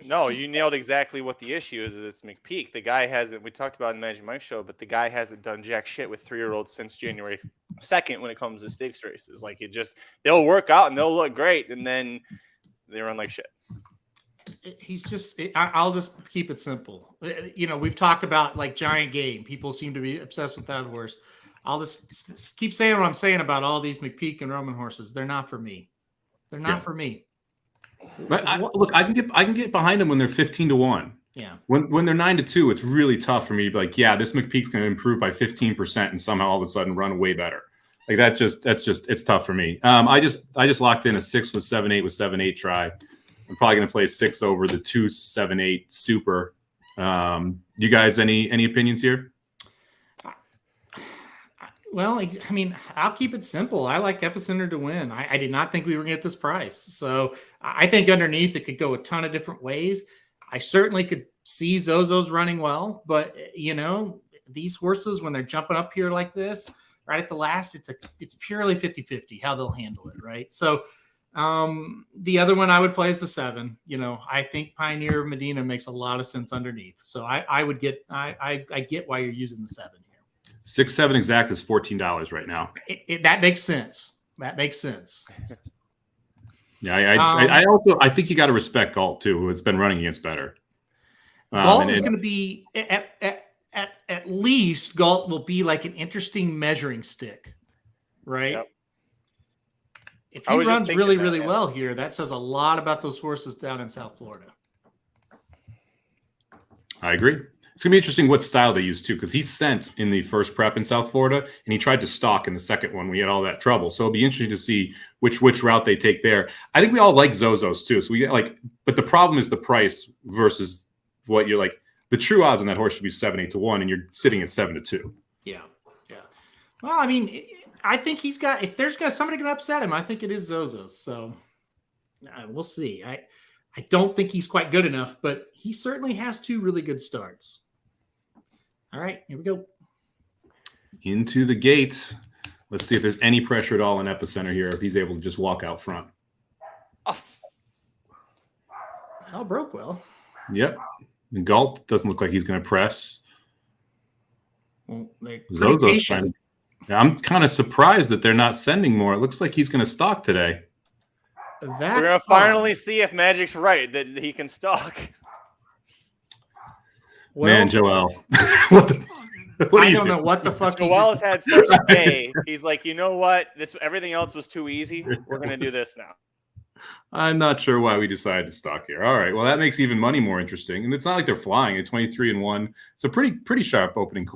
No, you nailed exactly what the issue is. It's McPeak. The guy hasn't. We talked about in the Magic Mike show, but the guy hasn't done jack shit with 3-year-olds since January 2nd when it comes to stakes races. Like they'll work out and they'll look great, and then they run like shit. I'll just keep it simple. We've talked about like Giant Game. People seem to be obsessed with that horse. I'll just keep saying what I'm saying about all these McPeak and Roman horses. They're not for me. They're not for me. But look, I can get behind them when they're 15-1. Yeah. When they're 9-2, it's really tough for me to be like, yeah, this McPeak's going to improve by 15% and somehow all of a sudden run way better. Like it's tough for me. I just locked in a 6 with 7-8 with 7-8 try. I'm probably going to play 6 over the 2-7-8 super. You guys, any opinions here? Well, I mean, I'll keep it simple. I like Epicenter to win. I did not think we were going to get this price. So I think underneath it could go a ton of different ways. I certainly could see Zozo's running well, but these horses, when they're jumping up here like this, right at the last, it's purely 50-50 how they'll handle it, right? So the other one I would play is the 7. I think Pioneer of Medina makes a lot of sense underneath. So I get why you're using the 7 here. 6-7 exact is $14 right now. That makes sense. That makes sense. Yeah, I think you got to respect Galt too, who has been running against better. Galt is going to be at least Galt will be like an interesting measuring stick, right? Yep. If he runs really, really well here, that says a lot about those horses down in South Florida. I agree. It's going to be interesting what style they use, too, because he sent in the first prep in South Florida, and he tried to stalk in the second one. We had all that trouble. So it'll be interesting to see which route they take there. I think we all like Zozo's, too. So we get but the problem is the price versus what you're like. The true odds on that horse should be 7-8-1, and you're sitting at 7-2. Yeah. Well, I mean, I think he's got, if there's somebody going to upset him, I think it is Zozo's. So we'll see. I don't think he's quite good enough, but he certainly has 2 really good starts. All right, here we go. Into the gate. Let's see if there's any pressure at all in Epicenter here, if he's able to just walk out front. Oh, broke well. Yep. And Galt doesn't look like he's going to press. Well, Zozo's trying. I'm kind of surprised that they're not sending more. It looks like he's going to stalk today. We're going to finally see if Magic's right that he can stalk. Well, man, Joel. What I don't know what the fuck. Joel has had such a day. He's like, you know what? Everything else was too easy. We're going to do this now. I'm not sure why we decided to stock here. All right. Well, that makes even money more interesting. And it's not like they're flying at 23-1. It's a pretty sharp opening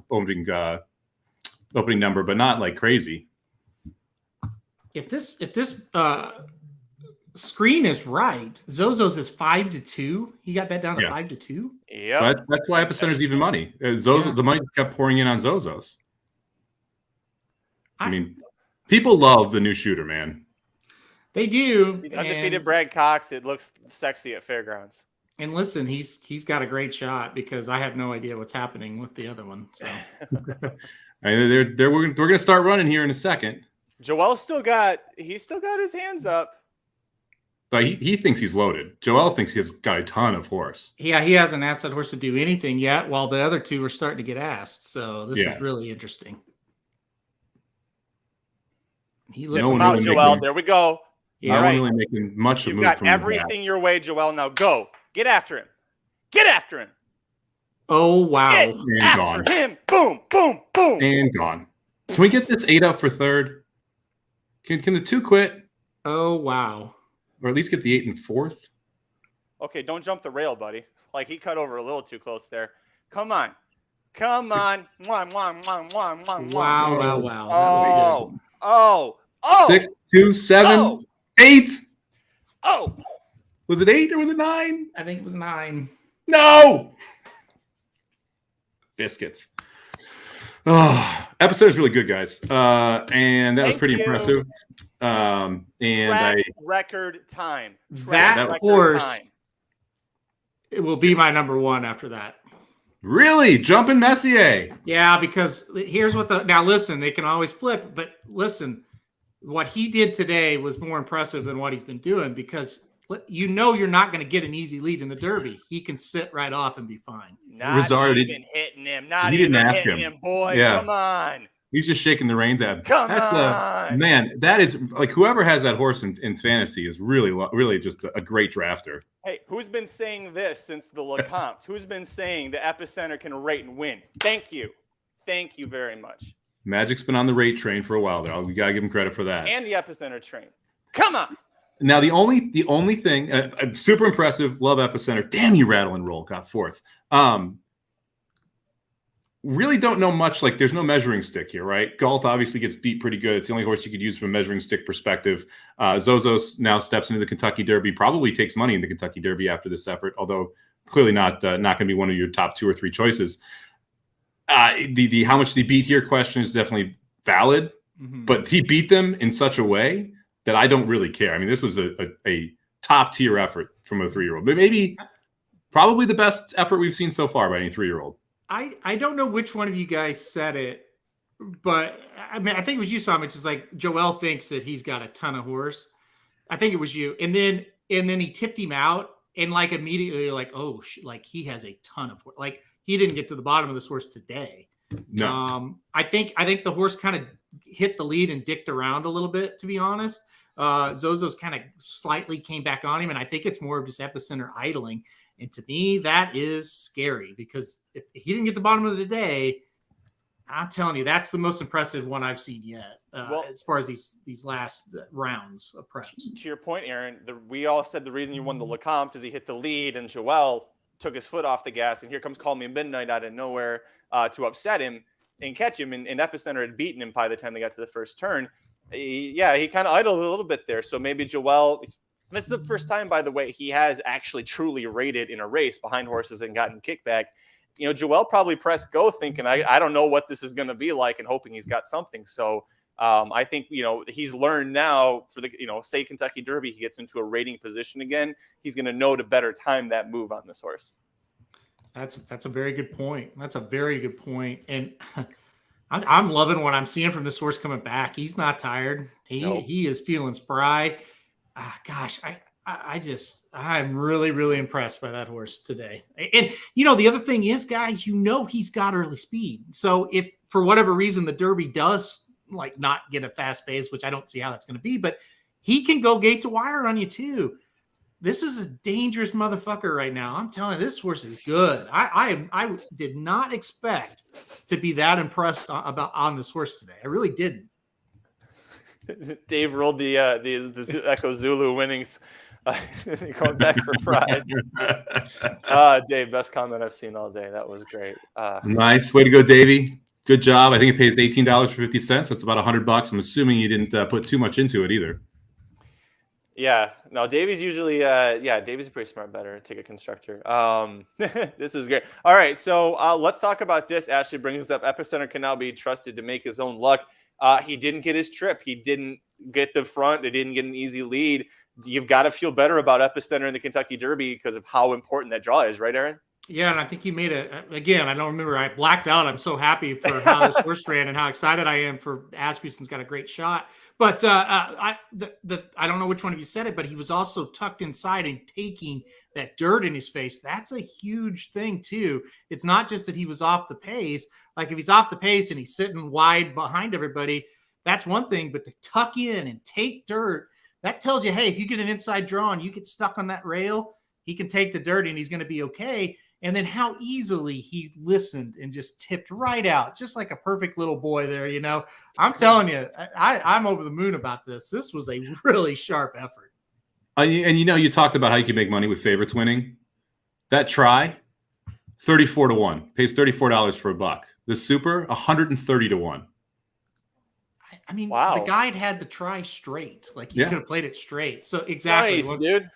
number, but not like crazy. If this screen is right, Zozo's is 5-2. He got bet down to 5-2. Yeah, that's why Epicenter's even money. The money kept pouring in on Zozo's. I mean, people love the new shooter, man. They do. He's undefeated Brad Cox. It looks sexy at fairgrounds. And listen, he's got a great shot because I have no idea what's happening with the other one. So we're going to start running here in a second. Joel's still got his hands up. But he thinks he's loaded. Joel thinks he's got a ton of horse. Yeah, he hasn't asked that horse to do anything yet, while the other two are starting to get asked. So this is really interesting. He looks him out, Joel. There we go. Yeah, all right. Really making much of You've got everything your way, Joel. Now go. Get after him. Get after him. Oh, wow. Get and after gone. Him. Boom, boom, boom. And gone. Can we get this 8 up for third? Can the 2 quit? Oh, wow. Or at least get the 8 in fourth? Okay, don't jump the rail, buddy. Like, he cut over a little too close there. Come on. Come on. Mwah, mwah, mwah, mwah, mwah, wow, wow. Oh. 6, 2, 7, 8. Oh. Was it 8 or was it 9? I think it was 9. No. Biscuits. Oh, episode is really good, guys. And that was pretty impressive. And record time. That horse, it will be my number 1 after that. Really? Jumping Messier. Yeah, because here's what now listen, they can always flip, but listen, what he did today was more impressive than what he's been doing, because you're not going to get an easy lead in the Derby. He can sit right off and be fine. Not even hitting him. Not even hitting him, boys. Yeah. Come on. He's just shaking the reins at him. Come on. Man, that is like whoever has that horse in fantasy is really just a great drafter. Hey, who's been saying this since the Lecomte? Who's been saying the Epicenter can rate and win? Thank you. Thank you very much. Magic's been on the rate train for a while there. We got to give him credit for that. And the Epicenter train. Come on. Now, the only thing, super impressive, love Epicenter. Damn, you rattle and roll, got fourth. Really don't know much. Like, there's no measuring stick here, right? Galt obviously gets beat pretty good. It's the only horse you could use from a measuring stick perspective. Zozos now steps into the Kentucky Derby, probably takes money in the Kentucky Derby after this effort, although clearly not going to be one of your top 2 or 3 choices. The how much they beat here question is definitely valid, but he beat them in such a way that I don't really care. I mean, this was a top tier effort from a 3-year-old, but probably the best effort we've seen so far by any 3-year-old. I don't know which one of you guys said it, but I mean, I think it was you, Somich. It's like Joel thinks that he's got a ton of horse. I think it was you. And then he tipped him out, and like immediately you're like, oh, like he has a ton of horse. Like he didn't get to the bottom of this horse today. No. I think the horse kind of hit the lead and dicked around a little bit, to be honest. Zozo's kind of slightly came back on him, and I think it's more of just Epicenter idling. And to me, that is scary, because if he didn't get the bottom of the day, I'm telling you, that's the most impressive one I've seen yet, as far as these last rounds of preps. To your point, Aaron, we all said the reason you won the Lecomte is he hit the lead, and Joel took his foot off the gas, and here comes Call Me Midnight out of nowhere to upset him and catch him, and Epicenter had beaten him by the time they got to the first turn. He kind of idled a little bit there, so maybe Joel... This is the first time, by the way, he has actually truly rated in a race behind horses and gotten kickback. Joel probably pressed go thinking, I don't know what this is going to be like, and hoping he's got something. So I think, he's learned now for the, say Kentucky Derby, he gets into a rating position again. He's going to know to better time that move on this horse. That's a very good point. That's a very good point. And I'm loving what I'm seeing from this horse coming back. He's not tired. He is feeling spry. Gosh, I'm really, really impressed by that horse today. And, the other thing is, guys, he's got early speed. So if for whatever reason the Derby does not get a fast pace, which I don't see how that's going to be, but he can go gate to wire on you too. This is a dangerous motherfucker right now. I'm telling you, this horse is good. I did not expect to be that impressed on this horse today. I really didn't. Dave rolled the Echo Zulu winnings, going back for fries. Dave, best comment I've seen all day. That was great. Nice way to go, Davey. Good job. I think it pays $18.50. That's about $100. I'm assuming you didn't put too much into it either. Yeah, no, Davey's usually, Davey's a pretty smart better ticket constructor. This is great. All right, so let's talk about this. Ashley brings up Epicenter can now be trusted to make his own luck. He didn't get his trip. He didn't get the front. They didn't get an easy lead. You've got to feel better about Epicenter in the Kentucky Derby because of how important that draw is, right, Aaron? Yeah, and I think he made again, I don't remember. I blacked out. I'm so happy for how this horse ran and how excited I am for Asmussen's got a great shot. But I don't know which one of you said it, but he was also tucked inside and taking that dirt in his face. That's a huge thing too. It's not just that he was off the pace. Like if he's off the pace and he's sitting wide behind everybody, that's one thing. But to tuck in and take dirt, that tells you, hey, if you get an inside draw and you get stuck on that rail, he can take the dirt and he's going to be okay. And then how easily he listened and just tipped right out, just like a perfect little boy there. You know, I'm telling you, I'm over the moon about this. This was a really sharp effort. And you talked about how you can make money with favorites winning. That try, 34-1, pays $34 for a buck. The super, 130-1. I mean, wow. The guide had the try straight. Like you could have played it straight. So exactly, nice, dude.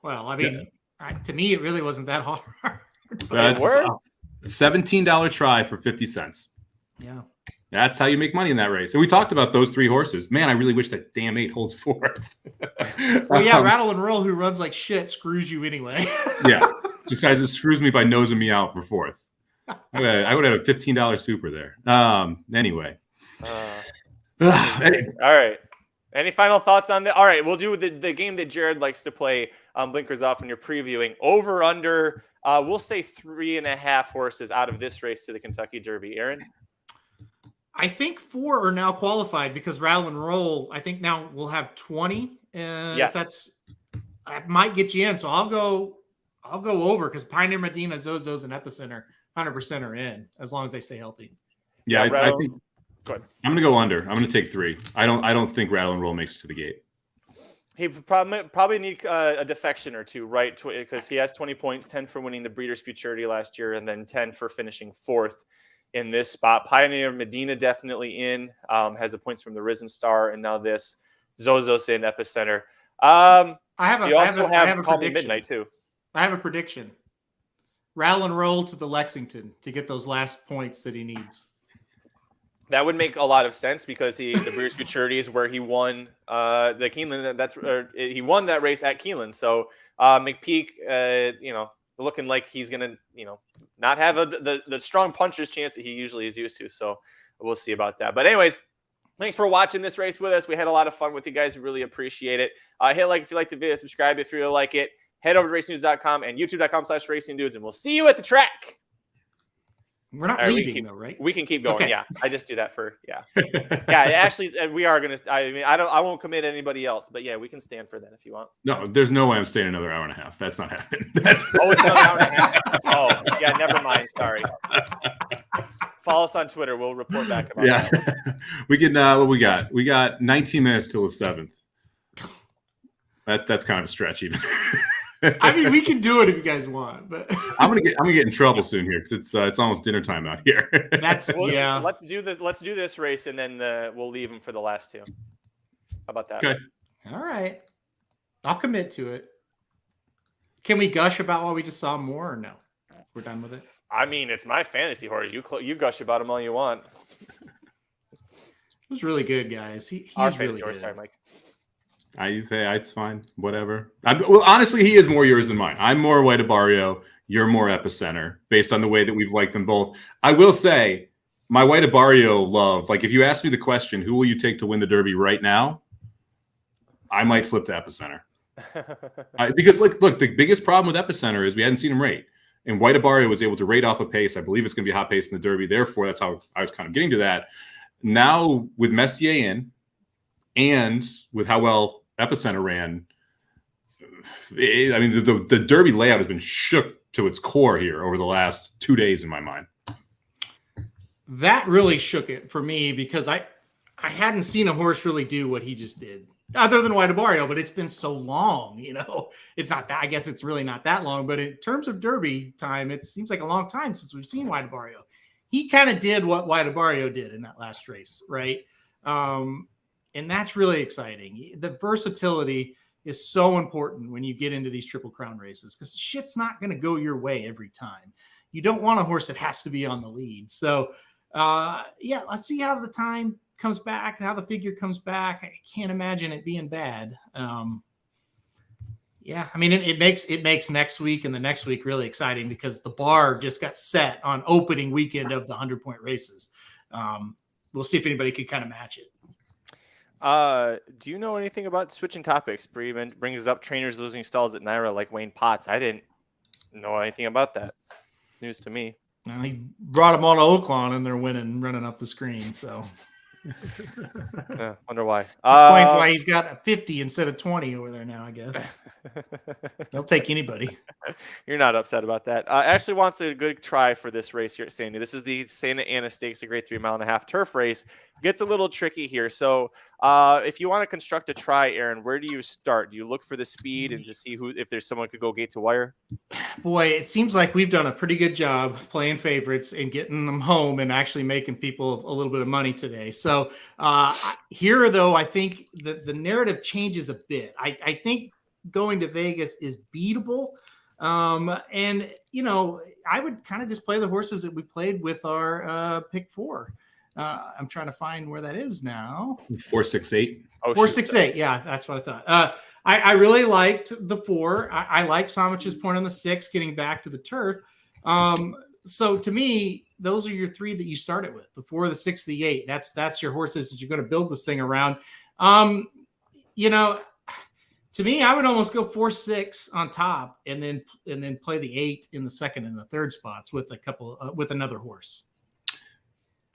Well, I mean. Yeah. To me, it really wasn't that hard. That's a $17 try for 50 cents. Yeah. That's how you make money in that race. And we talked about those 3 horses. Man, I really wish that damn 8 holds 4th. Well, yeah, Rattle and Roll, who runs like shit, screws you anyway. Yeah. Just screws me by nosing me out for 4th. I would have a $15 super there. Anyway. All right. Any final thoughts on that? All right, we'll do the game that Jared likes to play. Blinkers off when you're previewing. Over under, we'll say 3.5 horses out of this race to the Kentucky Derby. Aaron? I think 4 are now qualified because Rattle and Roll, I think now we'll have 20. Yes. That might get you in. So I'll go over because Pioneer Medina, Zozos, and Epicenter 100% are in as long as they stay healthy. Yeah, I think go ahead. I'm going to go under. I'm going to take 3. I don't think Rattle and Roll makes it to the gate. He probably need a defection or 2, right? Because he has 20 points, 10 for winning the Breeders' Futurity last year, and then 10 for finishing 4th in this spot. Pioneer Medina definitely in, has the points from the Risen Star, and now this Zozos in Epicenter. I have a Call Me prediction. Midnight too. I have a prediction. Rattle and Roll to the Lexington to get those last points that he needs. That would make a lot of sense because the Breeders' Futurity is where he won the Keeneland. He won that race at Keeneland. So McPeak, looking like he's gonna, not have the strong puncher's chance that he usually is used to. So we'll see about that. But anyways, thanks for watching this race with us. We had a lot of fun with you guys. Really appreciate it. Hit like if you like the video, subscribe if you really like it. Head over to racingdudes.com and youtube.com/racingdudes, and we'll see you at the track. We're not leaving though, right? We can keep going. Okay. Yeah, I just do that for Actually, we are gonna. I mean, I won't commit anybody else, but yeah, we can stand for that if you want. No, there's no way I'm staying another hour and a half. That's not happening. It's another hour and a half. Oh, yeah, never mind. Sorry. Follow us on Twitter. We'll report back about that. We can. What we got? We got 19 minutes till the 7th. That's kind of a stretch, even. I mean, we can do it if you guys want, but I'm gonna get in trouble soon here because it's almost dinner time out here. Let's do this race and then we'll leave them for the last 2. How about that? Okay. All right. I'll commit to it. Can we gush about what we just saw more or no? We're done with it. I mean, it's my fantasy horse. You gush about him all you want. It was really good, guys. He's really good. Sorry, Mike. It's fine. Whatever. Well, honestly, he is more yours than mine. I'm more White Barrio. You're more Epicenter, based on the way that we've liked them both. I will say, my White Barrio love. Like, if you ask me the question, who will you take to win the Derby right now? I might flip to Epicenter. Because look, the biggest problem with Epicenter is we hadn't seen him rate, and White Barrio was able to rate off a pace. I believe it's going to be a hot pace in the Derby. Therefore, that's how I was kind of getting to that. Now with Messier in, and with how well Epicenter ran, the Derby layout has been shook to its core here over the last 2 days in my mind. That really shook it for me because I hadn't seen a horse really do what he just did, other than White Barrio, but it's been so long, it's not that, I guess it's really not that long, but in terms of Derby time, it seems like a long time since we've seen White Barrio. He kind of did what White Barrio did in that last race, right? And that's really exciting. The versatility is so important when you get into these Triple Crown races because shit's not going to go your way every time. You don't want a horse that has to be on the lead. So, let's see how the time comes back, how the figure comes back. I can't imagine it being bad. Yeah, I mean, it makes next week and the next week really exciting because the bar just got set on opening weekend of the 100-point races. We'll see if anybody could kind of match it. Do you know anything about switching topics? Brings up trainers losing stalls at Naira like Wayne Potts. I didn't know anything about that. It's news to me. Now he brought them all to Oaklawn and they're running up the screen. So Wonder why. Explains why he's got a 50 instead of 20 over there now, I guess. They'll take anybody. You're not upset about that. Ashley wants a good try for this race here at Sandy. This is the Santa Ana Stakes, a great 3.5-mile turf race. Gets a little tricky here. So if you want to construct a try, Aaron, where do you start? Do you look for the speed and to see if there's someone who could go gate to wire? Boy, it seems like we've done a pretty good job playing favorites and getting them home and actually making people a little bit of money today. So here, though, I think the narrative changes a bit. I think going to Vegas is beatable. And, you know, I would kind of just play the horses that we played with our pick 4. I'm trying to find where that is now. 468. Oh, 468. Yeah, that's what I thought. I really liked the 4. I like Somich's point on the 6, getting back to the turf. So to me, those are your 3 that you started with: the 4, the 6, the 8. That's your horses that you're going to build this thing around. You know, to me, I would almost go 4, 6 on top, and then play the 8 in the 2nd and the 3rd spots with with another horse.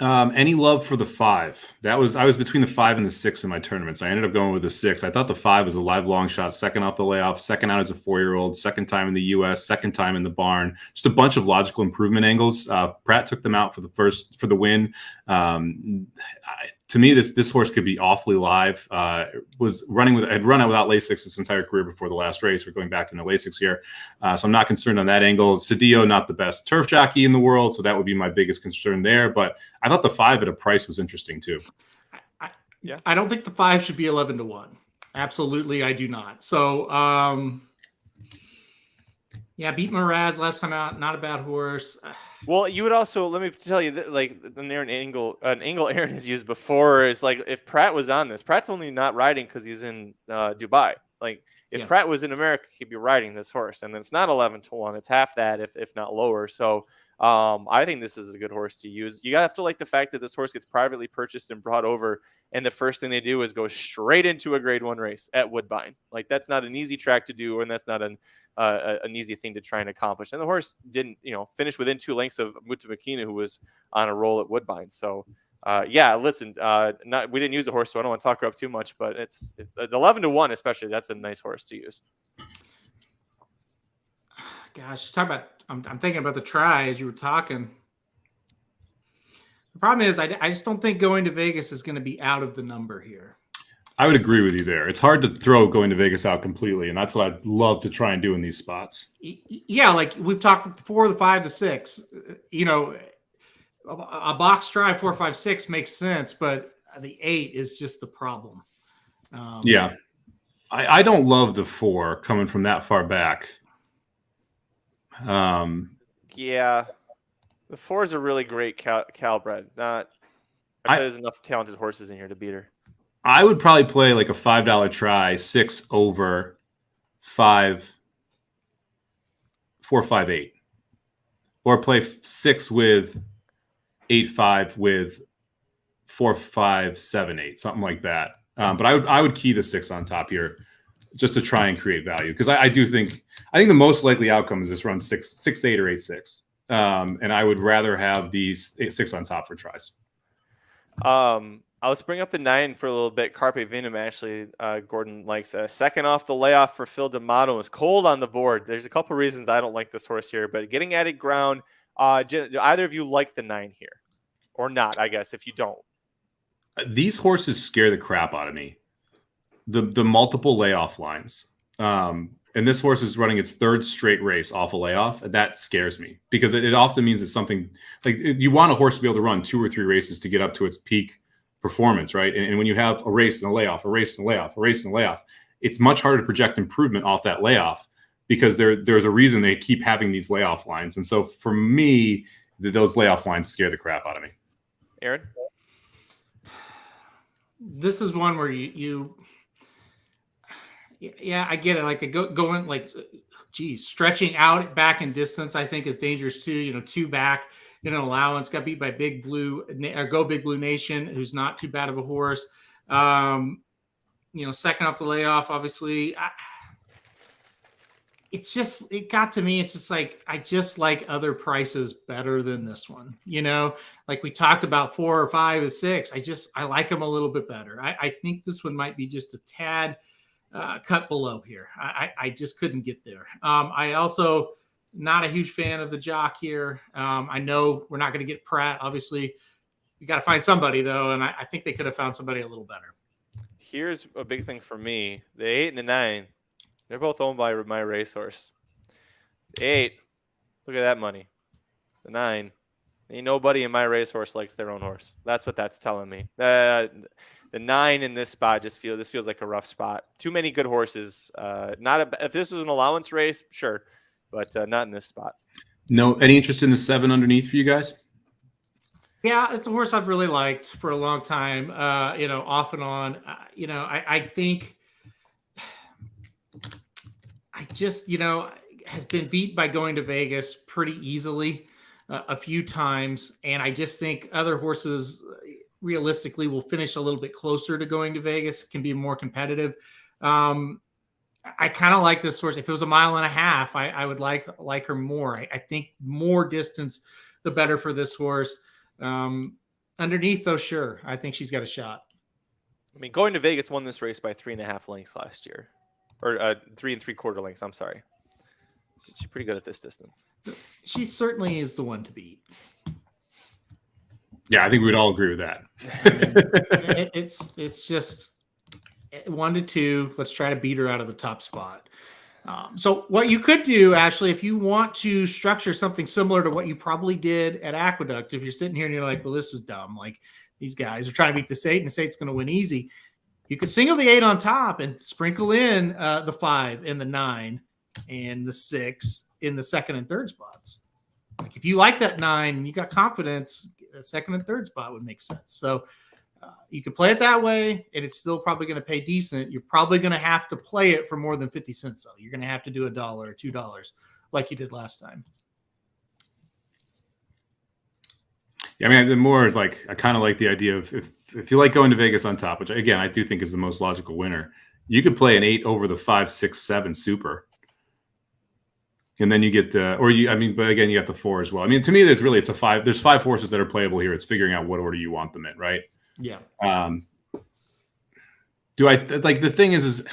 Any love for the 5? I was between the 5 and the 6 in my tournaments. I ended up going with the 6. I thought the 5 was a live long shot, second off the layoff, second out as a 4-year-old, second time in the U.S., second time in the barn. Just a bunch of logical improvement angles. Pratt took them out for the win. To me, this horse could be awfully live. Had run out without Lasix his entire career before the last race. We're going back to no Lasix here, so I'm not concerned on that angle. Cedillo, not the best turf jockey in the world, so that would be my biggest concern there. But I thought the 5 at a price was interesting too. I don't think the 5 should be 11-1. Absolutely, I do not. So, yeah, beat Miraz last time out. Not a bad horse. Well, you would also, let me tell you that, like, an angle Aaron has used before is like, if Pratt was on this, Pratt's only not riding because he's in Dubai. Like, if Pratt was in America, he'd be riding this horse, and it's not 11-1. It's half that, if not lower. So I think this is a good horse to use. You have to like the fact that this horse gets privately purchased and brought over, and the first thing they do is go straight into a Grade 1 race at Woodbine. Like, that's not an easy track to do, and that's not an easy thing to try and accomplish. And the horse didn't, finish within 2 lengths of Muta Makina, who was on a roll at Woodbine. So, listen, we didn't use the horse, so I don't want to talk her up too much, but it's 11-1, especially. That's a nice horse to use. Gosh, I'm thinking about the try as you were talking. The problem is I just don't think going to Vegas is going to be out of the number here. I would agree with you there. It's hard to throw going to Vegas out completely, and that's what I'd love to try and do in these spots. Yeah, like we've talked, the 4, the 5, the 6. A box try 4, 5, 6 makes sense, but the 8 is just the problem. Yeah, I don't love the 4 coming from that far back. Yeah, the 4 is a really great Calbred. There's enough talented horses in here to beat her. I would probably play like a $5 try, 6 over 5, 4, 5, 8, or play 6 with 8, 5 with 4, 5, 7, 8, something like that. But I would key the 6 on top here, just to try and create value, because I think the most likely outcome is this run 6, 8, or 8, 6, and I would rather have these 6 on top for tries. Let's bring up the 9 for a little bit. Carpe Venum, actually, Gordon likes a second off the layoff for Phil D'Amato. Is cold on the board. There's a couple reasons I don't like this horse here, but getting added ground. Do either of you like the 9 here, or not? I guess if you don't, these horses scare the crap out of me. The multiple layoff lines, and this horse is running its 3rd straight race off a layoff. That scares me, because it often means it's something like you want a horse to be able to run 2 or 3 races to get up to its peak performance, right? And when you have a race and a layoff, a race and a layoff, a race and a layoff, it's much harder to project improvement off that layoff, because there's a reason they keep having these layoff lines. And so for me, those layoff lines scare the crap out of me. Aaron? This is one where Yeah, I get it. Like going like, geez, stretching out back in distance, I think is dangerous too. Two back in an allowance, got beat by Big Blue or Go Big Blue Nation, who's not too bad of a horse. Second off the layoff, obviously. It got to me. It's just like, I just like other prices better than this one. Like we talked about 4 or 5 or 6. I like them a little bit better. I think this one might be just a tad cut below here. I just couldn't get there. I also not a huge fan of the jock here. I know we're not going to get Pratt. Obviously, you got to find somebody though, and I think they could have found somebody a little better. Here's a big thing for me: the 8 and the 9. They're both owned by my racehorse. The 8, look at that money. The 9, ain't nobody in my racehorse likes their own horse. That's what that's telling me. The 9 in this spot this feels like a rough spot. Too many good horses. If this was an allowance race, sure, but not in this spot. No, any interest in the 7 underneath for you guys? Yeah, it's a horse I've really liked for a long time. Off and on. I think I just has been beat by going to Vegas pretty easily a few times, and I just think other horses realistically will finish a little bit closer to going to Vegas, can be more competitive. I kind of like this horse. If it was a mile and a half, I would like her more. I think more distance, the better for this horse. Underneath though, sure. I think she's got a shot. I mean, going to Vegas won this race by 3.5 lengths last year, or 3 3/4 lengths. I'm sorry. She's pretty good at this distance. She certainly is the one to beat. Yeah, I think we'd all agree with that. It's just 1 to 2. Let's try to beat her out of the top spot. So what you could do, Ashley, if you want to structure something similar to what you probably did at Aqueduct, if you're sitting here and you're like, well, this is dumb. Like these guys are trying to beat this 8 and this 8's going to win easy. You could single the 8 on top and sprinkle in the 5 and the 9 and the 6 in the second and third spots. Like if you like that 9 and you got confidence, the second and third spot would make sense. So you can play it that way, and it's still probably going to pay decent. You're probably going to have to play it for more than 50 cents, though. You're going to have to do $1 or $2 like you did last time. Yeah, I mean, the more like I kind of like the idea of if you like going to Vegas on top, which again I do think is the most logical winner. You could play an 8 over the 5, 6, 7 super, and then you get but again you got the 4 as well. I mean, to me, it's a 5. There's 5 horses that are playable here. It's figuring out what order you want them in, right? Yeah. Do I like the thing is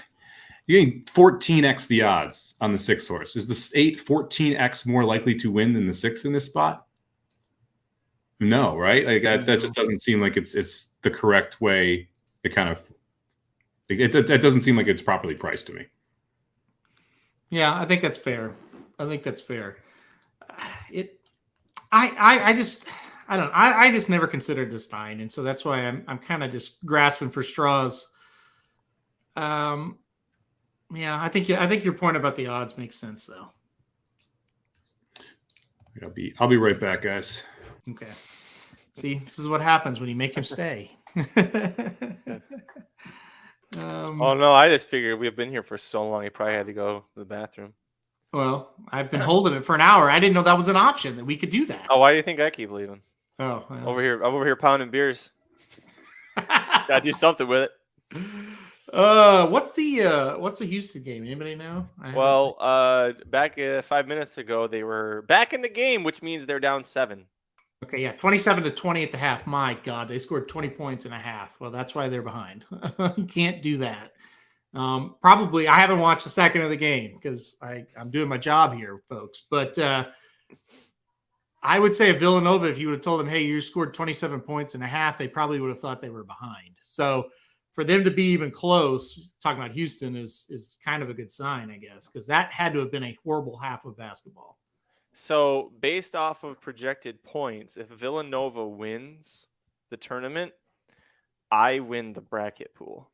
you're getting 14x the odds on the 6 horse. Is the 8 14x more likely to win than the 6 in this spot? No, right? Like that just doesn't seem like it's the correct way. It doesn't seem like it's properly priced to me. Yeah, I think that's fair. I just never considered this 9, and so that's why I'm kind of just grasping for straws. Yeah, I think your point about the odds makes sense though. I'll be right back, guys. Okay. See, this is what happens when you make him stay. Oh no, I just figured we've been here for so long. He probably had to go to the bathroom. Well, I've been holding it for an hour. I didn't know that was an option that we could do that. Oh, why do you think I keep leaving? Oh, well. I'm over here pounding beers. Gotta do something with it. What's the Houston game? Anybody know? Well, back 5 minutes ago, they were back in the game, which means they're down 7. Okay, yeah, 27-20 at the half. My God, they scored 20 points in a half. Well, that's why they're behind. You can't do that. Probably, I haven't watched the second of the game because I'm doing my job here, folks. But I would say at Villanova, if you would have told them, hey, you scored 27 points in a half, they probably would have thought they were behind. So for them to be even close, talking about Houston is kind of a good sign, I guess, because that had to have been a horrible half of basketball. So based off of projected points, if Villanova wins the tournament, I win the bracket pool.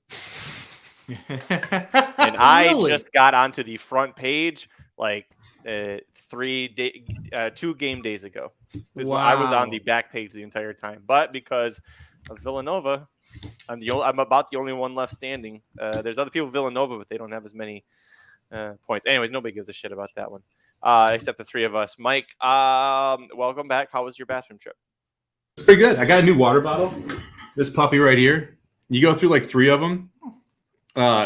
And I just got onto the front page like 2 game days ago. Wow. I was on the back page the entire time. But because of Villanova. I'm about the only one left standing. There's other people Villanova, but they don't have as many points. Anyways, nobody gives a shit about that one, except the three of us. Mike, welcome back. How was your bathroom trip? Pretty good. I got a new water bottle. This puppy right here. You go through like 3 of them.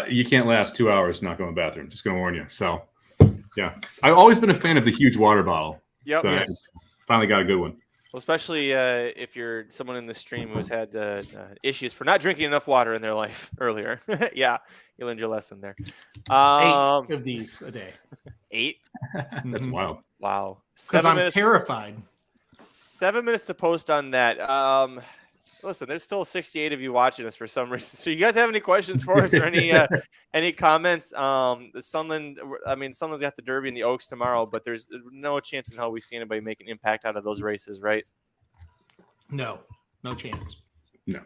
You can't last 2 hours not going to the bathroom. Just going to warn you. So, yeah. I've always been a fan of the huge water bottle. Yep. So Yes. Finally got a good one. Well, especially if you're someone in the stream who's had issues for not drinking enough water in their life earlier. Yeah, you learned your lesson there. 8 of these a day. 8? That's wild. Wow. Because I'm terrified. 7 minutes to post on that. Listen, there's still 68 of you watching us for some reason. So you guys have any questions for us or any comments? Sunland's got the Derby and the Oaks tomorrow, but there's no chance in hell we see anybody make an impact out of those races, right? No chance. No.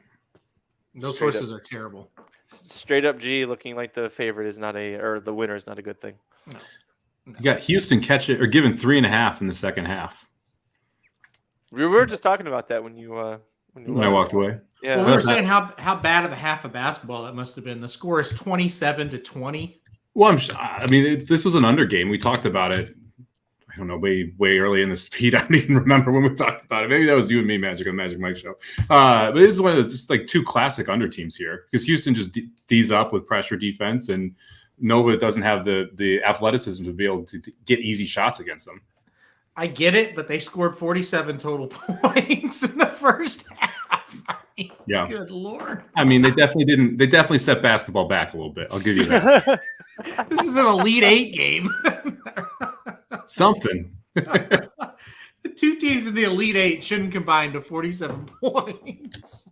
Those horses are terrible. Straight up G looking like the favorite is not or the winner is not a good thing. No. You got Houston given 3.5 in the second half. We were just talking about that when I walked away. Yeah. Well, we were saying how bad of a half of basketball that must have been. The score is 27-20. Well, this was an under game. We talked about it. I don't know, way early in this feed. I don't even remember when we talked about it. Maybe that was you and me, Magic, on the Magic Mike show. But this is one of those just like 2 classic under teams here because Houston just D's up with pressure defense, and Nova doesn't have the athleticism to be able to get easy shots against them. I get it, but they scored 47 total points in the first half. Yeah. Good Lord. I mean, they definitely set basketball back a little bit. I'll give you that. This is an Elite 8 game. Something. The 2 teams in the Elite 8 shouldn't combine to 47 points.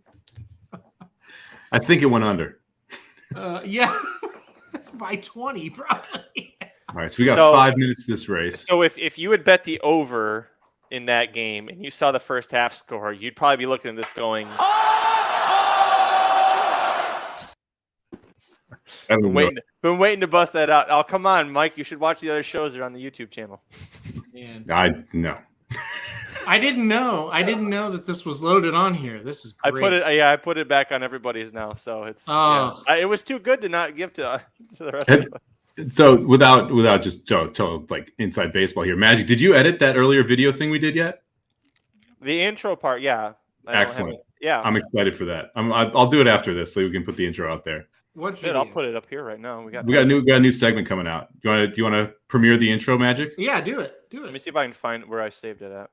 I think it went under. Yeah. By 20, probably. All right, so we got 5 minutes to this race. So if you had bet the over in that game and you saw the first half score, you'd probably be looking at this going, been waiting to bust that out. Oh, come on, Mike. You should watch the other shows that are on the YouTube channel. Man. No. I didn't know that this was loaded on here. This is great. I put it back on everybody's now. So it's it was too good to not give to the rest of us. So without just like inside baseball here, Magic, did you edit that earlier video thing we did yet? The intro part, yeah. Excellent. Yeah, I'm excited for that. I'll do it after this so we can put the intro out there. What? I'll put it up here right now. We got a new segment coming out. Do you want to premiere the intro, Magic? Yeah, do it. Let me see if I can find where I saved it at.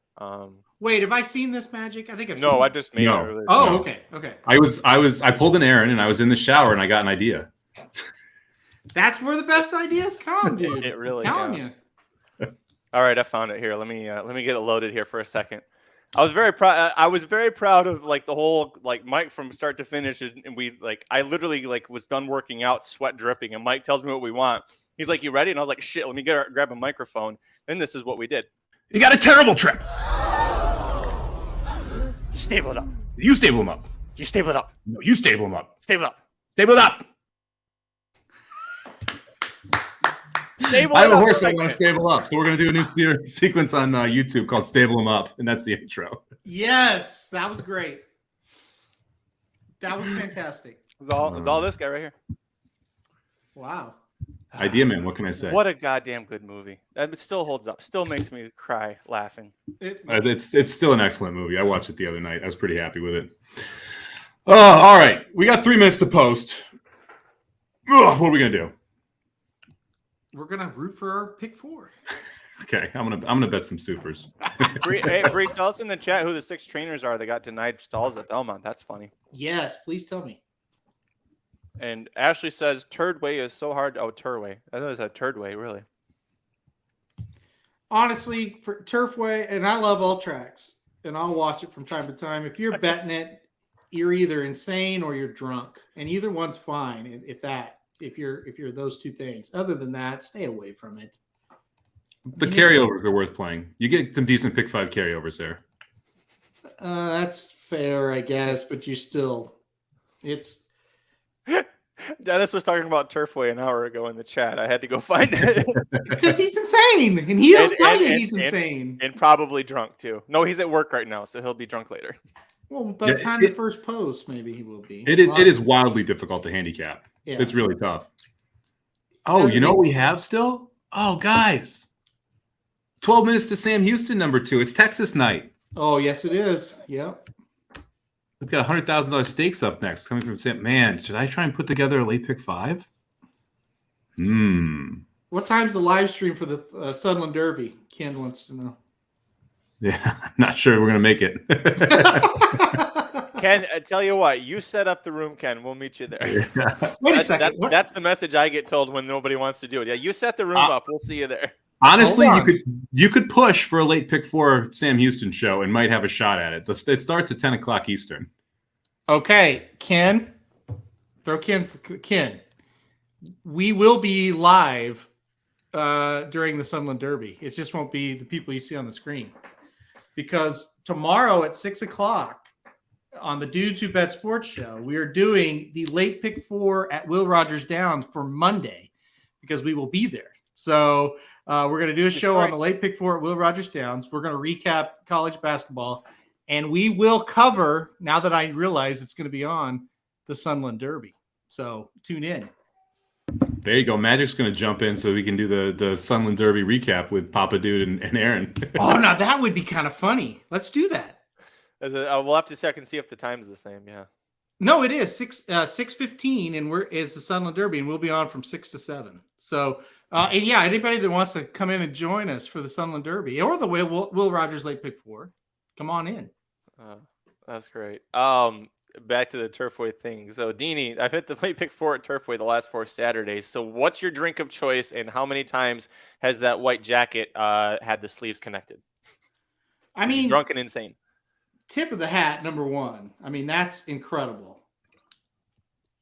Wait, have I seen this, Magic? I think I've seen No, it. I just made it earlier. Oh, No. Okay. I pulled an Aaron and I was in the shower and I got an idea. That's where the best ideas come, dude. It really. I'm telling you. All right, I found it here. Let me get it loaded here for a second. I was very proud. I was very proud of like the whole like Mike from start to finish, and we like I literally like was done working out, sweat dripping, and Mike tells me what we want. He's like, "You ready?" And I was like, "Shit, let me grab a microphone." And this is what we did. You got a terrible trip. Stable it up. You stable him up. You stable it up. No, you stable him up. Stable it up. Stable it up. I have a horse I want to stable up, so we're going to do a new sequence on YouTube called "Stable Him Up," and that's the intro. Yes, that was great. That was fantastic. It's all this guy right here. Wow. Idea Man, what can I say? What a goddamn good movie. It still holds up. Still makes me cry laughing. It's still an excellent movie. I watched it the other night. I was pretty happy with it. All right, we got 3 minutes to post. What are we going to do? We're gonna root for our pick 4. Okay, I'm gonna bet some supers. Bree, tell us in the chat who the 6 trainers are that got denied stalls at Belmont. That's funny. Yes, please tell me. And Ashley says Turdway is so hard. Oh, Turway. I thought it said Turdway, really. Honestly, for Turfway, and I love all tracks, and I'll watch it from time to time. If you're betting it, you're either insane or you're drunk, and either one's fine. If you're those 2 things. Other than that, stay away from it. The carryovers are worth playing. You get some decent pick 5 carryovers there. That's fair, I guess, but it's. Dennis was talking about Turfway an hour ago in the chat. I had to go find it. Because he's insane, and he'll tell you he's insane. And probably drunk, too. No, he's at work right now, so he'll be drunk later. Well, by the time the first post, maybe he will be. It is wildly difficult to handicap. Yeah. It's really tough. Oh, you know what we have still? Oh, guys. 12 minutes to Sam Houston, number 2. It's Texas night. Oh, yes, it is. Yep. We've got $100,000 stakes up next coming from Sam. Man, should I try and put together a late pick 5? What time's the live stream for the Sunland Derby? Ken wants to know. Yeah, I'm not sure we're going to make it. Ken, I tell you what, you set up the room, Ken. We'll meet you there. Wait a second. That's the message I get told when nobody wants to do it. Yeah, you set the room up. We'll see you there. Honestly, you could push for a late pick 4 Sam Houston show and might have a shot at it. It starts at 10 o'clock Eastern. Okay, Ken. Throw Ken. We will be live during the Sunland Derby. It just won't be the people you see on the screen. Because tomorrow at 6 o'clock on the Dudes Who Bet Sports show, we are doing the late pick 4 at Will Rogers Downs for Monday because we will be there. So we're going to do a show on the late pick 4 at Will Rogers Downs. We're going to recap college basketball, and we will cover, now that I realize it's going to be on, the Sunland Derby. So tune in. There you go. Magic's going to jump in so we can do the Sunland Derby recap with Papa Dude and Aaron. Oh, now that would be kind of funny. Let's do that. We'll have to check and see if the time's the same. Yeah. No, it is 6:15, and is the Sunland Derby, and we'll be on from 6 to 7. So, and yeah, anybody that wants to come in and join us for the Sunland Derby or the Will Rogers late pick 4, come on in. That's great. Back to the Turfway thing. So, Deanie, I've hit the late pick 4 at Turfway the last 4 Saturdays. So, what's your drink of choice, and how many times has that white jacket had the sleeves connected? I mean, drunk and insane. Tip of the hat, number 1. I mean, that's incredible.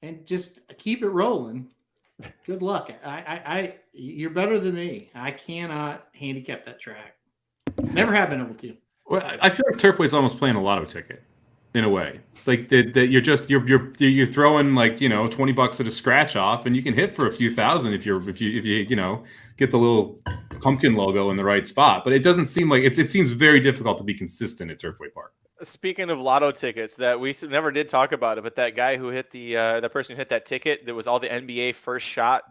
And just keep it rolling. Good luck. You're better than me. I cannot handicap that track. Never have been able to. Well, I feel like Turfway's almost playing a lotto ticket. In a way, like that you're throwing like $20 at a scratch off, and you can hit for a few thousand if you get the little pumpkin logo in the right spot. But it doesn't seem like it seems very difficult to be consistent at Turfway Park. Speaking of lotto tickets, that we never did talk about it, but that guy who hit the person who hit that ticket, that was all the NBA first shot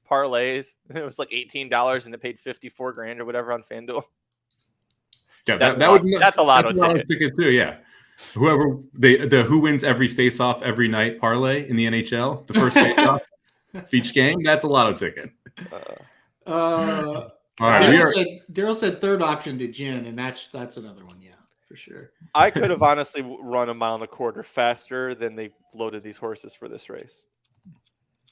parlays. It was like $18 and it paid $54,000 or whatever on FanDuel. Yeah, that's a lotto ticket too. Yeah. Whoever the who wins every face-off every night parlay in the NHL, the first face-off of each game, that's a lotto ticket. All right, Daryl said third option to gin, and that's another one, yeah, for sure. I could have honestly run a mile and a quarter faster than they loaded these horses for this race.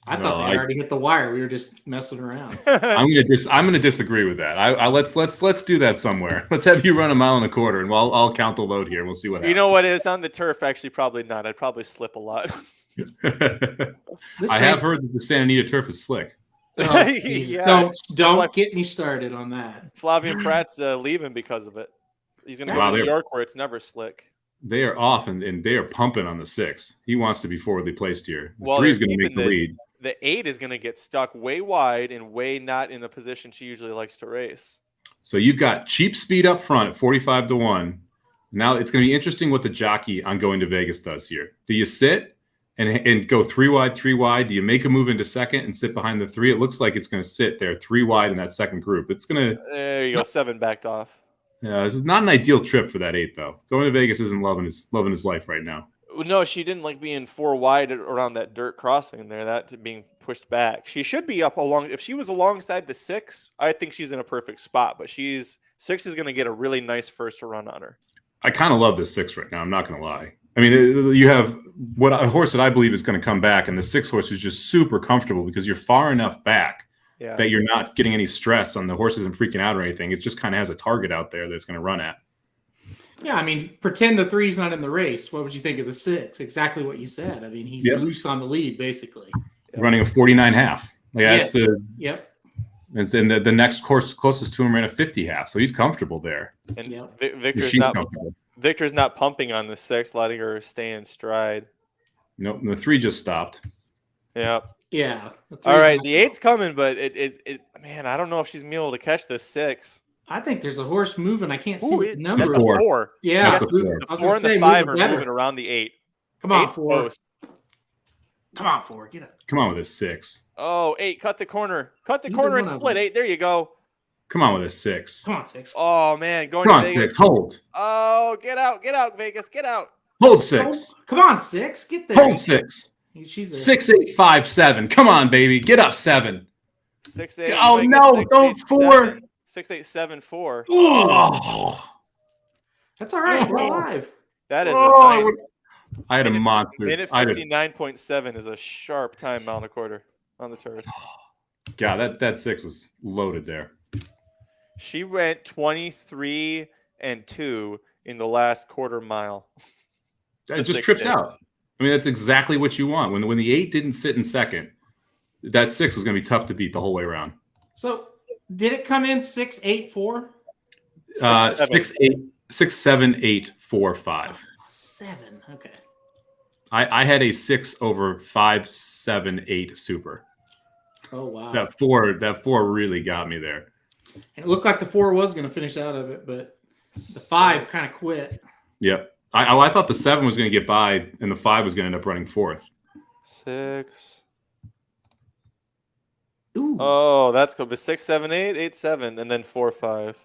I thought they already hit the wire. We were just messing around. I'm gonna disagree with that. Let's do that somewhere. Let's have you run a mile and a quarter, and I'll count the load here, and we'll see what happens. You know what is on the turf? Actually, probably not. I'd probably slip a lot. I have heard that the Santa Anita turf is slick. Oh, yeah. Don't get me started on that. Flavian Pratt's leaving because of it. He's going to go to New York where it's never slick. They are off, and they are pumping on the 6. He wants to be forwardly placed here. The 3 is going to make the lead. The 8 is going to get stuck way wide and way not in the position she usually likes to race. So you've got cheap speed up front at 45 to 1. Now it's going to be interesting what the jockey on going to Vegas does here. Do you sit and go 3 wide, 3 wide? Do you make a move into second and sit behind the 3? It looks like it's going to sit there 3 wide in that second group. It's going to. There you go. 7 backed off. Yeah, this is not an ideal trip for that 8 though. Going to Vegas isn't loving his life right now. No, she didn't like being 4 wide around that dirt crossing there, that being pushed back. She should be up along. If she was alongside the 6, I think she's in a perfect spot. But 6 is going to get a really nice first run on her. I kind of love this 6 right now. I'm not going to lie. I mean, you have a horse that I believe is going to come back, and the 6 horse is just super comfortable because you're far enough back that you're not getting any stress on the horse isn't freaking out or anything. It just kind of has a target out there that it's going to run at. Yeah, I mean, pretend the 3's not in the race. What would you think of the 6? Exactly what you said. I mean, he's loose on the lead, basically. Running a 49.5. Yep. And the next course closest to him ran a 50.5, so he's comfortable there. And Victor's not pumping on the 6, letting her stay in stride. Nope, the 3 just stopped. Yep. Yeah. All right, the 8's coming, but it man, I don't know if she's gonna be able to catch this 6. I think the's a horse moving. I can't see Ooh, the that's number. the 4. Yeah, That's the 4. The I was 4 gonna and the say, 5 move are it better. moving around the 8. Come on, 8's 4. post. Come on, 4. Get up. Come on with a 6. Oh, 8, cut the corner. Cut the Either corner and one of split. them. 8, there you go. Come on with a 6. Come on, 6. Oh, man, going Come to on, Vegas. 6. Hold. Oh, get out, Vegas, get out. Hold 6. Come on, 6. Get there. Hold 6. She's a 6, 8, 5, 7. Come on, baby. Get up 7. 6, 8. Oh, Vegas, no, 6, don't 8, 4. 7. 6, 8, 7, 4. Oh. That's all right. We're alive. That is Oh, a nice. I had a monster. Minute I had 59.7 is a sharp time mile and a quarter on the turf. God, that 6 was loaded there. She went 23 and 2 in the last quarter mile. It The just 6 trips did. out. I mean, that's exactly what you want. When the 8 didn't sit in second, that 6 was going to be tough to beat the whole way around. So, did it come in 6, 8, 4? 6, 7, 8, 4, 5. 7. Okay. I had a 6 over 5, 7, 8 super. Oh wow. That four really got me there. And it looked like the 4 was going to finish out of it, but the 5 kind of quit. Yep. I thought the 7 was going to get by, and the 5 was going to end up running 4th. 6. Ooh. Oh, that's cool. But 6, 7, 8, 8, 7, and then 4, 5.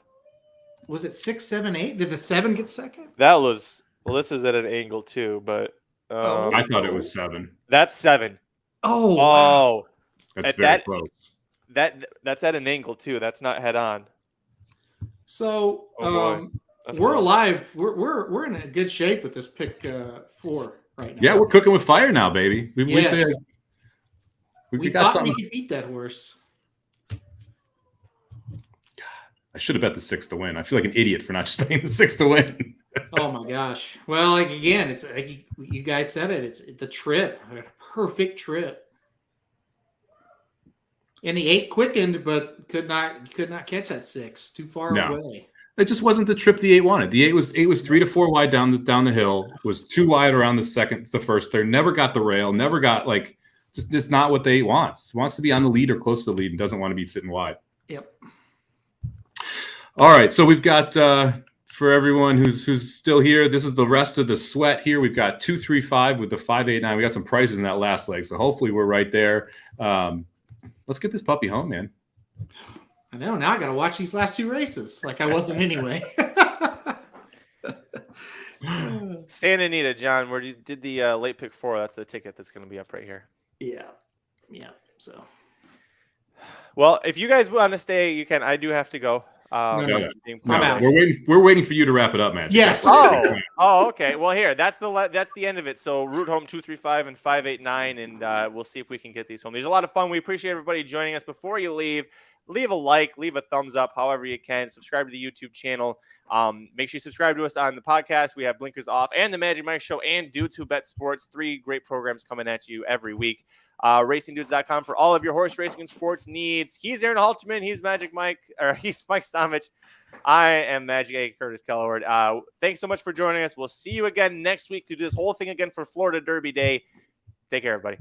Was it 6, 7, 8? Did the 7 get second? That was this is at an angle too, but I thought it was 7. that's 7. Oh, wow. Oh, That's At very that- close. that's at an angle too. That's not head on. So Oh, boy. That's we're rough. alive. We're in a good shape with this pick 4 right now. Yeah, we're cooking with fire now, baby. We Yes. We got thought we something. could beat that horse. I should have bet the 6 to win. I feel like an idiot for not just betting the 6 to win. Oh my gosh. Well, like again, it's like you guys said it. It's the trip, a perfect trip. And the 8 quickened, but could not catch that 6. Too far No. away. It just wasn't the trip the 8 wanted. The 8 was 3 to 4 wide down the hill. Was 2 wide around the first turn. Never got the rail. Never got just not what the 8 wants. Wants to be on the lead or close to the lead and doesn't want to be sitting wide. Yep. All right, so we've got for everyone who's still here, this is the rest of the sweat here. We've got 2, 3, 5 with the 5, 8, 9. We got some prices in that last leg, so hopefully we're right there. Let's get this puppy home, man. I know. Now I got to watch these last 2 races, like I wasn't anyway. Santa Anita, John, where you did the late pick 4? That's the ticket that's going to be up right here. Yeah. So Well, if you guys want to stay, you can. I do have to go. No. being I'm out. We're waiting for you to wrap it up, man. Yes. Oh, okay. Well, here, that's the end of it. So root home 2, 3, 5 and 5, 8, 9, and we'll see if we can get these home. There's a lot of fun. We appreciate everybody joining us. Before you leave a like, leave a thumbs up, however you can. Subscribe to the YouTube channel. Make sure you subscribe to us on the podcast. We have Blinkers Off and the Magic Mike Show and Dudes Who Bet Sports. 3 great programs coming at you every week. RacingDudes.com for all of your horse racing and sports needs. He's Aaron Halterman. He's Magic Mike, or he's Mike Somich. I am Magic A. Curtis Kalleward. Thanks so much for joining us. We'll see you again next week to do this whole thing again for Florida Derby Day. Take care, everybody.